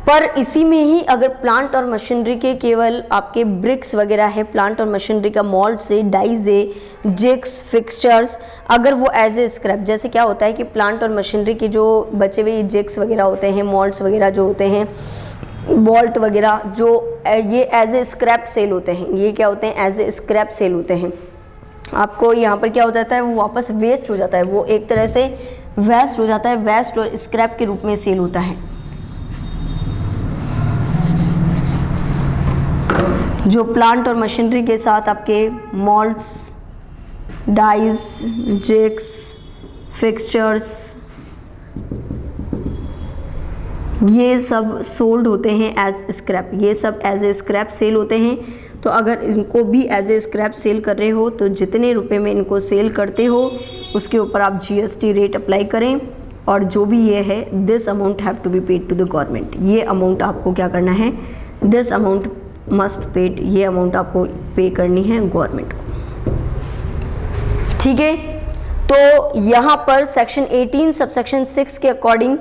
पर इसी में ही अगर प्लांट और मशीनरी के केवल आपके ब्रिक्स वगैरह है, प्लांट और मशीनरी का मोल्ड से, डाइज है, जिग्स, फिक्सचर्स, अगर वो एज ए स्क्रैप, जैसे क्या होता है कि प्लांट और मशीनरी के जो बचे हुए जिग्स वगैरह होते हैं, मोल्ड्स वगैरह जो होते हैं, बोल्ट वगैरह, जो ये एज ए स्क्रैप सेल होते हैं, ये क्या होते हैं, एज ए स्क्रैप सेल होते हैं। आपको यहाँ पर क्या हो जाता है, वो वापस वेस्ट हो जाता है, वो एक तरह से वेस्ट हो जाता है, वेस्ट और स्क्रैप के रूप में सेल होता है। जो प्लांट और मशीनरी के साथ आपके मोल्ड्स, डाइज, जिग्स, फिक्सचर्स, ये सब सोल्ड होते हैं एज स्क्रैप, ये सब एज ए स्क्रैप सेल होते हैं। तो अगर इनको भी एज ए स्क्रैप सेल कर रहे हो तो जितने रुपए में इनको सेल करते हो उसके ऊपर आप जीएसटी रेट अप्लाई करें, और जो भी ये है this amount have to be paid to the government. ये अमाउंट आपको क्या करना है, दिस अमाउंट मस्ट पेड, ये अमाउंट आपको पे करनी है गवर्नमेंट को। ठीक है, तो यहाँ पर सेक्शन 18 सबसेक्शन 6 के अकॉर्डिंग,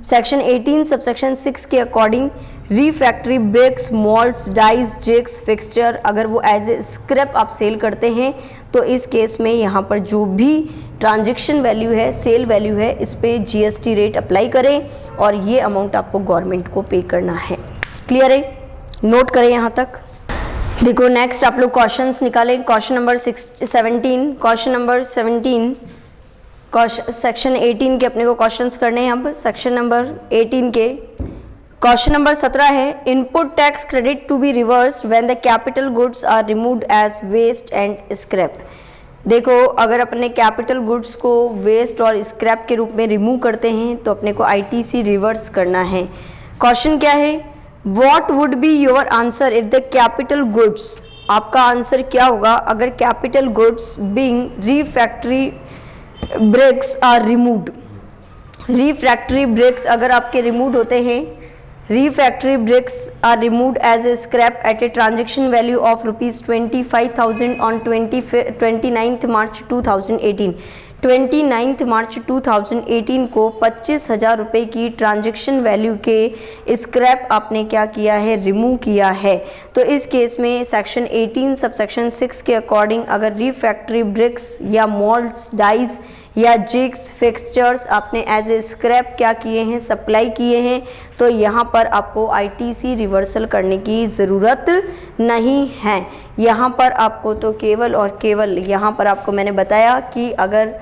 सेक्शन 18 सबसेक्शन 6 के according refractory bricks, moulds, dies, jigs, fixture अगर वो एज ए स्क्रैप आप सेल करते हैं तो इस केस में यहाँ पर जो भी ट्रांजैक्शन वैल्यू है, सेल वैल्यू है, इस पे जीएसटी रेट अप्लाई करें और ये अमाउंट आपको गवर्नमेंट को पे करना है। क्लियर है? नोट करें यहाँ तक। देखो नेक्स्ट आप लोग क्वेश्चंस निकालें। Question number 17, question number 17 section 18 के अपने को क्वेश्चंस करने हैं। अब सेक्शन नंबर 18 के क्वेश्चन नंबर 17 है, input tax credit to be reverse when the capital goods are removed as waste and scrap. देखो अगर अपने कैपिटल गुड्स को वेस्ट और स्क्रैप के रूप में रिमूव करते हैं तो अपने को आईटीसी रिवर्स करना है। क्वेश्चन क्या है, what would be your answer if the capital goods, आपका आंसर क्या होगा अगर capital goods being refractory bricks are removed. Refractory bricks अगर आपके रिमूव होते हैं, refractory bricks are removed as a scrap at a transaction value of ₹25,000 on 29 मार्च 2018। 29 मार्च 2018 को 25,000 रुपये की ट्रांजैक्शन वैल्यू के स्क्रैप आपने क्या किया है, रिमूव किया है। तो इस केस में सेक्शन 18 सबसेक्शन 6 के अकॉर्डिंग अगर रिफैक्टरी ब्रिक्स या मोल्ड्स, डाइज या जिग्स, फिक्सचर्स आपने एज ए स्क्रैप क्या किए हैं, सप्लाई किए हैं, तो यहाँ पर आपको आईटीसी रिवर्सल करने की ज़रूरत नहीं है। यहाँ पर आपको तो केवल और केवल यहाँ पर आपको मैंने बताया कि अगर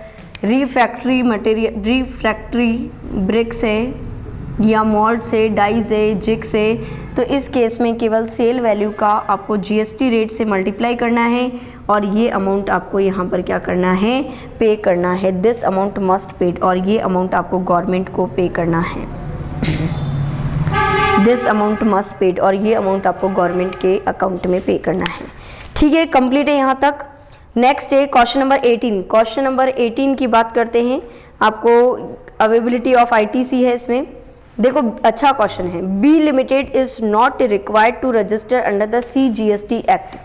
रिफैक्टरी मटेरियल, रिफैक्टरी ब्रिक्स है या मोल्ड से, डाइज है, जिग्स है, तो इस केस में केवल सेल वैल्यू का आपको जीएसटी रेट से मल्टीप्लाई करना है और ये अमाउंट आपको यहाँ पर क्या करना है, पे करना है। दिस अमाउंट मस्ट पेड, और ये अमाउंट आपको गवर्नमेंट को पे करना है। दिस अमाउंट मस्ट पेड, और ये अमाउंट आपको गवर्नमेंट के अकाउंट में पे करना है। ठीक है, कंप्लीट है यहाँ तक। नेक्स्ट है क्वेश्चन नंबर 18। क्वेश्चन नंबर 18 की बात करते हैं। आपको अवेलेबिलिटी ऑफ आईटीसी है इसमें। देखो अच्छा क्वेश्चन है, B limited is not required to register under the CGST act.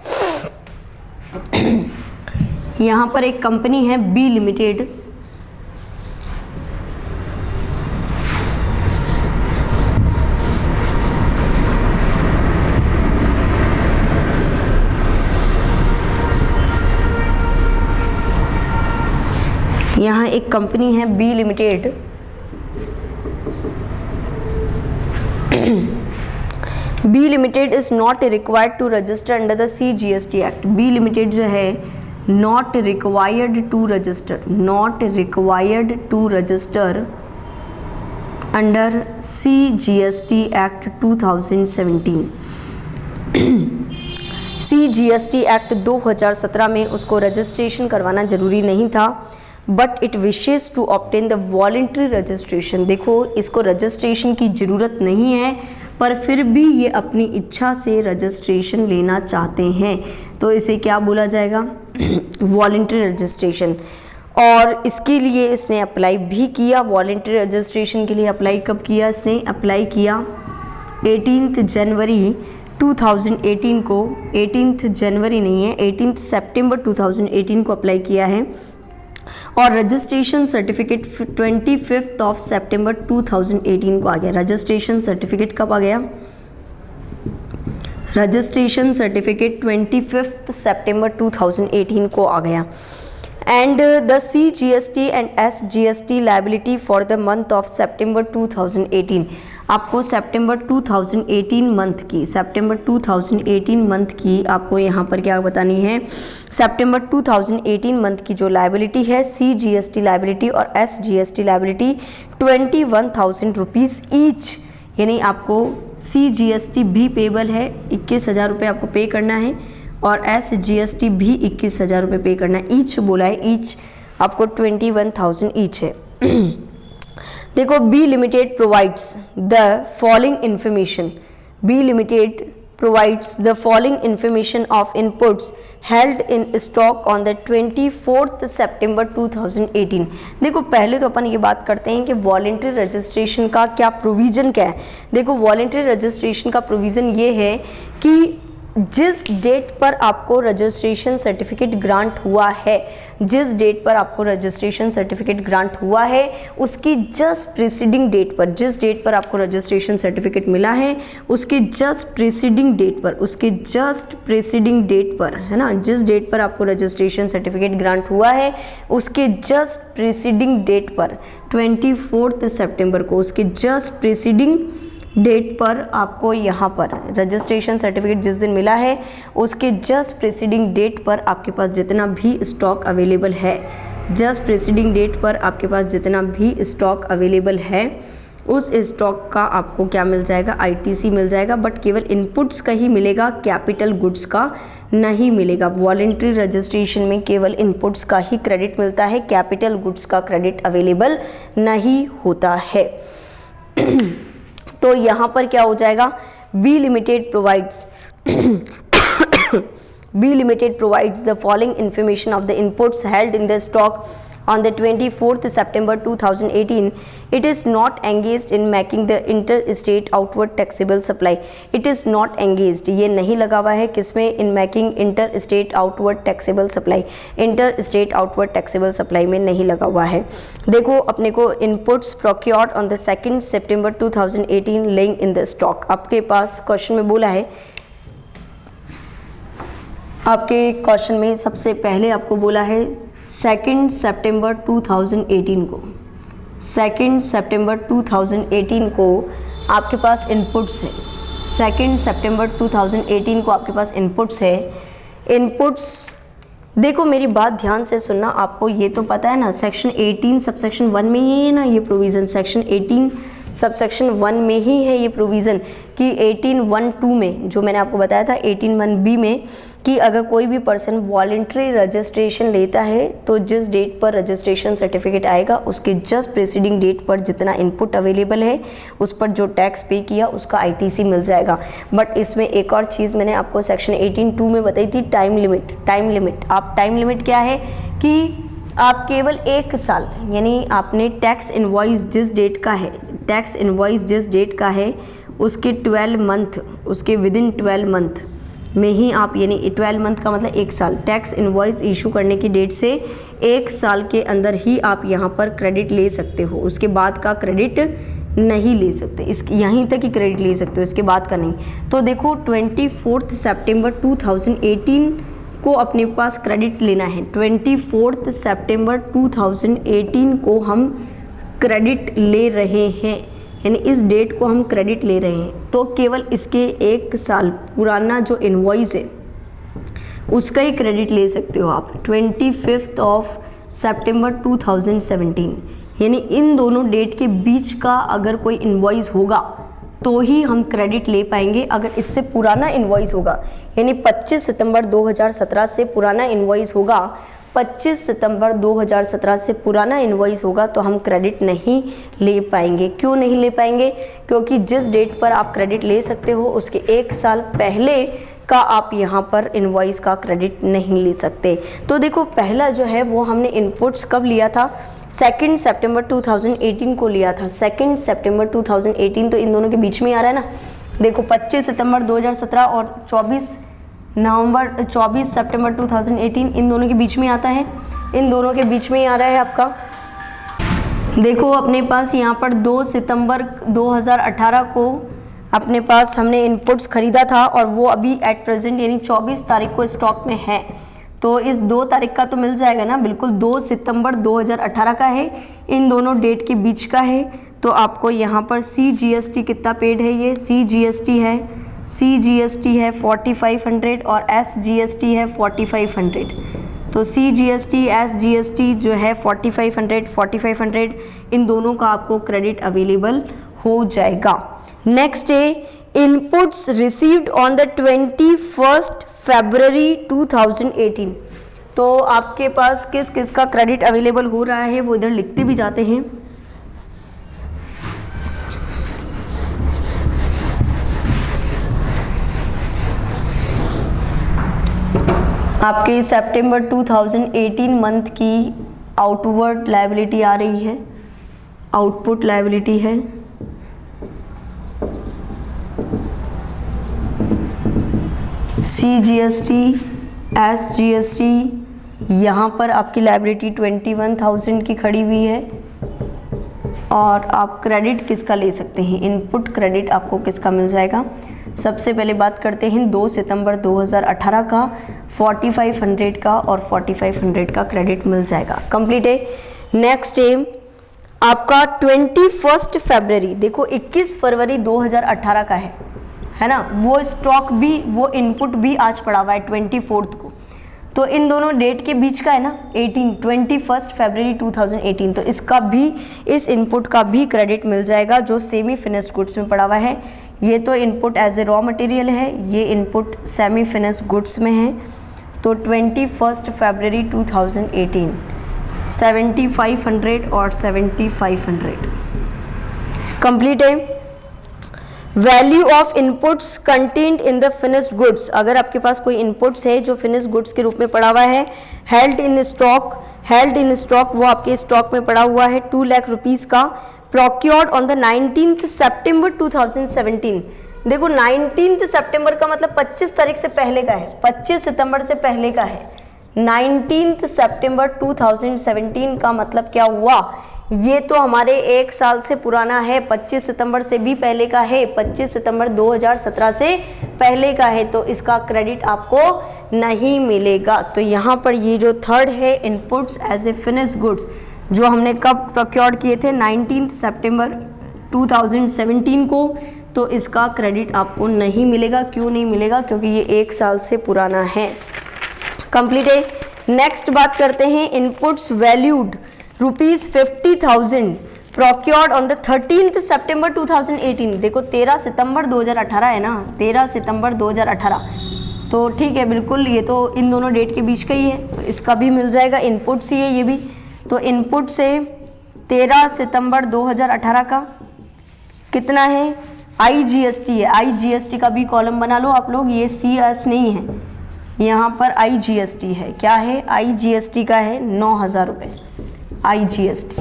यहाँ पर एक कंपनी है बी लिमिटेड, यहाँ एक कंपनी है B limited, B limited is not required to register under the CGST act. B limited जो है not required to register, not required to register under CGST act 2017। CGST act 2017 में उसको registration करवाना ज़रूरी नहीं था, but it wishes to obtain the voluntary registration. देखो इसको रजिस्ट्रेशन की ज़रूरत नहीं है पर फिर भी ये अपनी इच्छा से रजिस्ट्रेशन लेना चाहते हैं, तो इसे क्या बोला जाएगा, वॉलेंट्री रजिस्ट्रेशन। और इसके लिए इसने अप्लाई भी किया। वॉलेंट्री रजिस्ट्रेशन के लिए अप्लाई कब किया इसने, अप्लाई किया 18 जनवरी 2018 को, 18 जनवरी नहीं है, 18 सितंबर 2018 को अप्लाई किया है। और रजिस्ट्रेशन सर्टिफिकेट 25 ऑफ सितंबर 2018 को आ गया। रजिस्ट्रेशन सर्टिफिकेट कब आ गया, रजिस्ट्रेशन सर्टिफिकेट 25 सितंबर 2018 को आ गया। And the CGST and SGST liability for the month of सितंबर 2018, आपको सितंबर 2018 मंथ की, सितंबर 2018 मंथ की आपको यहाँ पर क्या बतानी है, सितंबर 2018 मंथ की जो लायबिलिटी है CGST लायबिलिटी और SGST लायबिलिटी 21,000 रुपीज़ ईच, यानी आपको CGST भी पेबल है, 21,000 रुपये आपको पे करना है और SGST भी 21,000 रुपये पे करना है। ईच बोला है, ईच आपको 21,000 ईच है। देखो B limited provides the following information, B limited provides the following information of inputs held in stock on the 24th September 2018। देखो पहले तो अपन ये बात करते हैं कि वॉलेंट्री रजिस्ट्रेशन का क्या प्रोविज़न क्या है। देखो वॉलेंट्री रजिस्ट्रेशन का प्रोविज़न ये है कि जिस डेट पर आपको रजिस्ट्रेशन सर्टिफिकेट ग्रांट हुआ है, जिस डेट पर आपको रजिस्ट्रेशन सर्टिफिकेट ग्रांट हुआ है उसकी जस्ट प्रीसीडिंग डेट पर, जिस डेट पर आपको रजिस्ट्रेशन सर्टिफिकेट मिला है उसके जस्ट प्रीसीडिंग डेट पर, उसके जस्ट प्रीसीडिंग डेट पर, है ना, जिस डेट पर आपको रजिस्ट्रेशन सर्टिफिकेट ग्रांट हुआ है उसके जस्ट प्रीसीडिंग डेट पर 24 सितंबर को, उसके जस्ट प्रीसीडिंग डेट पर आपको यहाँ पर रजिस्ट्रेशन सर्टिफिकेट जिस दिन मिला है उसके जस्ट प्रीसीडिंग डेट पर आपके पास जितना भी स्टॉक अवेलेबल है, जस्ट प्रीसीडिंग डेट पर आपके पास जितना भी स्टॉक अवेलेबल है उस स्टॉक का आपको क्या मिल जाएगा, आईटीसी मिल जाएगा। बट केवल इनपुट्स का ही मिलेगा, कैपिटल गुड्स का नहीं मिलेगा। वॉलंटरी रजिस्ट्रेशन में केवल इनपुट्स का ही क्रेडिट मिलता है, कैपिटल गुड्स का क्रेडिट अवेलेबल नहीं होता है। तो यहाँ पर क्या हो जाएगा, B limited provides the following information of the inputs held in the stock on the 24th September 2018. It is not engaged in making the interstate outward taxable supply. It is not engaged, ये नहीं लगा हुआ है किसमें, in making interstate outward taxable supply, interstate outward taxable supply में नहीं लगा हुआ है। देखो अपने को inputs procured on the 2nd September 2018 laying in the stock, आपके पास क्वेश्चन में बोला है, आपके क्वेश्चन में सबसे पहले आपको बोला है 2 सितंबर 2018 को, 2 सितंबर 2018 को आपके पास इनपुट्स है, 2 सितंबर 2018 को आपके पास इनपुट्स है। इनपुट्स देखो मेरी बात ध्यान से सुनना, आपको ये तो पता है ना सेक्शन 18 सबसेक्शन 1 में ही है ना ये प्रोविज़न, सेक्शन 18 सबसेक्शन 1 में ही है ये प्रोविज़न कि 18(1)(2) में जो मैंने आपको बताया था 18(1)(b) में कि अगर कोई भी पर्सन वॉलंटरी रजिस्ट्रेशन लेता है तो जिस डेट पर रजिस्ट्रेशन सर्टिफिकेट आएगा उसके जस्ट प्रीसीडिंग डेट पर जितना इनपुट अवेलेबल है उस पर जो टैक्स पे किया उसका आईटीसी मिल जाएगा। बट इसमें एक और चीज़ मैंने आपको सेक्शन 18(2) में बताई थी, टाइम लिमिट। आप टाइम लिमिट क्या है कि आप केवल 1 साल यानी आपने टैक्स इनवॉइस जिस डेट का है, टैक्स इनवॉइस जिस डेट का है उसके 12 मंथ, उसके विदिन 12 मंथ में ही आप, यानी 12 मंथ का मतलब 1 साल, टैक्स इनवॉइस इशू करने की डेट से 1 साल के अंदर ही आप यहाँ पर क्रेडिट ले सकते हो, उसके बाद का क्रेडिट नहीं ले सकते, इस यहीं तक ही क्रेडिट ले सकते हो, इसके बाद का नहीं। तो देखो 24 सितंबर 2018 को अपने पास क्रेडिट लेना है, 24 सितंबर 2018 को हम क्रेडिट ले रहे हैं, यानी इस डेट को हम क्रेडिट ले रहे हैं। तो केवल इसके 1 साल पुराना जो इनवॉइस है उसका ही क्रेडिट ले सकते हो आप। 25 सितंबर 2017 यानी इन दोनों डेट के बीच का अगर कोई इनवॉइस होगा तो ही हम क्रेडिट ले पाएंगे। अगर इससे पुराना इनवॉइस होगा यानी 25 सितंबर 2017 से पुराना इनवॉइस होगा, 25 सितंबर 2017 से पुराना इनवॉइस होगा तो हम क्रेडिट नहीं ले पाएंगे। क्यों नहीं ले पाएंगे? क्योंकि जिस डेट पर आप क्रेडिट ले सकते हो उसके 1 साल पहले का आप यहाँ पर इनवॉइस का क्रेडिट नहीं ले सकते। तो देखो पहला जो है वो हमने इनपुट्स कब लिया था, 2 सितंबर 2018 को लिया था। 2 सितंबर 2018 तो इन दोनों के बीच में आ रहा है ना। देखो 25 सितंबर 2017 और 24 सितंबर 2018 इन दोनों के बीच में आता है, इन दोनों के बीच में ही आ रहा है आपका। देखो अपने पास यहाँ पर 2 सितंबर 2018 को अपने पास हमने इनपुट्स खरीदा था और वो अभी एट प्रेजेंट यानी 24 तारीख को स्टॉक में है। तो इस 2 तारीख का तो मिल जाएगा ना, बिल्कुल 2 सितंबर 2018 का है, इन दोनों डेट के बीच का है। तो आपको यहाँ पर CGST कितना पेड है, ये CGST है 4500 और SGST है 4500। तो CGST SGST जो है 4500 इन दोनों का आपको क्रेडिट अवेलेबल हो जाएगा। नेक्स्ट है इनपुट्स रिसीव्ड ऑन द 21 फरवरी 2018। तो आपके पास किस किस का क्रेडिट अवेलेबल हो रहा है वो इधर लिखते भी जाते हैं। आपके सितंबर 2018 मंथ की आउटवर्ड लायबिलिटी आ रही है, आउटपुट लायबिलिटी है, CGST SGST, यहाँ पर आपकी लायबिलिटी 21,000 की खड़ी हुई है। और आप क्रेडिट किसका ले सकते हैं, इनपुट क्रेडिट आपको किसका मिल जाएगा। सबसे पहले बात करते हैं 2 सितंबर 2018 का, 4500 का और 4500 का क्रेडिट मिल जाएगा। कंप्लीट है। नेक्स्ट है आपका 21 फरवरी, देखो 21 फरवरी 2018 का है ना, वो स्टॉक भी, वो इनपुट भी आज पड़ा हुआ है 24 को, तो इन दोनों डेट के बीच का है ना 21 फरवरी 2018, तो इसका भी, इस इनपुट का भी क्रेडिट मिल जाएगा जो सेमी फिनिश्ड गुड्स में पड़ा हुआ है। ये तो input as a raw material है, ये इनपुट सेमी फिनिश्ड गुड्स में है। तो 21 फरवरी 2018 7500 और 7500 कंप्लीट है। Value of inputs contained in the finished goods, अगर आपके पास कोई इनपुट्स है जो फिनिश्ड गुड्स के रूप में पड़ा हुआ है, हेल्ड इन स्टॉक, वो आपके स्टॉक में पड़ा हुआ है 2 लाख रुपीज़ का, प्रोक्योर्ड ऑन द 19 सितंबर 2017। देखो 19 सितंबर का मतलब 25 तारीख से पहले का है, 25 सितंबर से पहले का है। 19 सितंबर 2017 का मतलब क्या हुआ, ये तो हमारे 1 साल से पुराना है, 25 सितंबर से भी पहले का है, 25 सितंबर 2017 से पहले का है, तो इसका क्रेडिट आपको नहीं मिलेगा। तो यहाँ पर ये जो थर्ड है inputs as a finished goods, जो हमने कब प्रोक्योर्ड किए थे 19 सितंबर 2017 को, तो इसका क्रेडिट आपको नहीं मिलेगा। क्यों नहीं मिलेगा, क्योंकि ये 1 साल से पुराना है। कंप्लीट है। नेक्स्ट बात करते हैं inputs valued ₹50,000 procured on the 13 सितंबर 2018। देखो 13 सितंबर 2018 है ना, 13 सितंबर 2018, तो ठीक है बिल्कुल, ये तो इन दोनों डेट के बीच का ही है, तो इसका भी मिल जाएगा, इनपुट्स ही है ये भी। तो इनपुट से 13 सितंबर 2018 का कितना है, IGST है, IGST का भी कॉलम बना लो आप लोग, ये CS नहीं है, यहाँ पर IGST है। क्या है, IGST का है 9,000 रुपये IGST,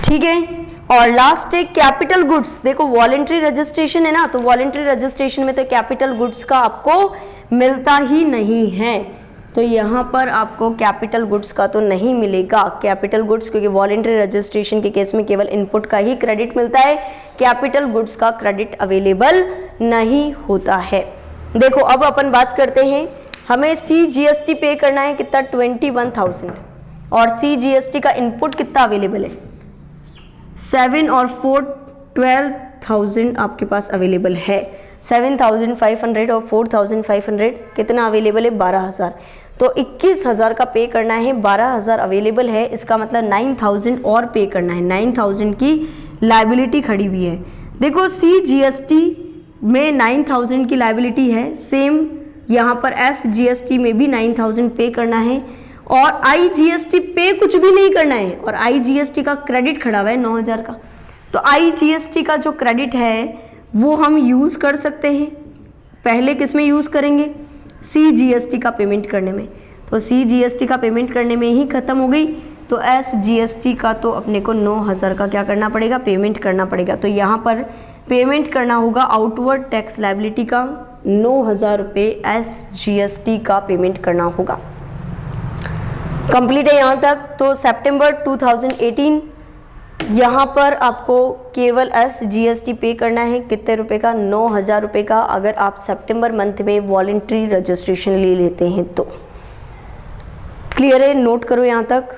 ठीक है। और लास्ट है कैपिटल गुड्स। देखो वॉलेंट्री रजिस्ट्रेशन है ना, तो वॉलेंट्री रजिस्ट्रेशन में तो कैपिटल गुड्स का आपको मिलता ही नहीं है, तो यहाँ पर आपको कैपिटल गुड्स का तो नहीं मिलेगा। कैपिटल गुड्स, क्योंकि वॉलेंट्री रजिस्ट्रेशन के केस में केवल इनपुट का ही क्रेडिट मिलता है, कैपिटल गुड्स का क्रेडिट अवेलेबल नहीं होता है। देखो अब अपन बात करते हैं, हमें CGST पे करना है कितना, 21,000, और CGST का इनपुट कितना अवेलेबल है, 7 और 4 12,000 आपके पास अवेलेबल है। 7,500 और 4,500 कितना अवेलेबल है, 12,000। तो 21,000 का पे करना है, 12,000 अवेलेबल है, इसका मतलब 9,000 और पे करना है, 9,000 की लायबिलिटी खड़ी हुई है। देखो CGST में 9,000 की लायबिलिटी है, सेम यहाँ पर SGST में भी 9,000 पे करना है, और IGST पे कुछ भी नहीं करना है, और IGST का क्रेडिट खड़ा हुआ है 9,000 का। तो IGST का जो क्रेडिट है वो हम यूज़ कर सकते हैं, पहले किस में यूज़ करेंगे, CGST का पेमेंट करने में, तो CGST का पेमेंट करने में ही ख़त्म हो गई। तो SGST का तो अपने को 9,000 का क्या करना पड़ेगा, पेमेंट करना पड़ेगा। तो यहाँ पर पेमेंट करना होगा आउटवर्ड टैक्स लायबिलिटी का 9,000 रुपये SGST का पेमेंट करना होगा। कंप्लीट है यहाँ तक। तो सितंबर 2018 यहाँ पर आपको केवल SGST पे करना है, कितने रुपए का, 9,000 रुपये का, अगर आप सितंबर मंथ में वॉलेंट्री रजिस्ट्रेशन ले लेते हैं तो। क्लियर है, नोट करो यहाँ तक।